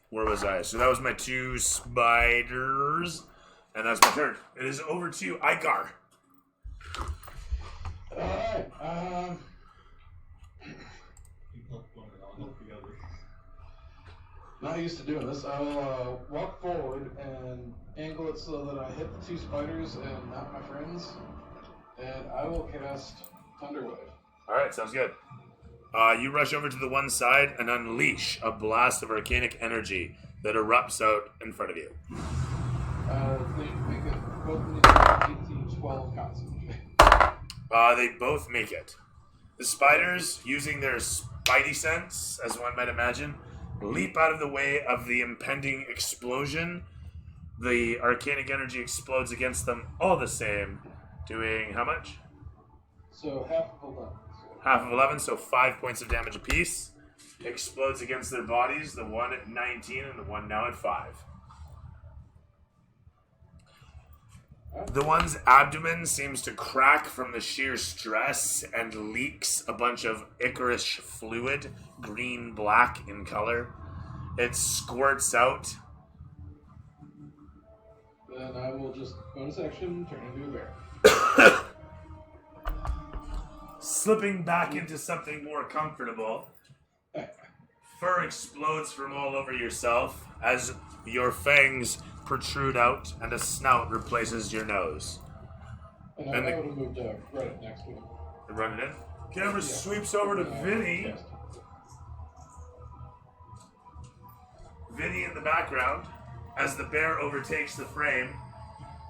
Where was I? So that was my 2 spiders, and that's my turn. It is over to Icar. Alright, You help one and I'll help the other. not used to doing this. I'll walk forward and angle it so that I hit the 2 spiders and not my friends. And I will cast Thunderwave. All right, sounds good. You rush over to the one side and unleash a blast of arcanic energy that erupts out in front of you. They make it both need 18, 12 constitution. They both make it. The spiders, using their spidey sense, as one might imagine, leap out of the way of the impending explosion. The arcanic energy explodes against them all the same, doing how much? So half of 11. Half of 11, so 5 points of damage apiece. Explodes against their bodies, the one at 19 and the one now at 5. The one's abdomen seems to crack from the sheer stress and leaks a bunch of Icarus fluid, green-black in color. It squirts out. Then I will just bonus action turn into a bear. Slipping back into something more comfortable, fur explodes from all over yourself as your fangs protrude out and a snout replaces your nose. And And I the- would have moved right up next to him. You're running in. Camera sweeps over to Vinny. Yes. Vinny in the background. As the bear overtakes the frame,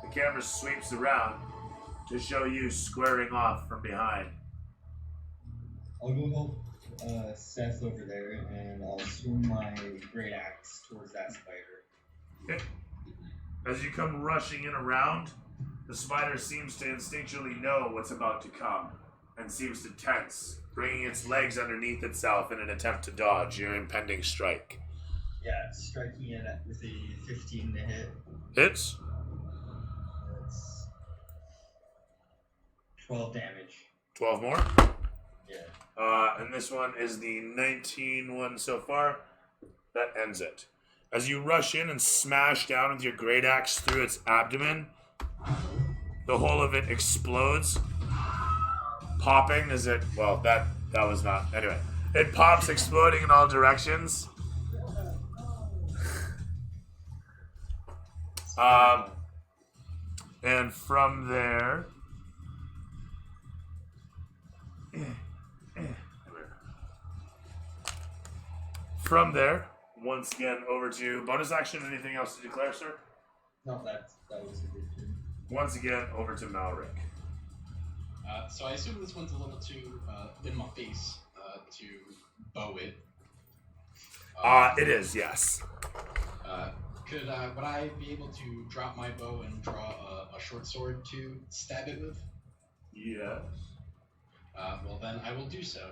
the camera sweeps around to show you squaring off from behind. I'll go help Seth over there, and I'll swing my great axe towards that spider. Okay. As you come rushing in around, the spider seems to instinctually know what's about to come and seems to tense, bringing its legs underneath itself in an attempt to dodge your impending strike. Yeah, striking it with a 15 to hit. Hits. That's 12 damage. 12 more. Yeah. And this one is the 19 one so far. That ends it. As you rush in and smash down with your great axe through its abdomen, the whole of it explodes, popping as it. Well, that was not. Anyway, it pops, exploding in all directions. And from there. From there, once again over to bonus action. Anything else to declare, sir? No, that was a good turn. Once again over to Malric. So I assume this one's a little too in my face to bow it. It is, yes. Would I be able to drop my bow and draw a short sword to stab it with? Yes. Well, then I will do so.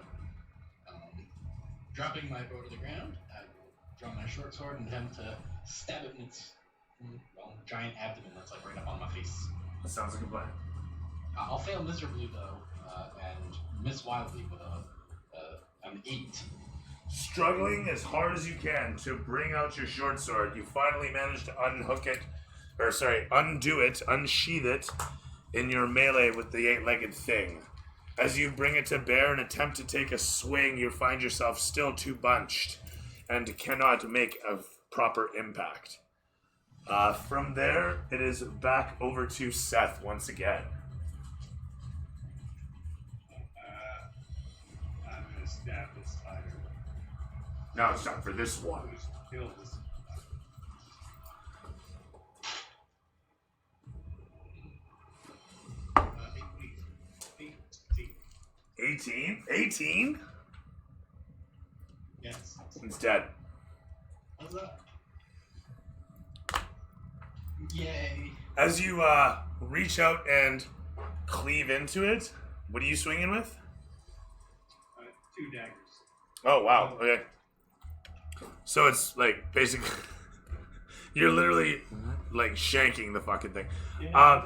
Dropping my bow to the ground, I will draw my short sword and attempt to stab it in its giant abdomen that's like right up on my face. That sounds like a plan. I'll fail miserably though, and miss wildly with an 8. Struggling as hard as you can to bring out your short sword, you finally manage to undo it, unsheath it in your melee with the 8-legged thing. As you bring it to bear and attempt to take a swing, you find yourself still too bunched and cannot make a proper impact. From there, it is back over to Seth once again. I'm gonna stab this spider. No, it's not for this one. Kill this. 18? 18? Yes. It's dead. How's that? Yay! As you reach out and cleave into it, what are you swinging with? 2 daggers. Oh, wow. Okay. So it's like basically, you're literally like shanking the fucking thing. Yeah,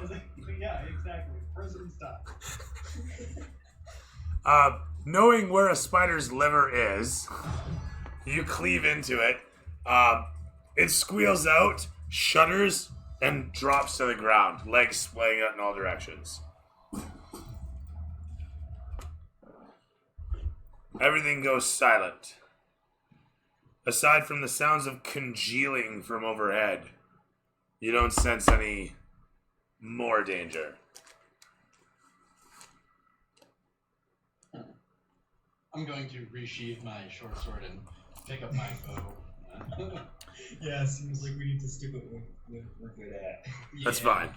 yeah, exactly. President style. Knowing where a spider's liver is, you cleave into it. It squeals out, shudders, and drops to the ground, legs splaying out in all directions. Everything goes silent. Aside from the sounds of congealing from overhead, you don't sense any more danger. I'm going to resheath my short sword and pick up my bow. Yeah, seems like we need to stick with what we're good at. That's fine.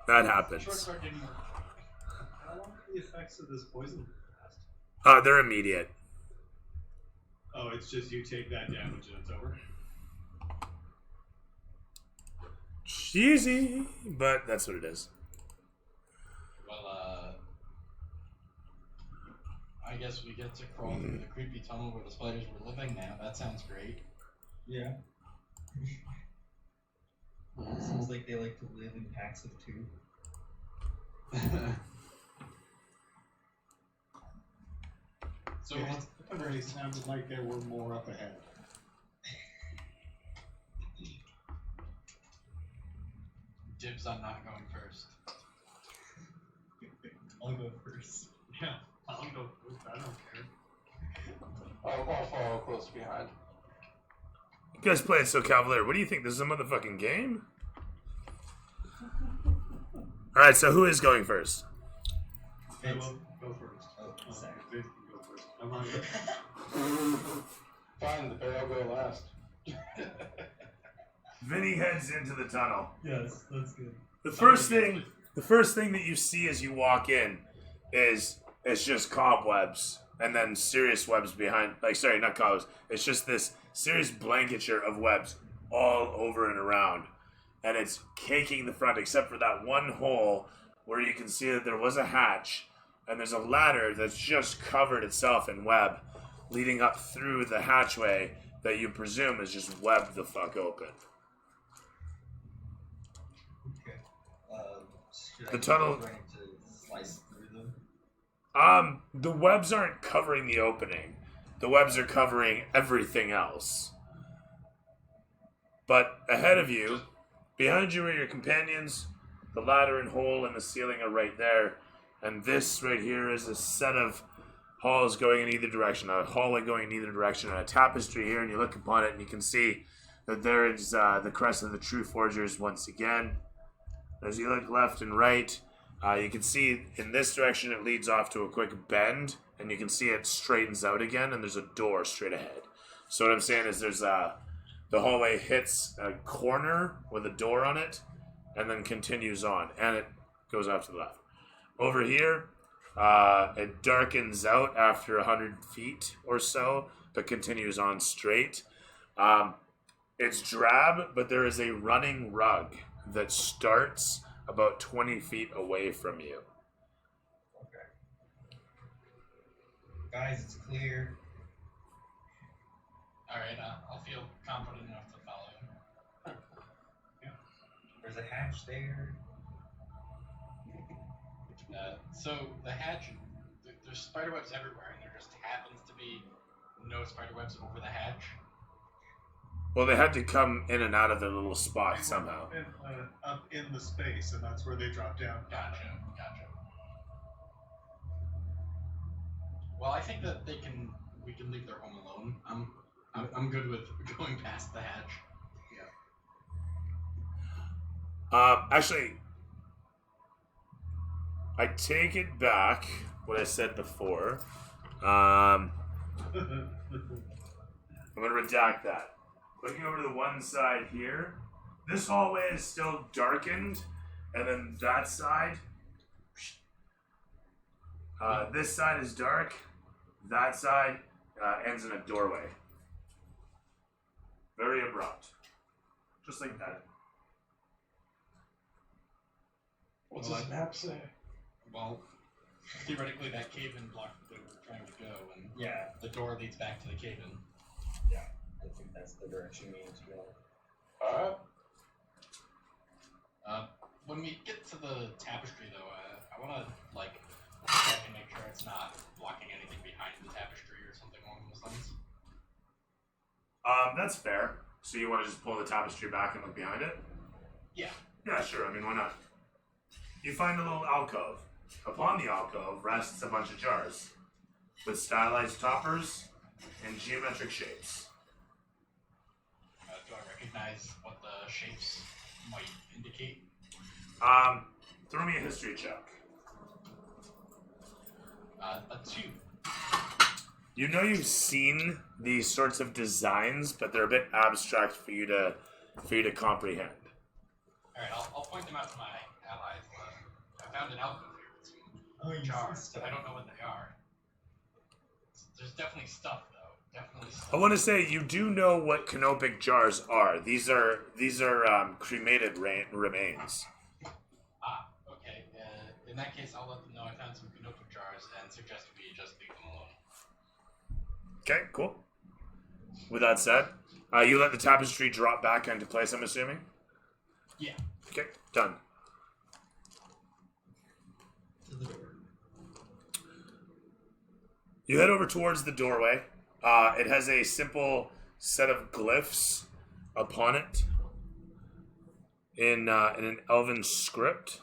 That Short happens. sword didn't work. How long do the effects of this poison last? They're immediate. Oh, it's just you take that damage and it's over? Cheesy, but that's what it is. Well, I guess we get to crawl through the creepy tunnel where the spiders were living now. That sounds great. Yeah. Seems like they like to live in packs of 2. So Yeah, what's it already sounded like there were more up ahead. dibs on not going first? I'll go first. Yeah, I'll go first. I don't care. I'll follow close behind. You guys play it so cavalier. What do you think? This is a motherfucking game? Alright, so who is going first? I will go first. Oh, sorry. Vince can go first. I'm not good. Fine, the bear will go last. Vinny heads into the tunnel. Yes, that's good. The first thing that you see as you walk in is it's just cobwebs and then serious webs behind. Like, sorry, not cobwebs. It's just this serious blanketure of webs all over and around, and it's caking the front except for that one hole where you can see that there was a hatch, and there's a ladder that's just covered itself in web, leading up through the hatchway that you presume is just webbed the fuck open. Okay. Should The I tunnel- go right to slice through them? The webs aren't covering the opening. The webs are covering everything else. But ahead of you, behind you are your companions. The ladder and hole in the ceiling are right there. And this right here is a set of halls going in either direction. A hallway going in either direction. And a tapestry here, and you look upon it and you can see that there is the crest of the True Forgers once again. As you look left and right, you can see in this direction it leads off to a quick bend, and you can see it straightens out again, and there's a door straight ahead. So what I'm saying is there's the hallway hits a corner with a door on it, and then continues on, and it goes off to the left. Over here, it darkens out after 100 feet or so, but continues on straight. It's drab, but there is a running rug that starts about 20 feet away from you. Okay. Guys, it's clear. Alright, I'll feel confident enough to follow him. There's a hatch there. So the hatch, there's spider webs everywhere, and there just happens to be no spider webs over the hatch. Well, they had to come in and out of their little spot somehow. Up in the space, and that's where they drop down. Gotcha. Well, I think that we can leave their home alone. I'm good with going past the hatch. Actually, I take it back what I said before. I'm gonna redact that. Looking over to the one side here, this hallway is still darkened, and then that side, this side is dark. That side ends in a doorway. Very abrupt, just like that. What's Well, this map say? Well, theoretically, that cave-in blocked where we're trying to go, and Yeah, the door leads back to the cave-in. I think that's the direction we need to go. Alright. When we get to the tapestry, though, I want to check and make sure it's not blocking anything behind the tapestry or something along those lines. That's fair. So you want to just pull the tapestry back and look behind it? Yeah. Yeah, sure. I mean, why not? You find a little alcove. Upon the alcove rests a bunch of jars with stylized toppers and geometric shapes. Do I recognize what the shapes might indicate? Throw me a history check. A 2. You know you've seen these sorts of designs, but they're a bit abstract for you to comprehend. Alright, I'll point them out to my allies. I found an alcove here with some Oh, you jars. see stuff. I don't know what they are. There's definitely stuff, though. Definitely stuff. I want to say you do know what canopic jars are. These are cremated remains. Okay. In that case, I'll let them know I found some canopic jars and suggest we just leave them alone. Okay, cool. With that said, you let the tapestry drop back into place, I'm assuming? Yeah. Okay, done. To the door. You head over towards the doorway. It has a simple set of glyphs upon it in an elven script,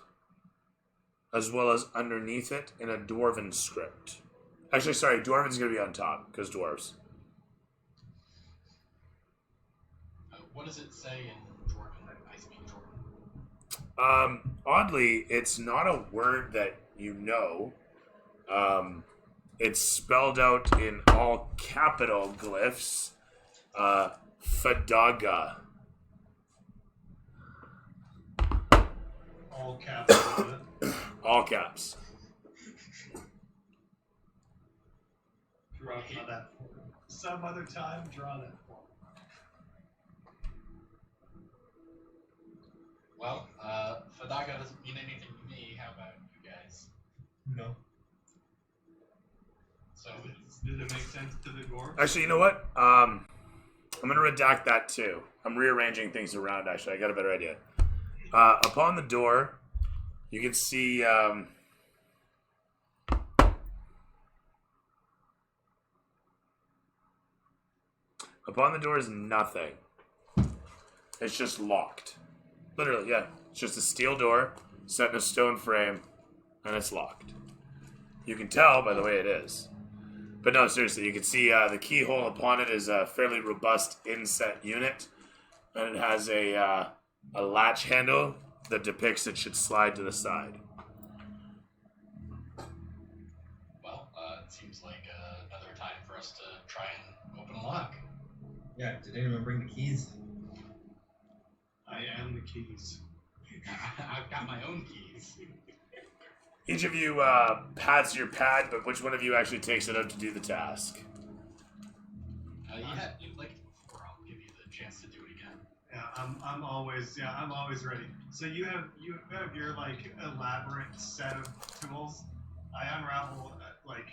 as well as underneath it in a dwarven script. Actually, sorry, dwarven's going to be on top, because dwarves. What does it say in Dwarven? I speak Dwarven. Oddly, it's not a word that you know. It's spelled out in all capital glyphs. Fadaga. All caps. All caps. Draw that for me. Some other time, draw that for me. Well, Fadaga doesn't mean anything to me. How about you guys? No. So, Did it make sense to the dwarves? Actually, you know what? I'm going to redact that too. I'm rearranging things around, actually. I got a better idea. Upon the door, you can see... upon the door is nothing. It's just locked. Literally, yeah. It's just a steel door set in a stone frame, and it's locked. You can tell by the way it is. But no, seriously, you can see the keyhole upon it is a fairly robust inset unit, and it has a latch handle that depicts it should slide to the side. well, it seems like another time for us to try and open a lock. Yeah, did anyone bring the keys? I am the keys. I've got my own keys. Each of you pads your pad, but which one of you actually takes it out to do the task? You like it before. I'll give you the chance to do it again. Yeah, I'm always ready. So you have your like elaborate set of tools. I unravel like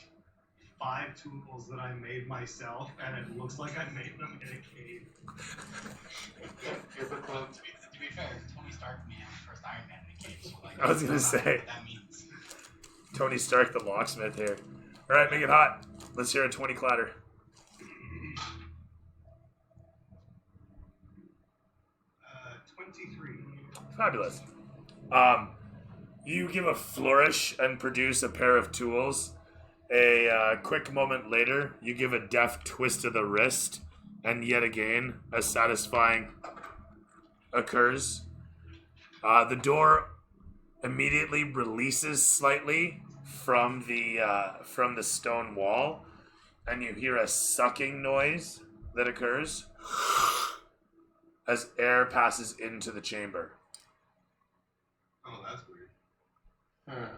5 tools that I made myself, and it looks like I made them in a cave. Well, to be fair, Tony Stark made the first Iron Man in the cave, so like, I was gonna I don't know say. what that means. Tony Stark, the locksmith here. All right, make it hot. Let's hear a 20 clatter. 23. Fabulous. You give a flourish and produce a pair of tools, A quick moment later, you give a deft twist of the wrist, and yet again, a satisfying occurs. The door immediately releases slightly from the stone wall, and you hear a sucking noise that occurs as air passes into the chamber. Oh, that's weird.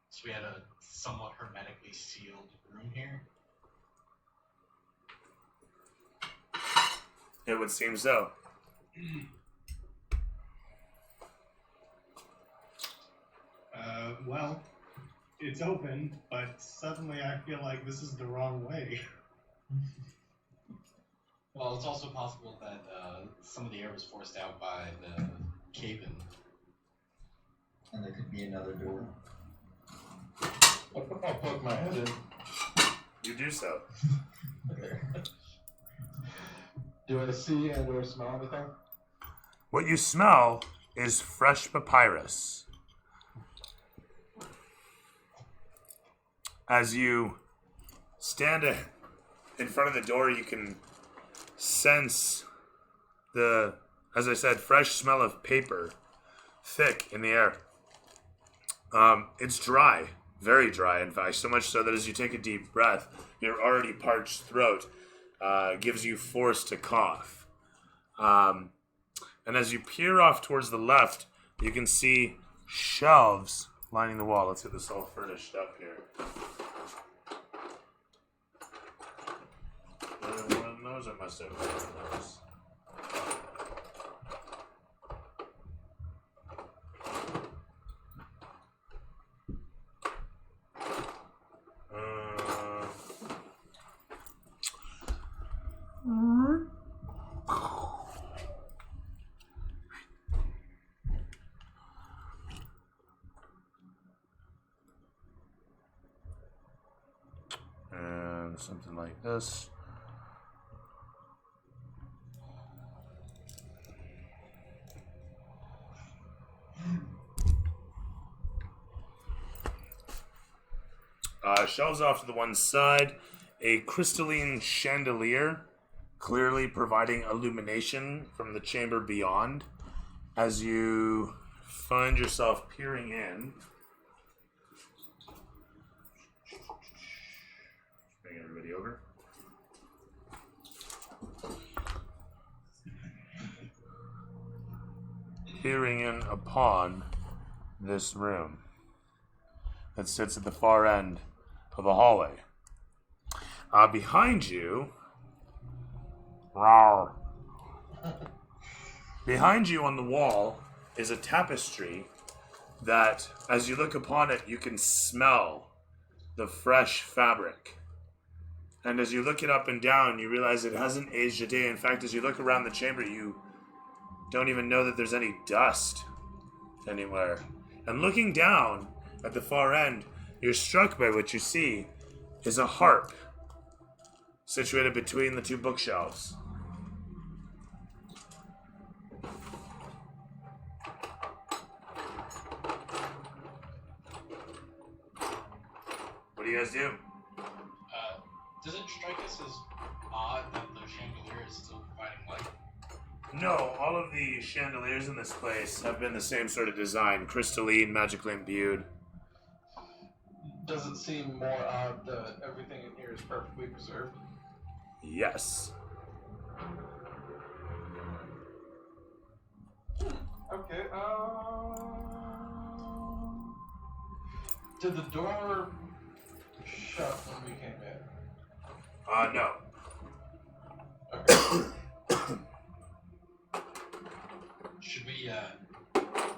So we had a somewhat hermetically sealed room here. It would seem so. Well, it's open, but suddenly I feel like this is the wrong way. Well, it's also possible that some of the air was forced out by the cave-in. And there could be another door. I'll poke my head in. You do so. Do I see and or smell anything? What you smell is fresh papyrus. As you stand in front of the door, you can sense the, as I said, fresh smell of paper, thick in the air. It's dry, very dry, in fact, so much so that as you take a deep breath, your already parched throat gives you force to cough. And as you peer off towards the left, you can see shelves lining the wall. Let's get this all furnished up here. One of those, I must have one of those. And something like this. Shelves off to the one side, a crystalline chandelier, clearly providing illumination from the chamber beyond. As you find yourself peering in, bring everybody over. Peering in upon this room that sits at the far end of the hallway. Behind you, behind you on the wall is a tapestry that, as you look upon it, you can smell the fresh fabric. And as you look it up and down, you realize it hasn't aged a day. In fact, as you look around the chamber, you don't even know that there's any dust anywhere. And looking down at the far end, you're struck by what you see is a harp situated between the two bookshelves. What do you guys do? Does it strike us as odd that the chandelier is still providing light? No, all of the chandeliers in this place have been the same sort of design, crystalline, magically imbued. Does it seem more odd that everything in here is perfectly preserved? Yes. Okay, did the door shut when we came in? No. Okay. Should we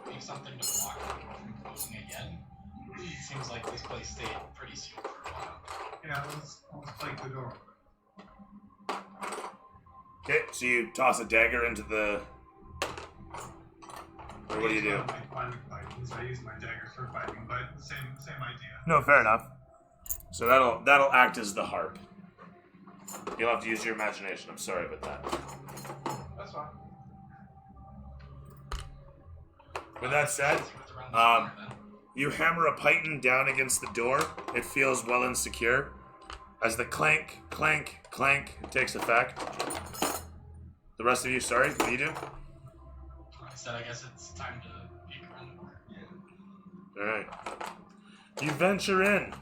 leave something to block the door from closing again? It seems like this place stayed pretty sealed for a while. Yeah, let's break the door. Okay, so you toss a dagger into the... Or what do you do? I use my daggers for fighting, but same idea. No, fair enough. So that'll act as the harp. You'll have to use your imagination. I'm sorry about that. That's fine. With that said, You hammer a python down against the door. It feels well and secure. As the clank, clank, clank takes effect. The rest of you, sorry, what do you do? I said I guess it's time to peek around the corner. Alright. You venture in.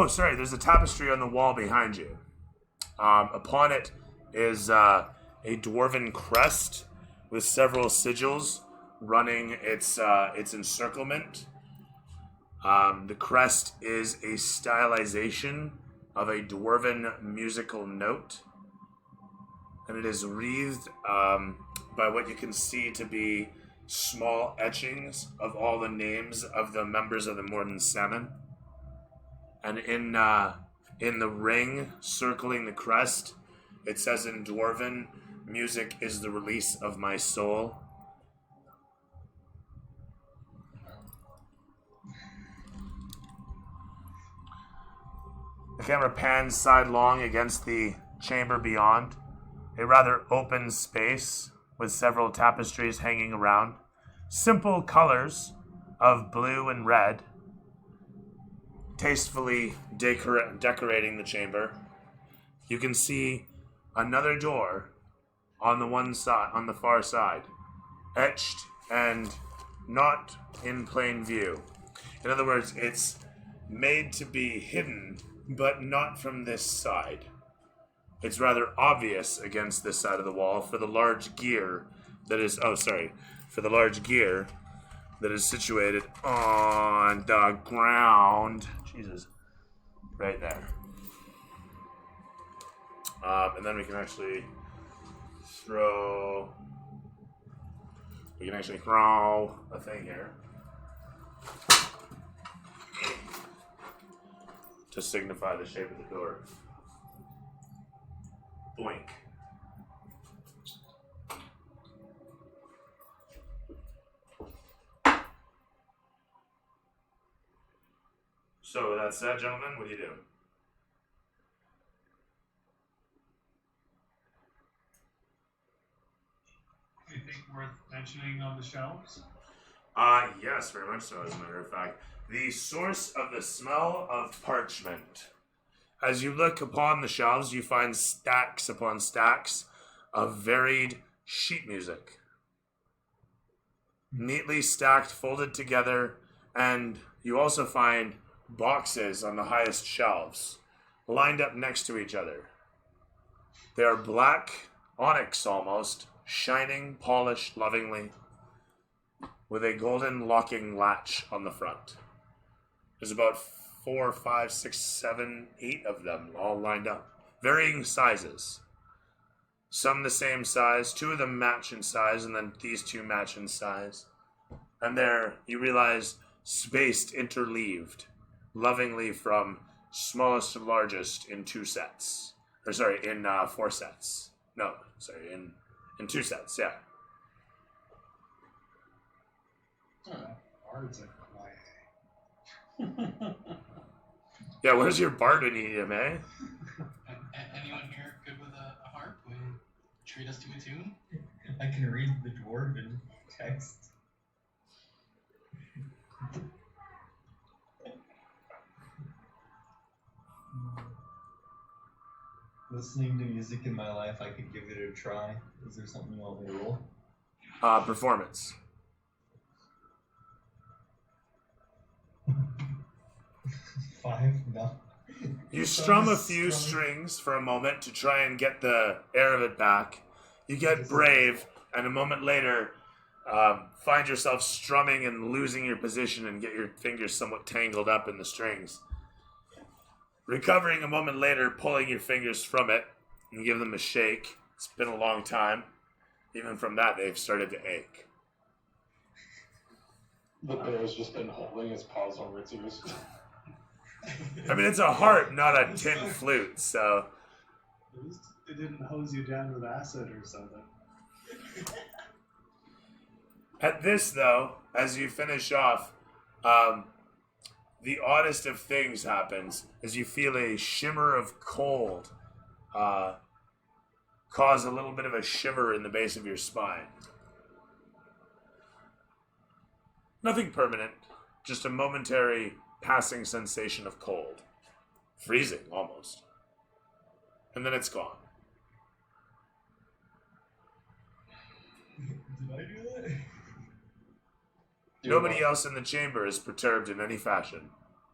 Sorry, there's a tapestry on the wall behind you. Upon it is a dwarven crest with several sigils running its encirclement. The crest is a stylization of a dwarven musical note, and it is wreathed by what you can see to be small etchings of all the names of the members of the Morden Salmon. And in the ring circling the crest, it says in Dwarven, "Music is the release of my soul." The camera pans sidelong against the chamber beyond, a rather open space with several tapestries hanging around, simple colors of blue and red, tastefully decorating the chamber. You can see another door on the far side, etched and not in plain view. In other words, it's made to be hidden, but not from this side. It's rather obvious against this side of the wall for the large gear that is situated on the ground. Jesus. Right there. And then we can actually throw a thing here to signify the shape of the door. Boink. So with that said, gentlemen, what do you do? Anything worth mentioning on the shelves? Yes, very much so, as a matter of fact. The source of the smell of parchment. As you look upon the shelves, you find stacks upon stacks of varied sheet music. Neatly stacked, folded together, and you also find boxes on the highest shelves, lined up next to each other. They are black, onyx almost, shining, polished lovingly, with a golden locking latch on the front. There's about 4, 5, 6, 7, 8 of them all lined up. Varying sizes. Some the same size, 2 of them match in size, and then these 2 match in size. And there, you realize, spaced, interleaved, lovingly from smallest to largest in 2 sets. Or sorry, in 4 sets. No, sorry, in 2 sets, yeah. Bard's a quiet. Yeah, where's your bard when you need him, eh? Anyone here good with a harp? Would you treat us to a tune? I can read the dwarven text. Listening to music in my life, I could give it a try. Is there something you want me to roll? Performance. 5? No. You strum a few strings for a moment to try and get the air of it back. You get brave, and a moment later, find yourself strumming and losing your position and get your fingers somewhat tangled up in the strings. Recovering a moment later, pulling your fingers from it and give them a shake. It's been a long time. Even from that, they've started to ache. The bear's just been holding his paws over its ears. I mean, it's a harp, not a tin flute, so... At least it didn't hose you down with acid or something. At this, though, as you finish off, the oddest of things happens as you feel a shimmer of cold cause a little bit of a shiver in the base of your spine. Nothing permanent, just a momentary passing sensation of cold. Freezing, almost. And then it's gone. Did I do that? Nobody else in the chamber is perturbed in any fashion.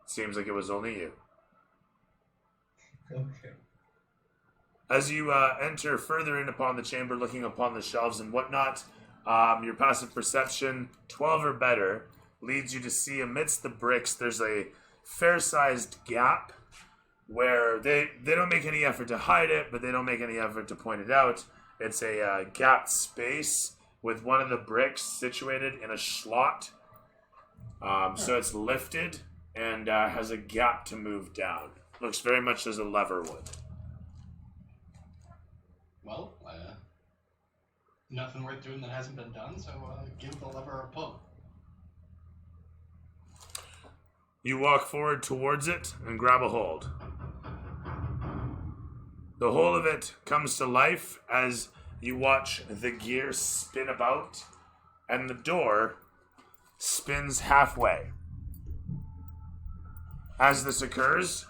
Seems like it was only you. Okay. As you enter further in upon the chamber, looking upon the shelves and whatnot, your passive perception, 12 or better, leads you to see amidst the bricks there's a fair-sized gap where they don't make any effort to hide it, but they don't make any effort to point it out. It's a gapped space with one of the bricks situated in a slot. So it's lifted and has a gap to move down. Looks very much as a lever would. Well, nothing worth doing that hasn't been done, so give the lever a pull. You walk forward towards it and grab a hold. The whole of it comes to life as you watch the gear spin about and the door spins halfway. As this occurs,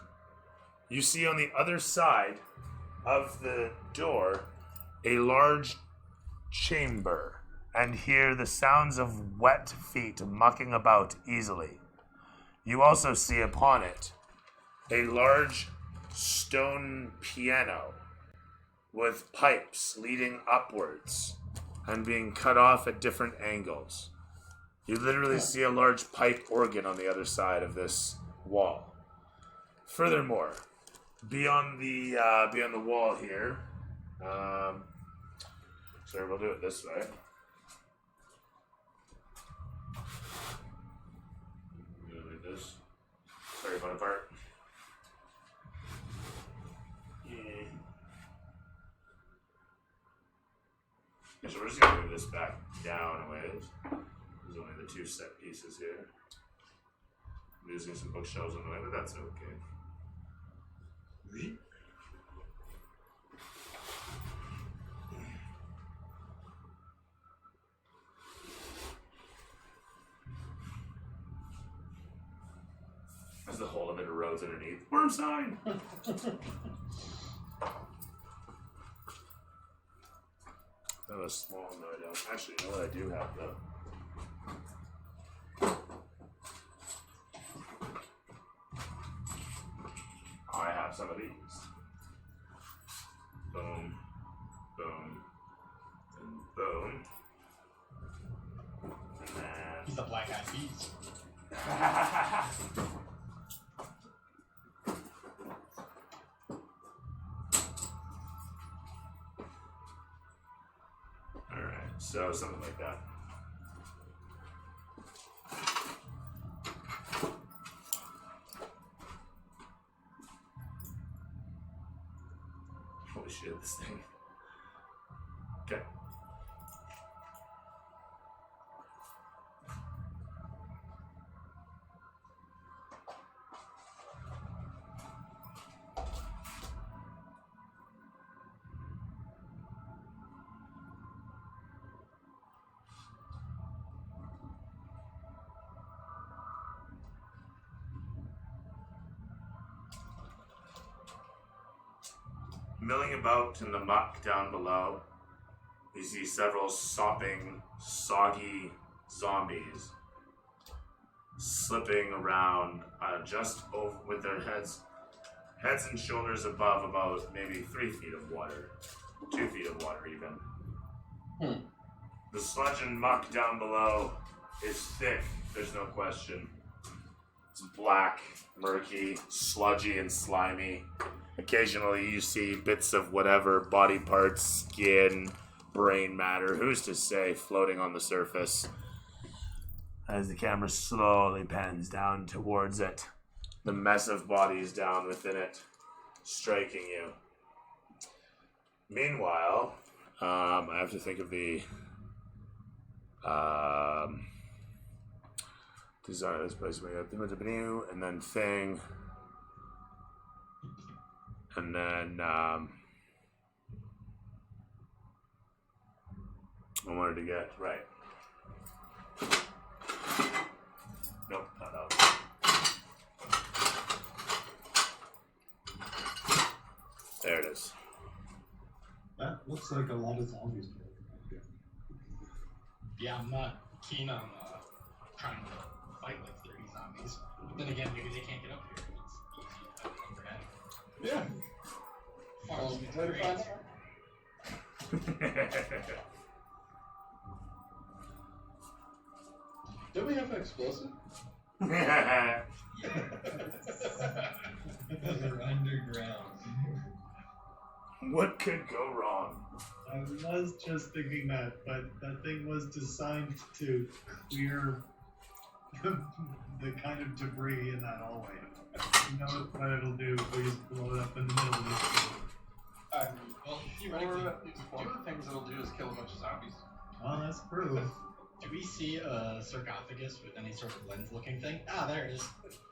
you see on the other side of the door a large chamber and hear the sounds of wet feet mucking about easily. You also see upon it a large stone piano with pipes leading upwards and being cut off at different angles. You literally see a large pipe organ on the other side of this wall. Furthermore, beyond the wall here, sorry, we'll do it this way. I'm gonna do this. Sorry, fun apart. Yeah, so we're just gonna move this back down a ways. There's only the two set pieces here. I'm losing some bookshelves on the way, but that's okay. As the whole of it erodes underneath. Worm sign! That was small, no I don't. Actually, you know what I do have though? I have some of these. Boom, boom, and boom. And then... He's the Black Eyed Peas. Alright, so something like that. Holy shit, this thing. Okay. Milling about in the muck down below, you see several sopping, soggy zombies slipping around just over with their heads and shoulders above about maybe 3 feet of water, 2 feet of water even. The sludge and muck down below is thick, there's no question. It's black, murky, sludgy, and slimy. Occasionally you see bits of whatever, body parts, skin, brain matter, who's to say, floating on the surface. As the camera slowly pans down towards it, the mess of bodies down within it, striking you. Meanwhile, I have to think of the Design this place, and then thing. And then, I wanted to get, right. Nope, not that one. There it is. That looks like a lot of zombies. Yeah, I'm not keen on trying to fight like 30 zombies. But then again, maybe they can't get up here. It's easy to overhead. Yeah. Farms me Try to find great. out. Don't we have an explosive? They're underground. What could go wrong? I was just thinking that, but that thing was designed to clear the kind of debris in that hallway. You know what it'll do if we just blow it up in the middle of this. Well, Or theoretically, one of the things it'll do is kill a bunch of zombies. Well, that's proof. do we see a sarcophagus with any sort of lens-looking thing? Ah, there it is.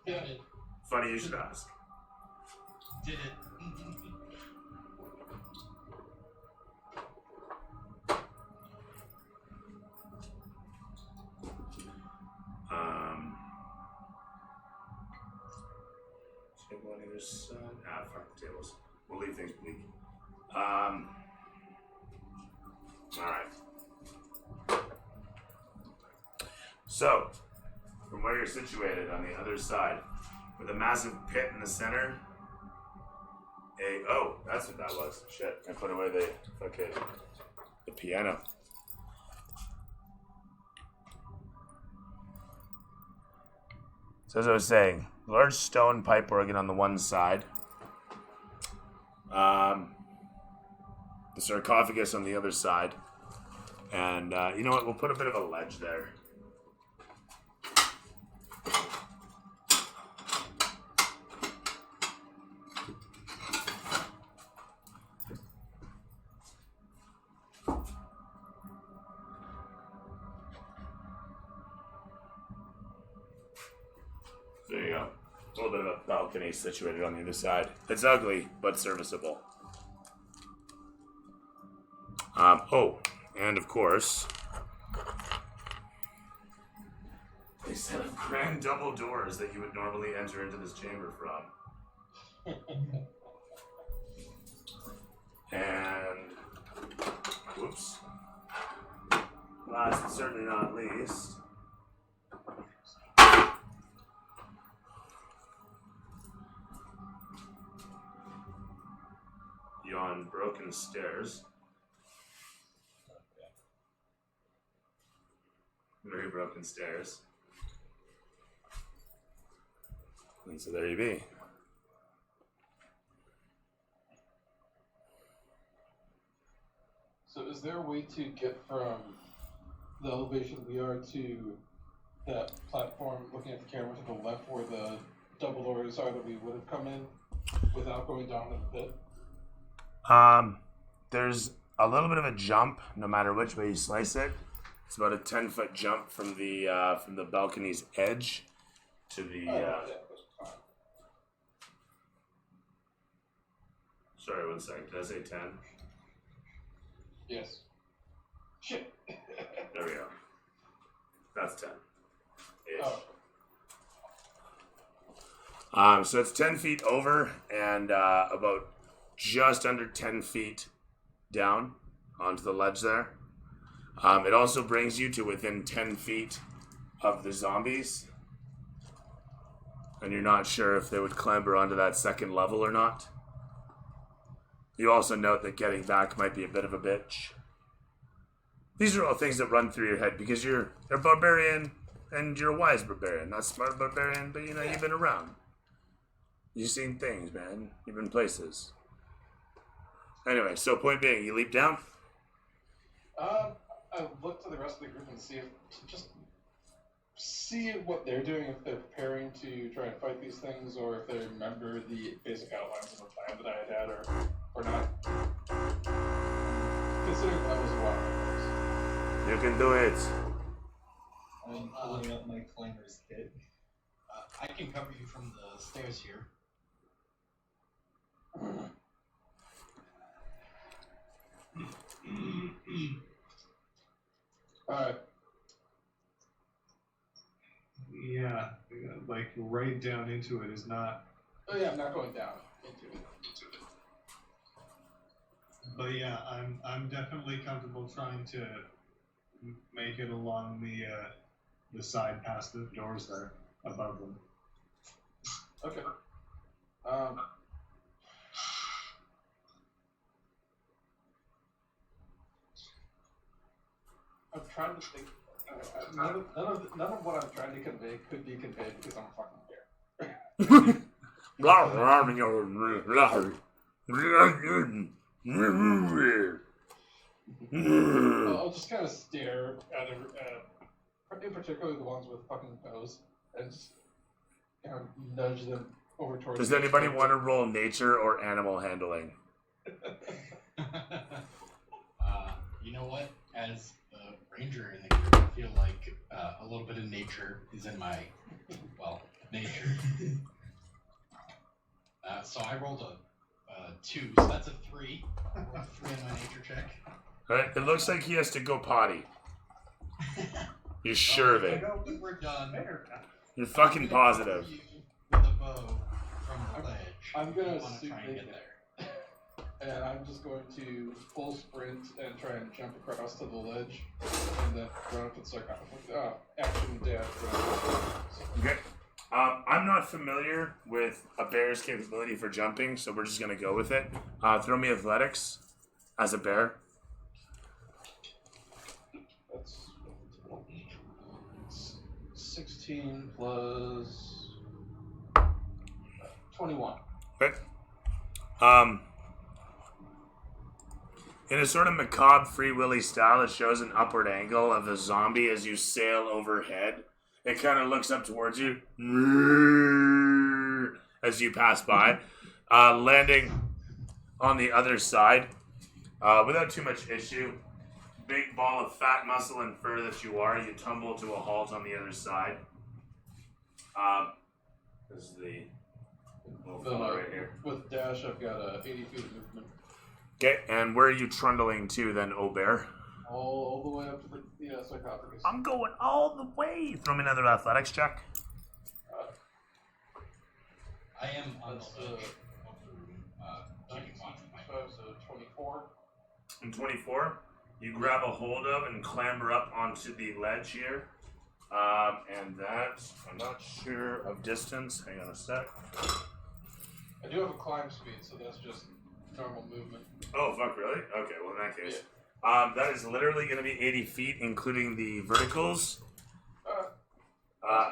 Found it. Funny you should ask. Did it. Table on either side. Fuck the tables. We'll leave things bleak. Alright. So, from where you're situated on the other side, with a massive pit in the center, oh, that's what that was. Shit, I put away the piano. So as I was saying, large stone pipe organ on the one side. The sarcophagus on the other side. And you know what? We'll put a bit of a ledge there. There you go. A little bit of a balcony situated on the other side. It's ugly, but serviceable. And of course, they set up grand double doors that you would normally enter into this chamber from. And, whoops. Last but certainly not least, yon broken stairs. Very broken stairs. And so there you be. So is there a way to get from the elevation we are to that platform looking at the camera to the left where the double doors are that we would have come in without going down the pit? There's a little bit of a jump no matter which way you slice it. It's about a 10-foot jump from the balcony's edge to the. Sorry, 1 second. Did I say 10? Yes. Shit. There we go. That's 10. Ish. Oh. So it's 10 feet over and about just under 10 feet down onto the ledge there. It also brings you to within 10 feet of the zombies. And you're not sure if they would clamber onto that second level or not. You also note that getting back might be a bit of a bitch. These are all things that run through your head because you're a barbarian and you're a wise barbarian. Not smart barbarian, but you've been around. You've seen things, man. You've been places. Anyway, so point being, you leap down? I look to the rest of the group and see what they're doing, if they're preparing to try and fight these things, or if they remember the basic outlines of the plan that I had or not. Considering that was a while. You can do it. I'm pulling up my climber's kit. I can cover you from the stairs here. Alright. Yeah, like right down into it is not. Oh yeah, I'm not going down into it. But yeah, I'm definitely comfortable trying to make it along the side past the doors there above them. Okay. I'm trying to think. None of what I'm trying to convey could be conveyed because I'm a fucking bear. I'll just kind of stare at in particular the ones with fucking bows, and just kind of nudge them over towards. Does anybody want to roll nature or animal handling? You know what? As a ranger in the group, I feel like a little bit of nature is in my, nature. So I rolled a 2, so that's a 3. I rolled a 3 on my nature check. Right? It looks like he has to go potty. You're sure of I it. don't think we're Done. there. You're fucking positive. With a bow from the ledge. I'm gonna I want to try and assume get there. And I'm just going to full sprint and try and jump across to the ledge, and then run up to the sarcophagus. Action dash. Okay. I'm not familiar with a bear's capability for jumping, so we're just gonna go with it. Throw me athletics as a bear. That's 16 plus 21. Okay. In a sort of macabre Free Willy style, it shows an upward angle of the zombie as you sail overhead. It kind of looks up towards you as you pass by, landing on the other side without too much issue. Big ball of fat muscle and fur that you are, you tumble to a halt on the other side. This is the little fella right here. With dash, I've got 80 feet of movement. Okay, and where are you trundling to then, O Bear? All the way up to the sarcophagus. I'm going all the way. Throw me another athletics check. I am on That's, the ledge of the room, keeping watch with my bow. So 24. In 24, you grab a hold of and clamber up onto the ledge here. And that, I'm not sure of distance. Hang on a sec. I do have a climb speed, so that's just normal movement. Oh, fuck, really? Okay, well, in that case. That is literally going to be 80 feet, including the verticals.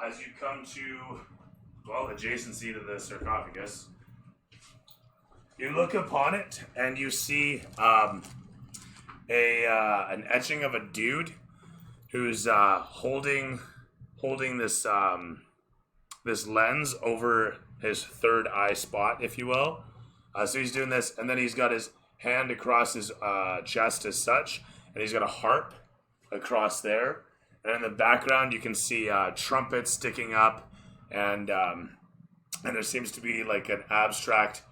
As you come to, well, adjacency to the sarcophagus, you look upon it and you see an etching of a dude who's holding this this lens over his third eye spot, if you will. So he's doing this, and then he's got his hand across his chest as such, and he's got a harp across there. And in the background, you can see trumpets sticking up, and there seems to be like an abstract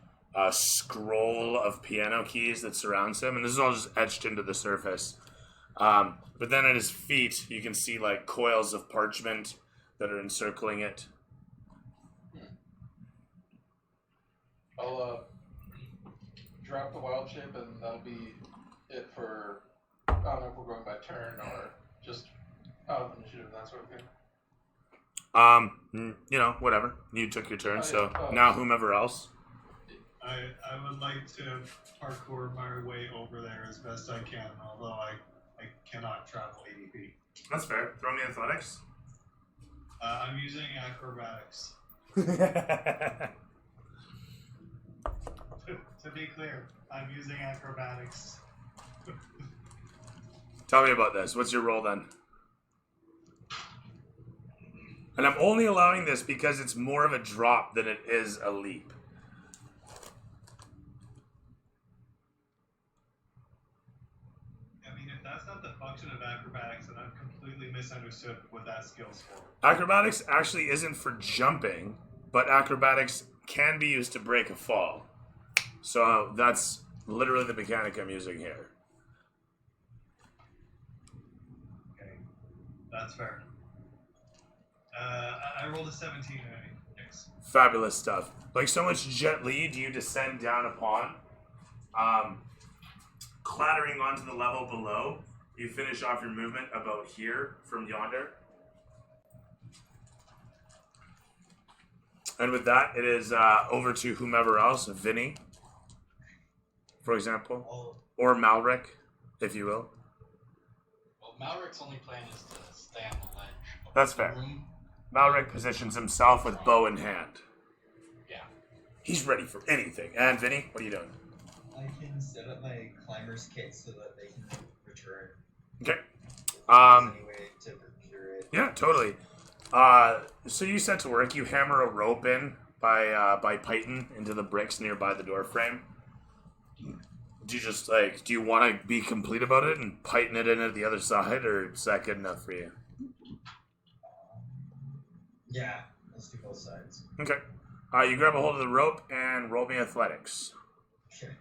scroll of piano keys that surrounds him, and this is all just etched into the surface. But then at his feet, you can see like coils of parchment that are encircling it. I'll drop the wild shape, and that'll be it for. I don't know if we're going by turn or just out of initiative, that sort of thing. You know, whatever. You took your turn, Oh, so yeah. Oh. now whomever else. I would like to parkour my way over there as best I can, although I cannot travel 80 feet. That's fair. Throw me athletics. I'm using acrobatics. To be clear, I'm using acrobatics. Tell me about this. What's your roll then? And I'm only allowing this because it's more of a drop than it is a leap. I mean, if that's not the function of acrobatics, and I've completely misunderstood what that skill's for. Acrobatics actually isn't for jumping, but acrobatics can be used to break a fall. So that's literally the mechanic I'm using here. Okay, that's fair. I rolled a 17 and a 6. Fabulous stuff. Like so much Jet Li, do you descend down upon, clattering onto the level below. You finish off your movement about here from yonder. And with that, it is over to whomever else, Vinny, for example, or Malric, if you will. Well, Malric's only plan is to stay on the ledge. of That's the fair. room. Malric positions himself with bow in hand. Yeah. He's ready for anything. And Vinny, what are you doing? I can set up my climber's kit so that they can return. Okay. If there's any way to procure it. Yeah, totally. So you set to work. You hammer a rope in by Python into the bricks nearby the door frame. Do you just do you want to be complete about it and Python it in at the other side, or is that good enough for you? Yeah, let's do both sides. Okay. You grab a hold of the rope and roll me athletics. Okay.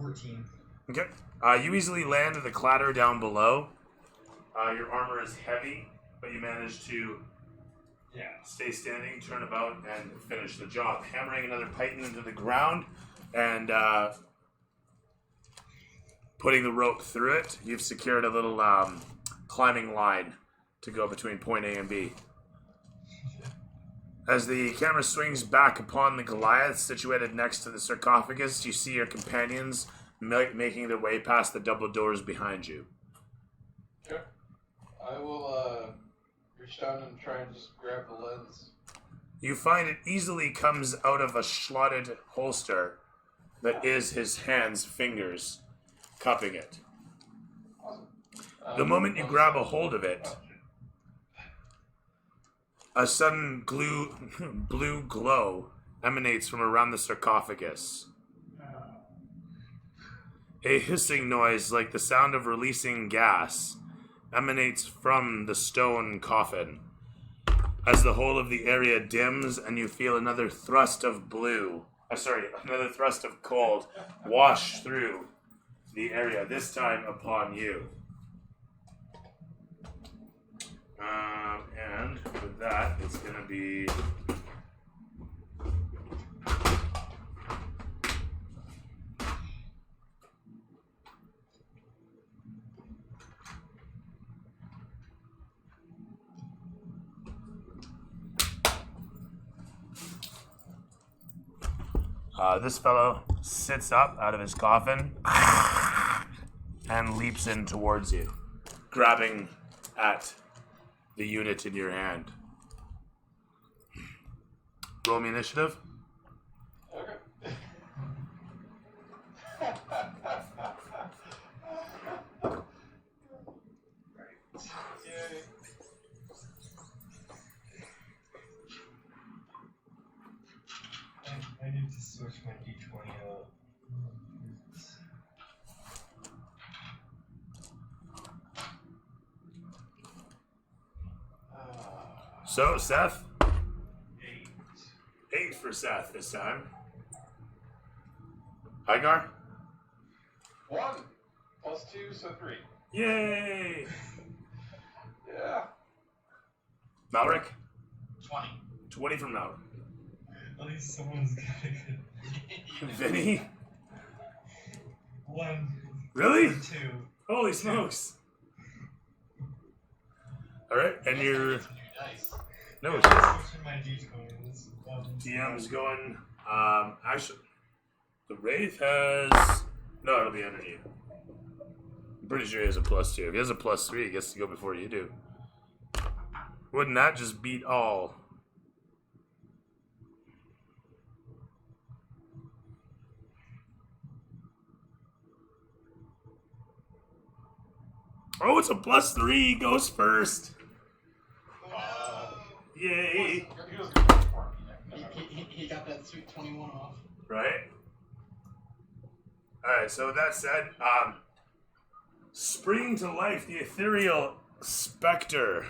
$14. Okay. You easily land the clatter down below. Your armor is heavy, but you manage to stay standing, turn about, and finish the job. Hammering another Python into the ground and putting the rope through it, you've secured a little climbing line to go between point A and B. As the camera swings back upon the Goliath situated next to the sarcophagus, you see your companions making their way past the double doors behind you. Okay. I will reach down and try and just grab the lens. You find it easily comes out of a slotted holster that is his hands' fingers cupping it. Awesome. The moment you grab a hold of it, a sudden blue glow emanates from around the sarcophagus. A hissing noise like the sound of releasing gas emanates from the stone coffin. As the whole of the area dims and you feel another thrust of another thrust of cold wash through the area, this time upon you. And with that, it's going to be... this fellow sits up out of his coffin and leaps in towards you, grabbing at the unit in your hand. Roll me initiative. Okay. Yay. I need to switch my d20 out. So, Seth? 8 for Seth this time. Hygar? 1 plus 2, so 3. Yay! Yeah. Malric? 20. 20 from Malric. At least someone's got a good. Vinny? 1. Really? 2. Holy smokes. Alright, and your... New dice. No, I'm switching my d20s. DM's going... actually, the Wraith has... No, it'll be under you. I'm pretty sure he has a +2. If he has a +3, he gets to go before you do. Wouldn't that just beat all? Oh, it's a +3. He goes first. Yay. He was good for me. He got that sweet 21 off. Right? Alright, so with that said, springing to life, the ethereal specter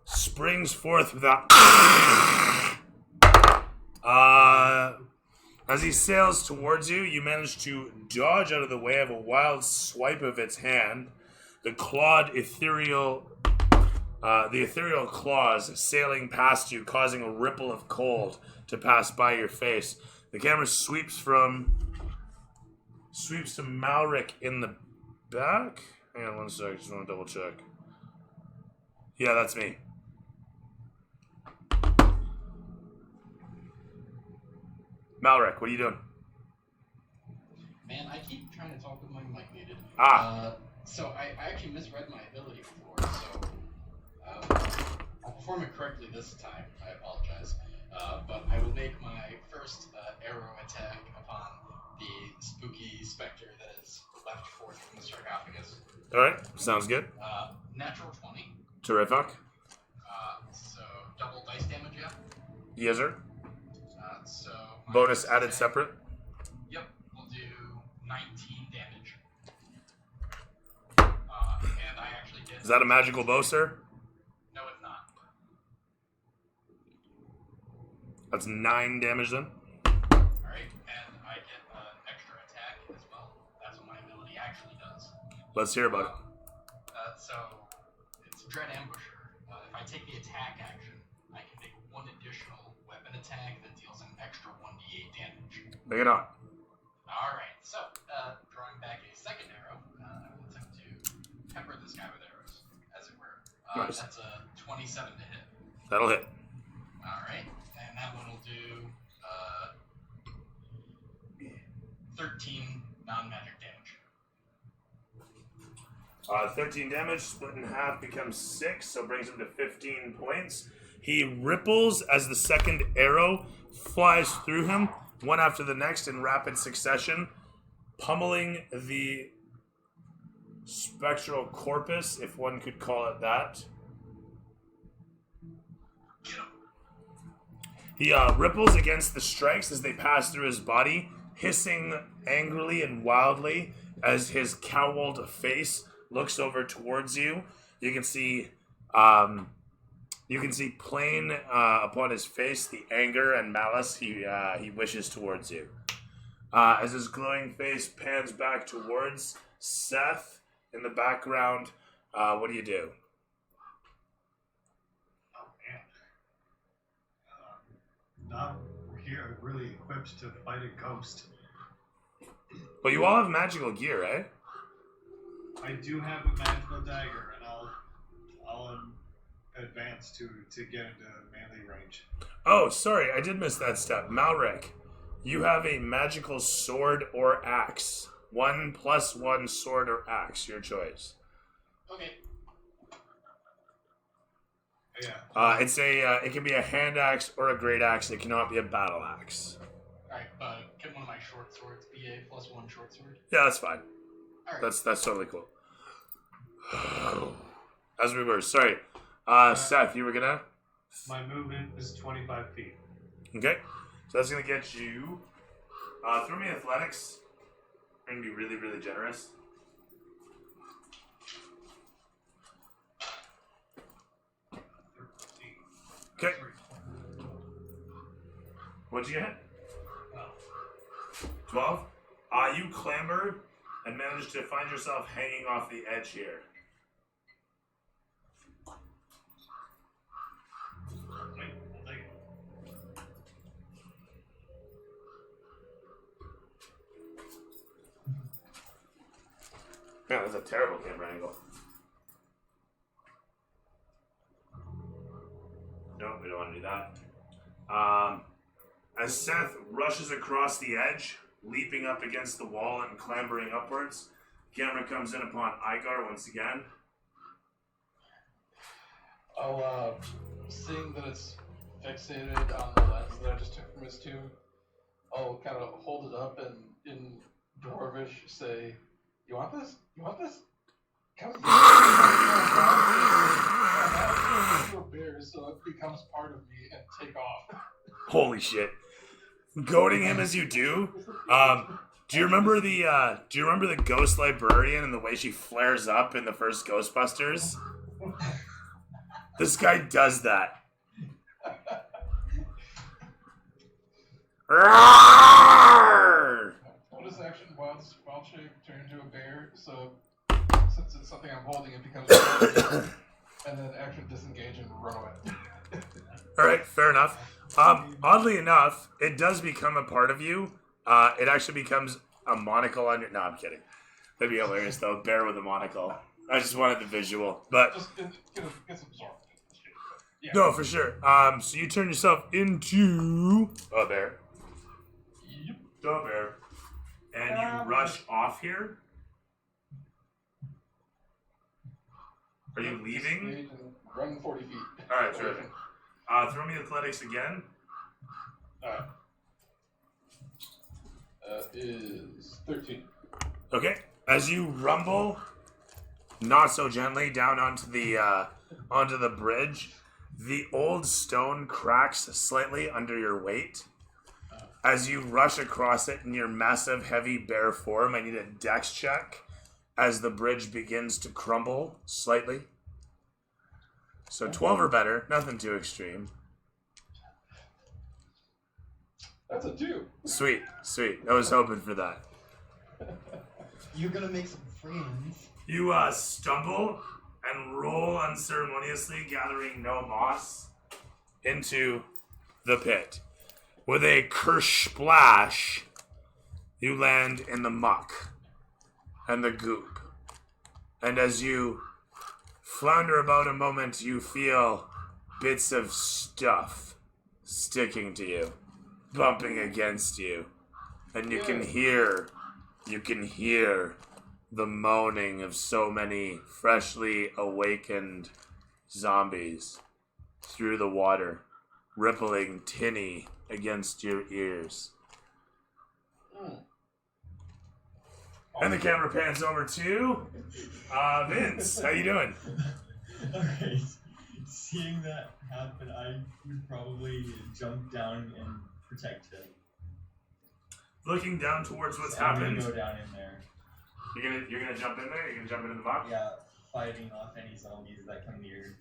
springs forth with a as he sails towards you, you manage to dodge out of the way of a wild swipe of its hand. The ethereal claws sailing past you, causing a ripple of cold to pass by your face. The camera sweeps to Malric in the back. Hang on 1 sec, just want to double check. Yeah, that's me. Malric, what are you doing? Man, I keep trying to talk with my mic muted. So I actually misread my ability before, so I'll perform it correctly this time. I apologize. But I will make my first arrow attack upon the spooky specter that is left forth from the sarcophagus. Alright, sounds good. Natural 20. Terrific. So double dice damage, yeah? Yes, sir. So my Bonus first added attack- separate. Yep, we'll do 19 damage. And I actually did. Is that a magical bow, sir? No, it's not. That's 9 damage then. Alright, and I get an extra attack as well. That's what my ability actually does. Let's hear about it. So, it's Dread Ambusher. If I take the attack action, I can make one additional weapon attack that deals an extra 1d8 damage. Make it on. Alright, so, drawing back a second arrow, I will attempt to pepper this guy with arrows, as it were. Nice. That's a 27 to hit. That'll hit. Alright, and that one will do 13 non-magic damage. 13 damage, split in half, becomes 6, so brings him to 15 points. He ripples as the second arrow flies through him, one after the next in rapid succession, pummeling the spectral corpus, if one could call it that. He ripples against the strikes as they pass through his body, hissing angrily and wildly as his cowled face looks over towards you. You can see plain upon his face the anger and malice he wishes towards you. As his glowing face pans back towards Seth in the background, what do you do? Oh man. Not here really equipped to fight a ghost. Well, you all have magical gear, right? I do have a magical dagger, and I'll advance to get into melee range. Oh, sorry, I did miss that step. Malric, you have a magical sword or axe. 1+1 sword or axe, your choice. Okay. Yeah. It can be a hand axe or a great axe. It cannot be a battle axe. Alright, can one of my short swords be a +1 short sword? Yeah, that's fine. Alright. That's totally cool. As we were, sorry. Seth, you were gonna? My movement is 25 feet. Okay. So that's gonna get you. Throw me athletics. I'm gonna be really, really generous. Okay. What'd you get? 12? You clamber and manage to find yourself hanging off the edge here. Yeah, that's a terrible camera angle. Nope, we don't want to do that. As Seth rushes across the edge, leaping up against the wall and clambering upwards, camera comes in upon Igar once again. I'll, seeing that it's fixated on the lens that I just took from his tube, I'll kind of hold it up and in Dwarvish say, "You want this? You want this? Come here." Bear, so it becomes part of me and take off. Holy shit. goading him as you do. Do you remember the ghost librarian and the way she flares up in the first Ghostbusters? This guy does that. Roar! Bonus action, wild shape, turn into a bear. So since it's something I'm holding, it becomes and then action disengage and run away. All right, fair enough. Oddly enough, it does become a part of you. It actually becomes a monocle on your. No, I'm kidding. That'd be hilarious though. Bear with a monocle. I just wanted the visual, but Just get absorbed. Yeah. no, for sure. So you turn yourself into a bear. Yep. A bear, and you rush off here. Are you leaving? Disengage and run 40 feet. All right, terrific. Throw me athletics again. Alright. Is 13. Okay. As you rumble, not so gently, down onto the bridge, the old stone cracks slightly under your weight. As you rush across it in your massive, heavy bear form, I need a dex check as the bridge begins to crumble slightly. So 12 or better, nothing too extreme. That's a 2. Sweet. I was hoping for that. You're gonna make some friends. You stumble and roll unceremoniously, gathering no moss, into the pit. With a kersplash, you land in the muck and the goop. And as you flounder about a moment, you feel bits of stuff sticking to you, bumping against you. And you can hear the moaning of so many freshly awakened zombies through the water, rippling tinny against your ears. And the camera pans over to Vince. How you doing? Alright. Seeing that happen, I would probably jump down and protect him. Looking down towards what's So I'm happened. gonna go down in there. You're gonna jump in there? You're gonna jump into the box? Yeah, fighting off any zombies that come near.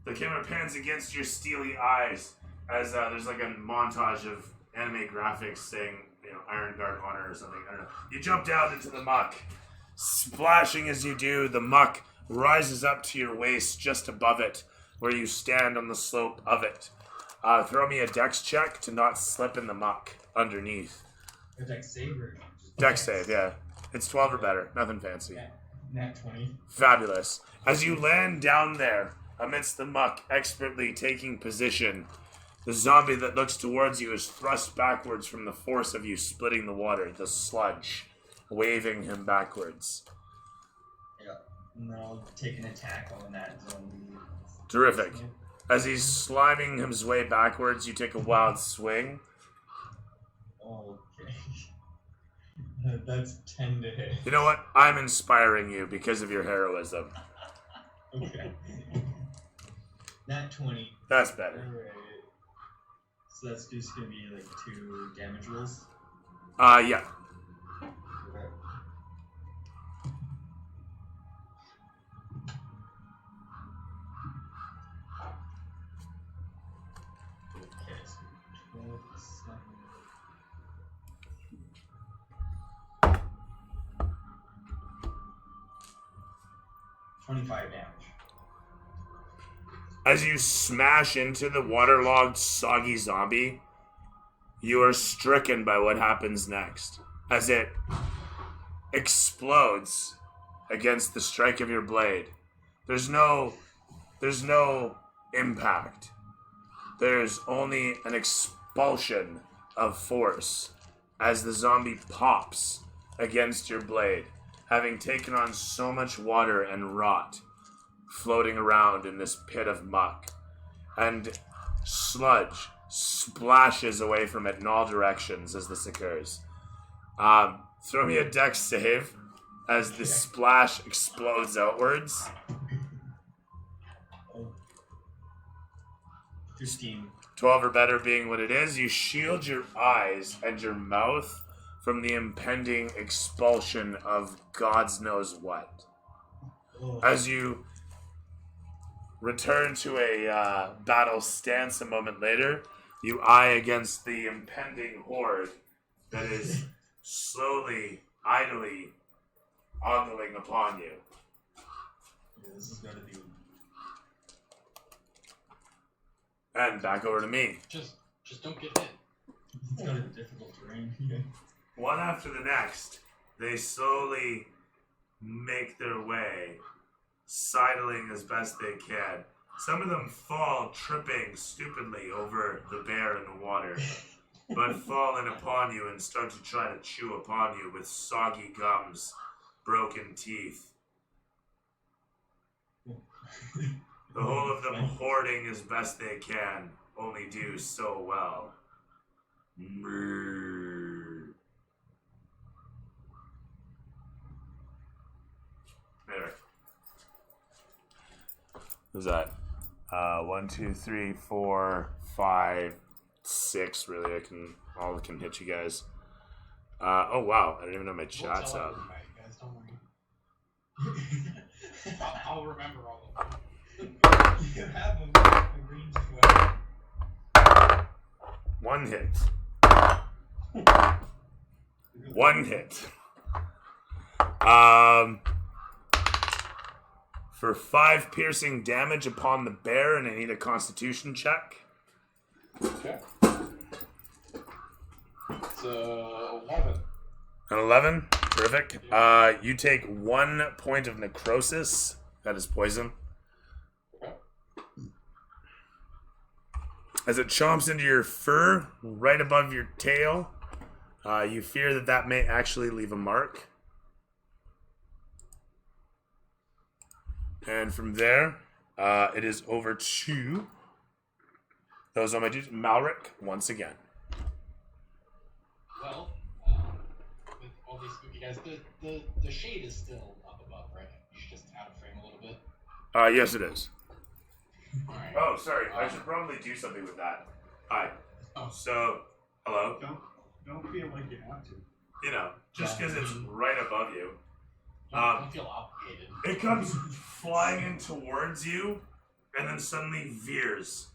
The camera pans against your steely eyes as there's like a montage of anime graphics saying, Iron Guard honor or something. I don't know. You jump down into the muck. Splashing as you do, the muck rises up to your waist just above it, where you stand on the slope of it. Throw me a dex check to not slip in the muck underneath. A dex save or Dex save, yeah. It's 12 or better. Nothing fancy. Yeah. Nat 20. Fabulous. As you land down there, amidst the muck, expertly taking position, the zombie that looks towards you is thrust backwards from the force of you splitting the water, the sludge, waving him backwards. Yeah. And then I'll take an attack on that zombie. Terrific. As he's sliming his way backwards, you take a wild swing. Okay. That's 10 to hit. You know what? I'm inspiring you because of your heroism. Okay. Nat 20. That's better. Alright. So that's just gonna be like 2 damage rolls. Yeah. Okay. Okay, so 12, 7. 25 damage. As you smash into the waterlogged, soggy zombie, you are stricken by what happens next. As it explodes against the strike of your blade. There's no impact. There's only an expulsion of force as the zombie pops against your blade, having taken on so much water and rot floating around in this pit of muck. And sludge splashes away from it in all directions as this occurs. Throw me a dex save as the splash explodes outwards. 15. 12 or better being what it is, you shield your eyes and your mouth from the impending expulsion of God's knows what. Oh. As you return to a battle stance a moment later, you eye against the impending horde that is slowly, idly ogling upon you. Yeah, this is gonna be. And back over to me. Just don't get hit. It's gonna be difficult terrain. Yeah. One after the next, they slowly make their way, sidling as best they can. Some of them fall, tripping stupidly over the bear in the water, but fall in upon you and start to try to chew upon you with soggy gums, broken teeth. The whole of them hoarding as best they can, only do so well. Mrrr. Anyway. Who's that? 1, 2, 3, 4, 5, 6. Really, I can hit you guys. Oh wow, I didn't even know my chat's We'll tell up. everybody, guys, don't worry. I'll remember all of them. You have a ranged weapon. 1 hit. 1 hit. For 5 piercing damage upon the bear, and I need a Constitution check. Okay. It's 11. An 11, terrific. You take 1 point of necrosis. That is poison. Okay. As it chomps into your fur, right above your tail, you fear that may actually leave a mark. And from there, it is over to those on my duties. Malric, once again. Well, with all these spooky guys, the shade is still up above, right? He's just out of frame a little bit. Yes, it is. Alright. Oh, sorry. I should probably do something with that. Hi. Oh. So, hello. Don't feel like you have to. You know, just because it's right above you. Don't feel obligated. It comes flying in towards you, and then suddenly veers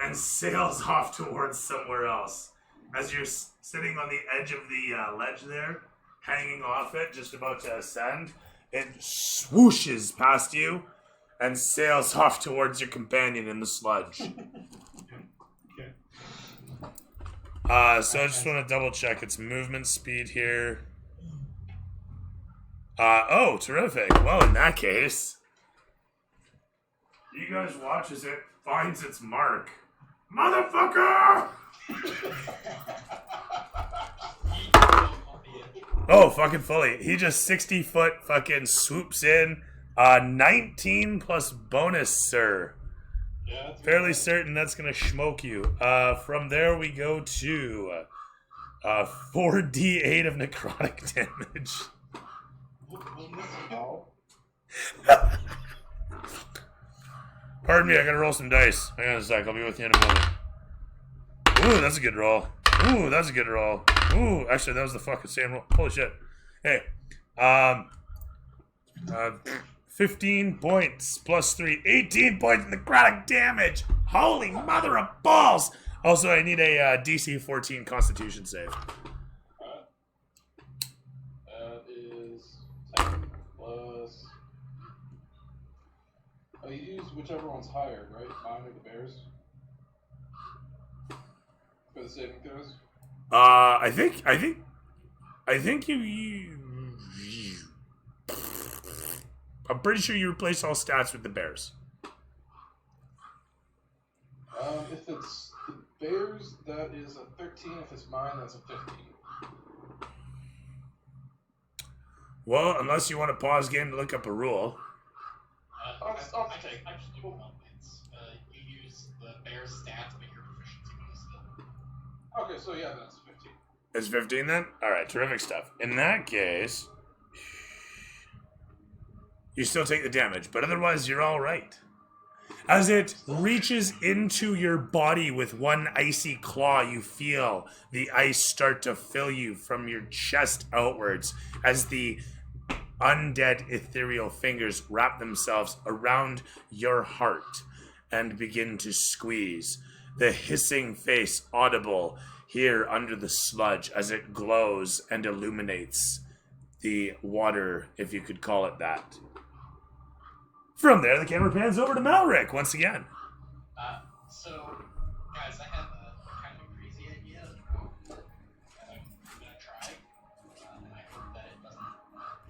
and sails off towards somewhere else. As you're sitting on the edge of the ledge there, hanging off it, just about to ascend, it swooshes past you and sails off towards your companion in the sludge. Okay. So I just want to double check its movement speed here. Oh, terrific. Well, in that case, you guys watch as it finds its mark. Motherfucker! Oh, fucking fully. He just 60-foot fucking swoops in. 19 plus bonus, sir. Yeah, that's Fairly certain that's gonna schmoke you. From there we go to 4d8 of necrotic damage. we'll miss you. Ow. Pardon me, I gotta roll some dice. Hang on a sec, I'll be with you in a moment. Ooh, that's a good roll. Ooh, that's a good roll. Ooh, actually, that was the fucking same roll. Holy shit. Hey, 15 points plus 3. 18 points of necrotic damage. Holy mother of balls. Also, I need a DC 14 Constitution save. Alright. That is 10 plus. Oh, you use whichever one's higher, right? Mine or the bears? For the saving throws? I think you I'm pretty sure you replace all stats with the bears. If it's the bears, that is a 13. If it's mine, that's a 15. Well, unless you want to pause game to look up a rule. I'll- I just do a one. You use the bear's stats, but your proficiency bonus still. Okay, so yeah, that's 15. It's 15 then? Alright, terrific stuff. In that case, you still take the damage, but otherwise you're alright. As it reaches into your body with one icy claw, you feel the ice start to fill you from your chest outwards as the undead ethereal fingers wrap themselves around your heart and begin to squeeze. The hissing face audible here under the sludge as it glows and illuminates the water, if you could call it that. From there, the camera pans over to Malric once again. So, guys, I have a kind of a crazy idea that I'm gonna try, and I hope that it doesn't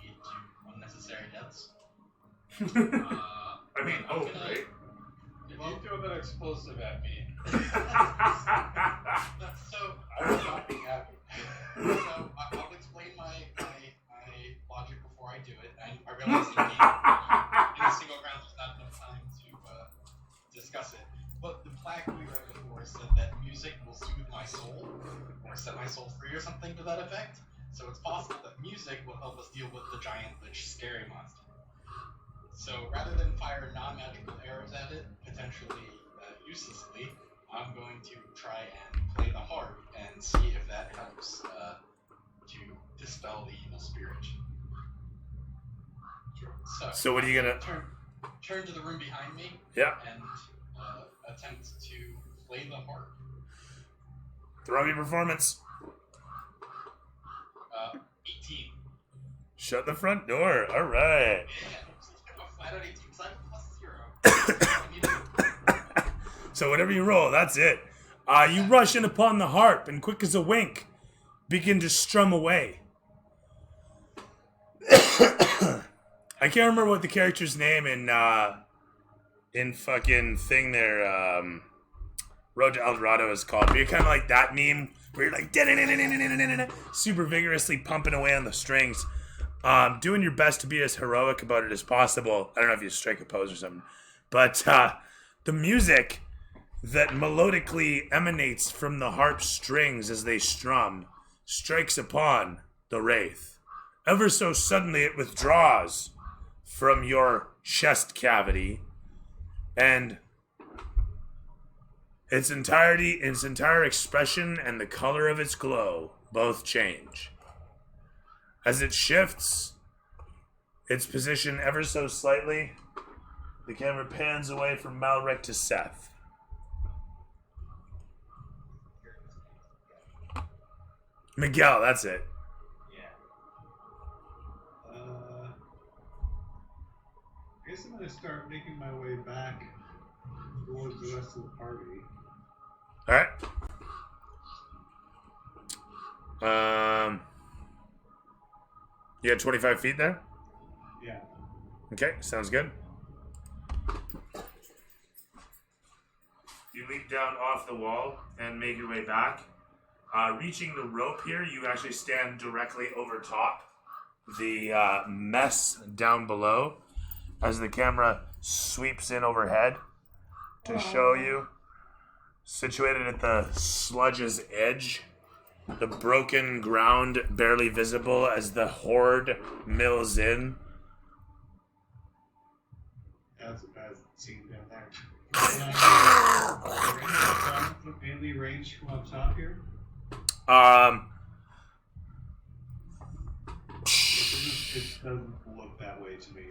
lead to unnecessary deaths. I mean, I'm gonna- right? If you throw that explosive at me, So, I will not be happy. so I'll explain my logic before I do it. I realize in a single round there's not enough time to discuss it. But the plaque we read before said that music will soothe my soul, or set my soul free, or something to that effect. So it's possible that music will help us deal with the giant lich scary monster. So rather than fire non-magical arrows at it, potentially uselessly, I'm going to try and play the harp and see if that helps to dispel the evil spirit. So what are you gonna... Turn to the room behind me Yeah. and attempt to play the harp. Throw me performance. 18. Shut the front door. All right. Yeah, flat out 18 because I'm +0. I need it. So whatever you roll, that's it. You rush in upon the harp and quick as a wink, begin to strum away. I can't remember what the character's name in fucking thing there, Road to El Dorado is called. But you're kind of like that meme where you're like super vigorously pumping away on the strings, doing your best to be as heroic about it as possible. I don't know if you strike a pose or something, but the music that melodically emanates from the harp strings as they strum strikes upon the wraith. Ever so suddenly it withdraws from your chest cavity, and its entire expression and the color of its glow both change. As it shifts its position ever so slightly, the camera pans away from Malric to Seth. Miguel, that's it. I guess I'm gonna start making my way back towards the rest of the party. Alright. You got 25 feet there? Yeah. Okay, sounds good. You leap down off the wall and make your way back. Reaching the rope here, you actually stand directly over top the mess down below as the camera sweeps in overhead to show you. Situated at the sludge's edge, the broken ground barely visible as the horde mills in. That's a bad scene down there. Can I mainly range from up top here? It doesn't look that way to me.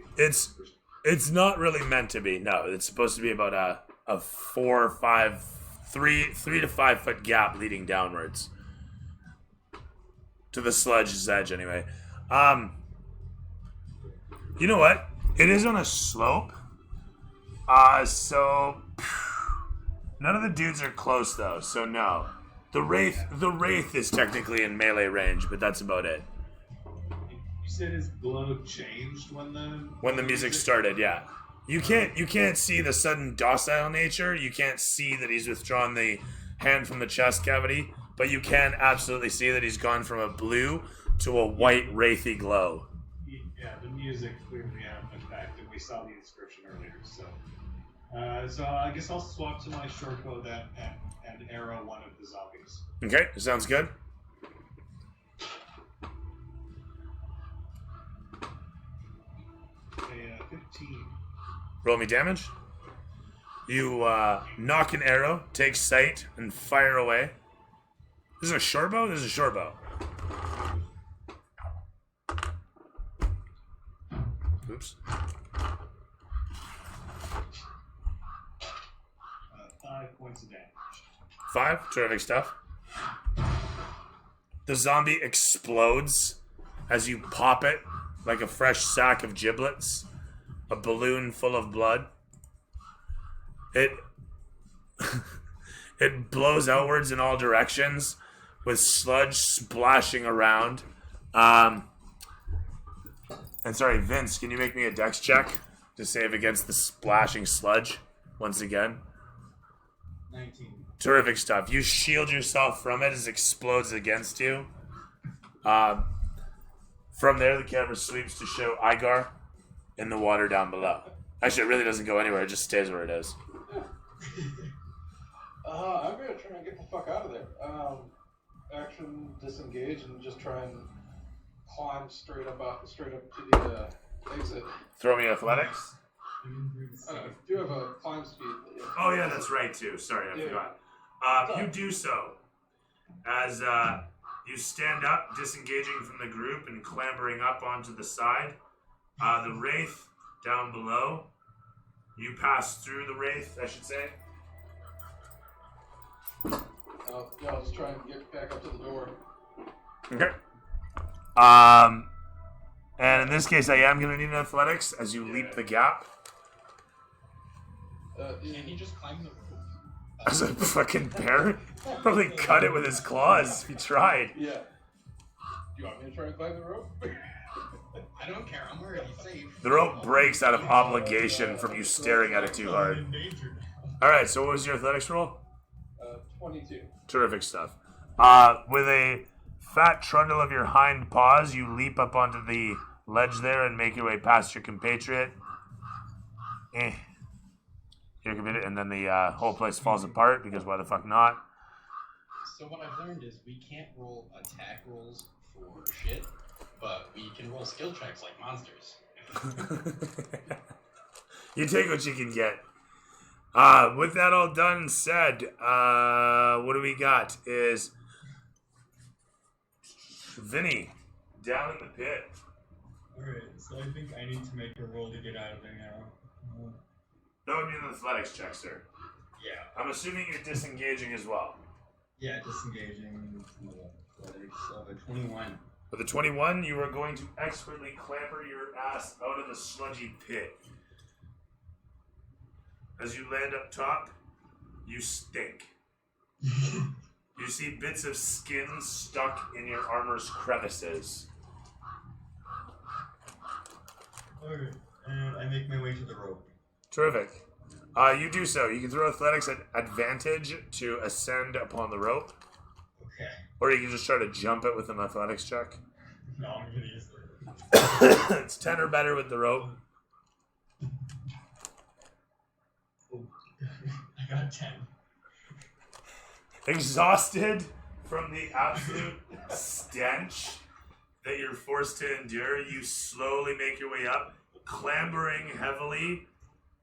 It's not really meant to be. No, it's supposed to be about a 4 or 5, 3 to 5 foot gap leading downwards to the sludge's edge. Anyway, you know what? It is on a slope. So none of the dudes are close though. So no, the wraith is technically in melee range, but that's about it. You said his glow changed when the music started. Yeah, you can't see the sudden docile nature. You can't see that he's withdrawn the hand from the chest cavity, but you can absolutely see that he's gone from a blue to a white wraithy glow. Yeah, the music clearly had an effect, and we saw the inscription earlier. So I guess I'll swap to my short bow and arrow one of the zombies. Okay, sounds good. A 15. Roll me damage. You knock an arrow, take sight, and fire away. This is a short bow? This is a short bow. Oops. 5 points of damage. 5. Terrific stuff. The zombie explodes as you pop it like a fresh sack of giblets. A balloon full of blood. It it blows outwards in all directions with sludge splashing around. And sorry, Vince, can you make me a dex check to save against the splashing sludge once again? 19. Terrific stuff. You shield yourself from it as it explodes against you. From there, the camera sweeps to show Igar in the water down below. Actually, it really doesn't go anywhere. It just stays where it is. I'm gonna try and get the fuck out of there. Action, disengage, and just try and climb straight up to the exit. Throw me athletics. I do have a climb speed. Yeah. Oh, yeah, that's right, too. Sorry, I forgot. You do so. As you stand up, disengaging from the group and clambering up onto the side. The wraith down below. You pass through the wraith, I should say. Yeah, I'll just try and get back up to the door. Okay. And in this case, I am going to need an athletics as you leap the gap. Can he just climb the roof? As a fucking bear? Probably cut it with his claws if he tried. Yeah. Do you want me to try and climb the rope? I don't care. I'm already safe. The rope breaks out of obligation from you staring at it too hard. Alright, so what was your athletics roll? 22. Terrific stuff. With a fat trundle of your hind paws, you leap up onto the ledge there and make your way past your compatriot. Your compatriot, and then the whole place falls apart because why the fuck not? So what I've learned is we can't roll attack rolls for shit, but we can roll skill checks like monsters. You take what you can get. With that all done and said, what do we got is Vinny down in the pit. Alright, so I think I need to make a roll to get out of there now. That would be an athletics check, sir. Yeah. I'm assuming you're disengaging as well. Yeah, disengaging athletics of a 21. With a 21, you are going to expertly clamber your ass out of the sludgy pit. As you land up top, you stink. You see bits of skin stuck in your armor's crevices. Alright, and I make my way to the rope. Terrific. You do so. You can throw athletics at advantage to ascend upon the rope. Okay. Or you can just try to jump it with an athletics check. No, I'm gonna use it. It's 10 or better with the rope. I got 10. Exhausted from the absolute stench that you're forced to endure, you slowly make your way up, clambering heavily,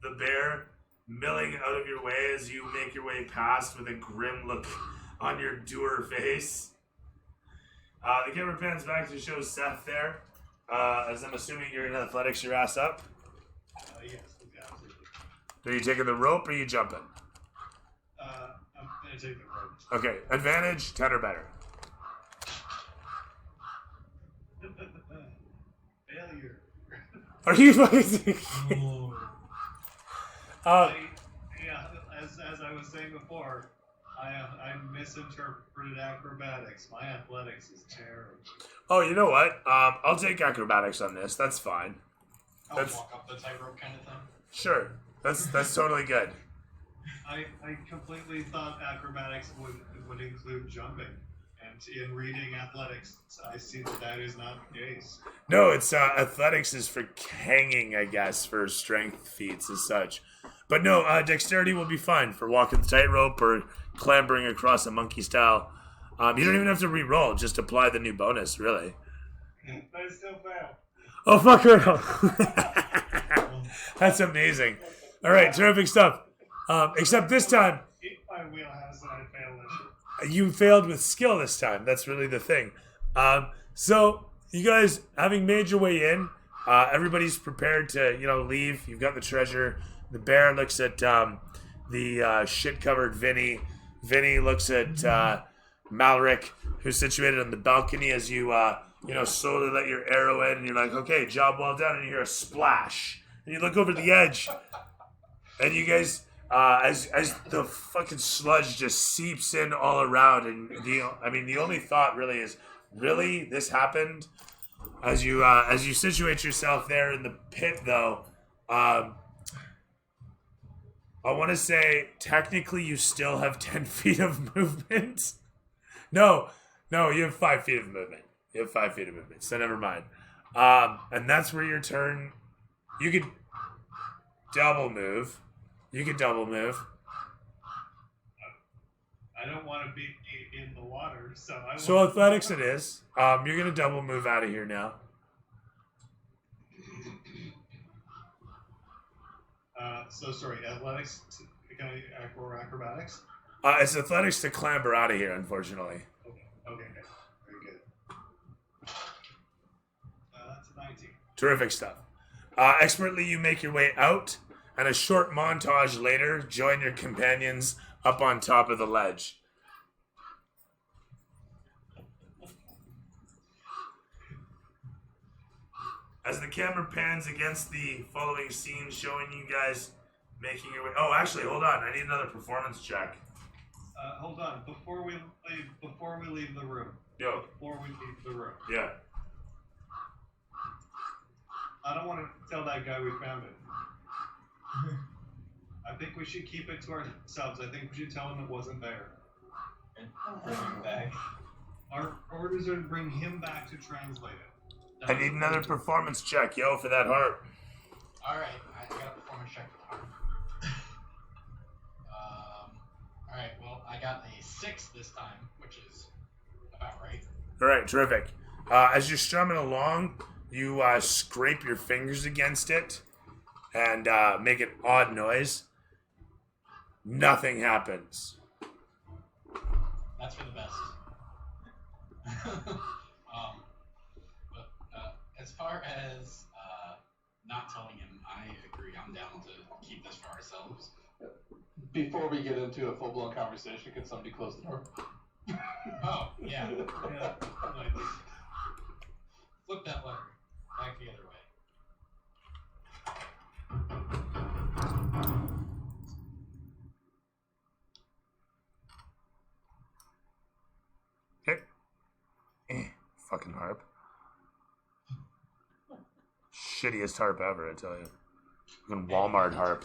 the bear milling out of your way as you make your way past with a grim look on your dour face. The camera pans back to show Seth there, as I'm assuming you're in athletics your ass up. Yes, absolutely. Are you taking the rope or are you jumping? I'm gonna take the rope. Okay, advantage, 10 or better. Failure. Are you fucking... Yeah, as I was saying before, I misinterpreted acrobatics. My athletics is terrible. Oh, you know what? I'll take acrobatics on this. That's fine. I'll walk up the tightrope kind of thing. Sure. That's totally good. I completely thought acrobatics would include jumping, and in reading athletics, I see that is not the case. No, it's athletics is for hanging, I guess, for strength feats as such. But no, dexterity will be fine for walking the tightrope or clambering across a monkey style. You don't even have to re-roll; just apply the new bonus, really. But I still fail. Oh fuck her! That's amazing. All right, terrific stuff. Except this time, In my wheelhouse that I failed at. you failed with skill this time. That's really the thing. So you guys, having made your way in, everybody's prepared to, leave. You've got the treasure. The bear looks at the shit-covered Vinny. Vinny looks at Malric, who's situated on the balcony as you, slowly let your arrow in, and you're like, okay, job well done, and you hear a splash. And you look over the edge, and you guys, as the fucking sludge just seeps in all around, and the only thought really is, really, this happened? As you situate yourself there in the pit, though, I want to say technically you still have 10 feet of movement. No, you have 5 feet of movement. So never mind. And that's where your turn. You could double move. I don't want to be in the water, So athletics it is. You're gonna double move out of here now. Sorry, athletics. Can I acrobatics? It's athletics to clamber out of here, unfortunately. Okay, very good. That's a 19. Terrific stuff. Expertly, you make your way out, and a short montage later, join your companions up on top of the ledge. As the camera pans against the following scene, showing you guys making your way. Oh, actually, hold on. I need another performance check. Hold on. Before we leave the room. Yo. Yeah. I don't want to tell that guy we found it. I think we should keep it to ourselves. I think we should tell him it wasn't there. And bring him back. Our orders are to bring him back to translate it. I need another performance check, for that harp. Alright, I got a performance check for the harp. Alright, well, I got a 6 this time, which is about right. Alright, terrific. As you're strumming along, you scrape your fingers against it and make an odd noise. Nothing happens. That's for the best. As far as not telling him, I agree. I'm down to keep this for ourselves. Before we get into a full-blown conversation, can somebody close the door? Oh, yeah. Yeah. Flip that lever. Back the other way. Fucking harp. Shittiest harp ever, I tell you. Fucking Walmart harp.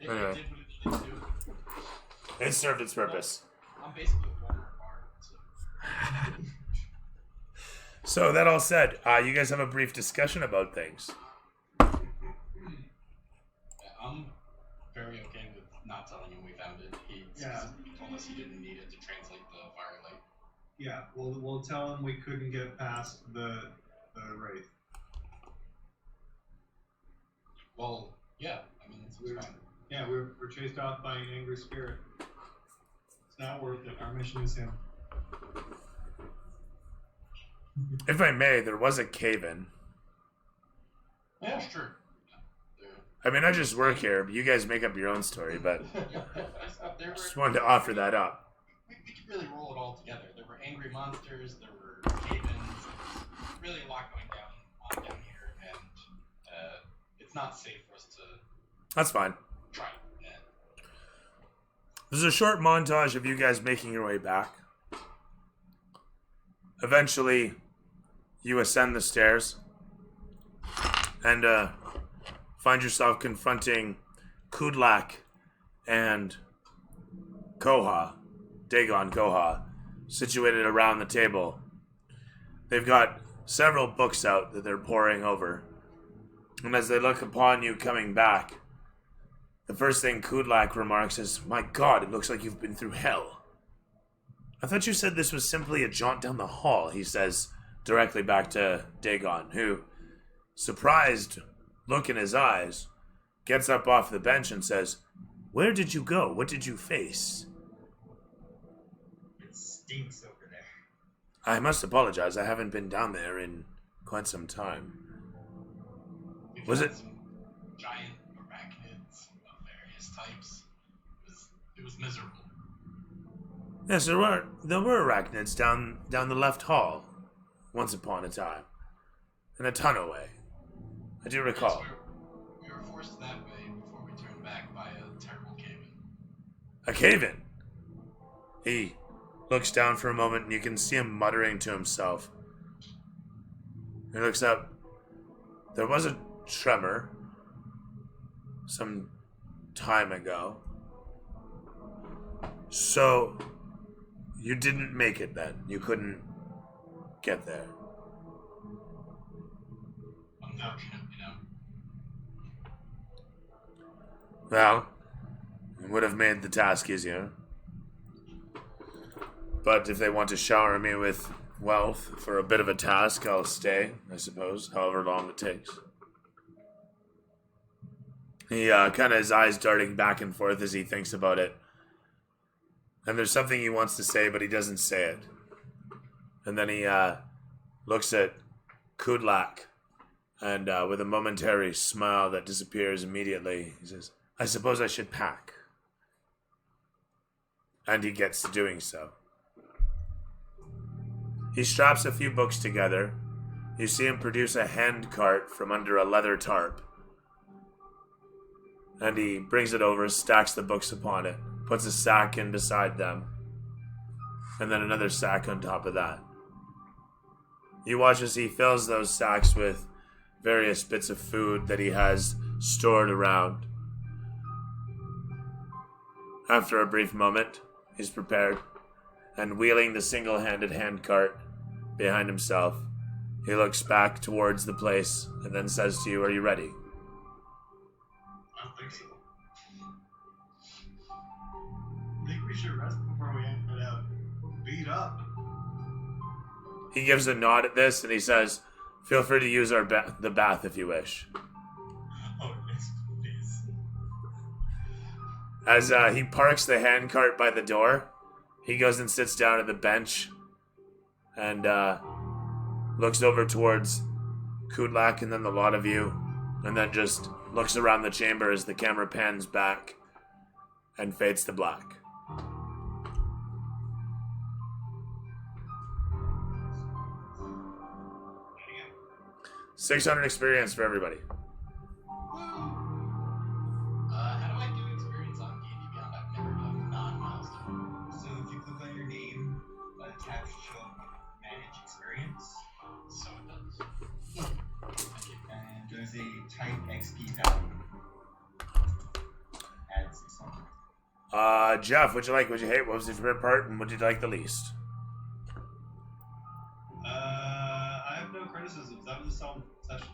It Anyway. did what it needed to do. It served its purpose. I'm basically a Walmart bar, so. So that all said, you guys have a brief discussion about things. I'm very okay with not telling him we found it. He told us he didn't need it to translate the firelight. Yeah, we'll tell him we couldn't get past the wraith. Well, yeah, I mean, it's fine. Yeah, we're chased off by an angry spirit. It's not worth it. Our mission is him. If I may, there was a cave-in. Yeah, sure. I mean, I just work here, but you guys make up your own story, but There just were, wanted to offer that up. we could really roll it all together. There were angry monsters, there were cave-ins, there's really a lot going down here, and it's not safe for us to That's fine. try it. There's a short montage of you guys making your way back. Eventually, you ascend the stairs and find yourself confronting Kudlak and Koha, Dagon Koha, situated around the table. They've got several books out that they're poring over. And as they look upon you coming back, the first thing Kudlak remarks is, "My God, it looks like you've been through hell." "I thought you said this was simply a jaunt down the hall," he says directly back to Dagon, who, surprised look in his eyes, gets up off the bench and says, Where did you go? What did you face? It stinks over there. I must apologize. I haven't been down there in quite some time. We've Was had it- some giant arachnids of various types. It was miserable. Yes, there were arachnids down the left hall, once upon a time, in a tunnel way. I do recall. Yes, we were forced that way before we turned back by a terrible cave-in. A cave-in. He looks down for a moment, and you can see him muttering to himself. He looks up. There was a tremor some time ago. So, you didn't make it then. You couldn't get there. Unfortunate, you know. Well, it would have made the task easier. But if they want to shower me with wealth for a bit of a task, I'll stay, I suppose, however long it takes. He kind of his eyes darting back and forth as he thinks about it. And there's something he wants to say, but he doesn't say it. And then he looks at Kudlak, and with a momentary smile that disappears immediately, he says, I suppose I should pack. And he gets to doing so. He straps a few books together. You see him produce a hand cart from under a leather tarp. And he brings it over, stacks the books upon it, puts a sack in beside them, and then another sack on top of that. You watch as he fills those sacks with various bits of food that he has stored around. After a brief moment, he's prepared, and wheeling the single-handed handcart behind himself, he looks back towards the place and then says to you, are you ready? I don't think so. I think we should rest before we head out. Beat up. He gives a nod at this and he says, feel free to use the bath if you wish. Oh, yes, please. As he parks the handcart by the door, he goes and sits down at the bench and looks over towards Kudlak and then the lot of you, and then just looks around the chamber as the camera pans back and fades to black. Yeah. 600 experience for everybody. How do I do experience on D&D Beyond? I've never done non-milestone. So if you click on your name, tab should show up manage experience, So it does. Thank you. and there's a type XP value. Add 600. Jeff, what'd you like? What'd you hate? What was your favorite part? And what did you like the least? I have no criticisms. That was a solid session.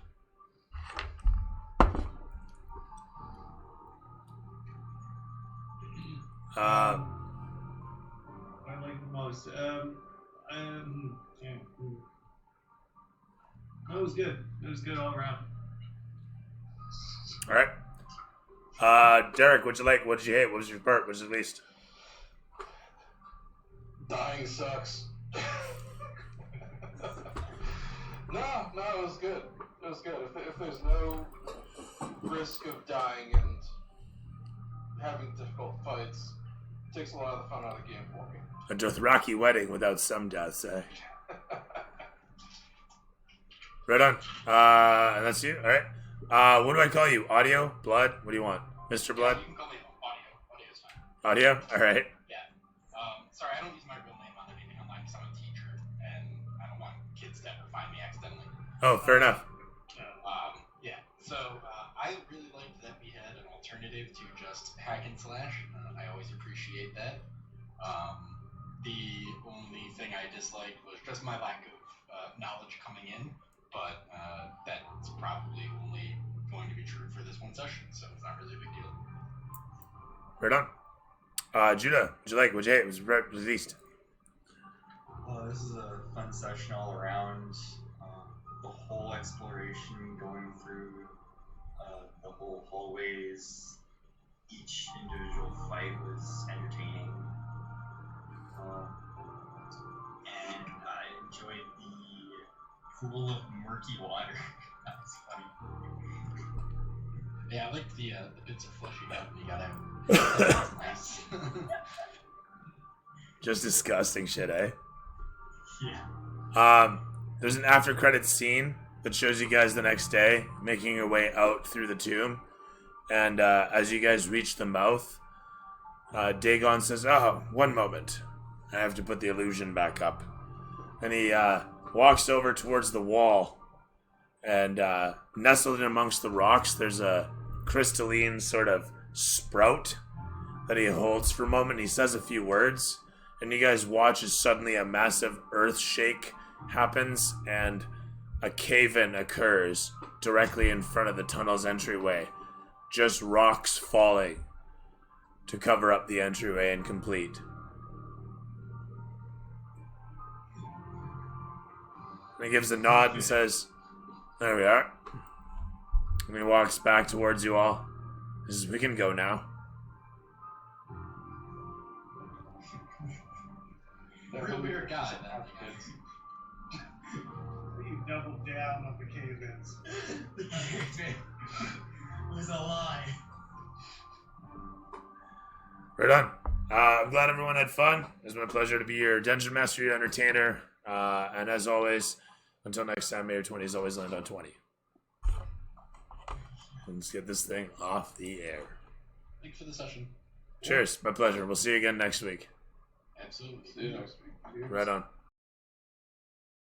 Uh, What I like the most. Yeah. No, it was good. It was good all around. all right. Derek, what'd you like? What did you hate? What was your part? What was your least? Dying sucks. No, it was good. It was good. If there's no risk of dying and having difficult fights, it takes a lot of the fun out of the game for me. A Dothraki wedding without some deaths, eh? Right on. And that's you? Alright. What do I call you? Audio? Blood? What do you want? Mr. Blood? You can call me Audio. Audio's fine. Audio? Alright. Sorry, I don't use my real name on anything online because I'm a teacher and I don't want kids to ever find me accidentally. Oh, fair enough. I really liked that we had an alternative to just hack and slash. I always appreciate that. The only thing I disliked was just my lack of knowledge coming in, but that's probably only going to be true for this one session, so it's not really a big deal. Right on. Judah, what'd you like? What'd you hate? What was your least? Well, this is a fun session all around. The whole exploration, going through the whole hallways, each individual fight was entertaining. And I enjoyed the pool of murky water. That was funny. Yeah, I like the bits of flesh you got. You got out. That's nice. Just disgusting shit, eh? Yeah. There's an after credits scene that shows you guys the next day making your way out through the tomb. And as you guys reach the mouth, Dagon says, "Oh, one moment. I have to put the illusion back up." And he walks over towards the wall. And nestled in amongst the rocks, there's a crystalline sort of sprout that he holds for a moment. He says a few words. And you guys watch as suddenly a massive earth shake happens and a cave-in occurs directly in front of the tunnel's entryway. Just rocks falling to cover up the entryway and complete. And he gives a nod and says, "There we are." And he walks back towards you all. He says, "We can go now." Real weird guy. You doubled down on the cave-ins. The cave-in was a lie. Right on. I'm glad everyone had fun. It was my pleasure to be your Dungeon Master, your entertainer. And as always, until next time, may your 20s always land on 20. Let's get this thing off the air. Thanks for the session. Cheers. My pleasure. We'll see you again next week. Absolutely. See you next week. Right on.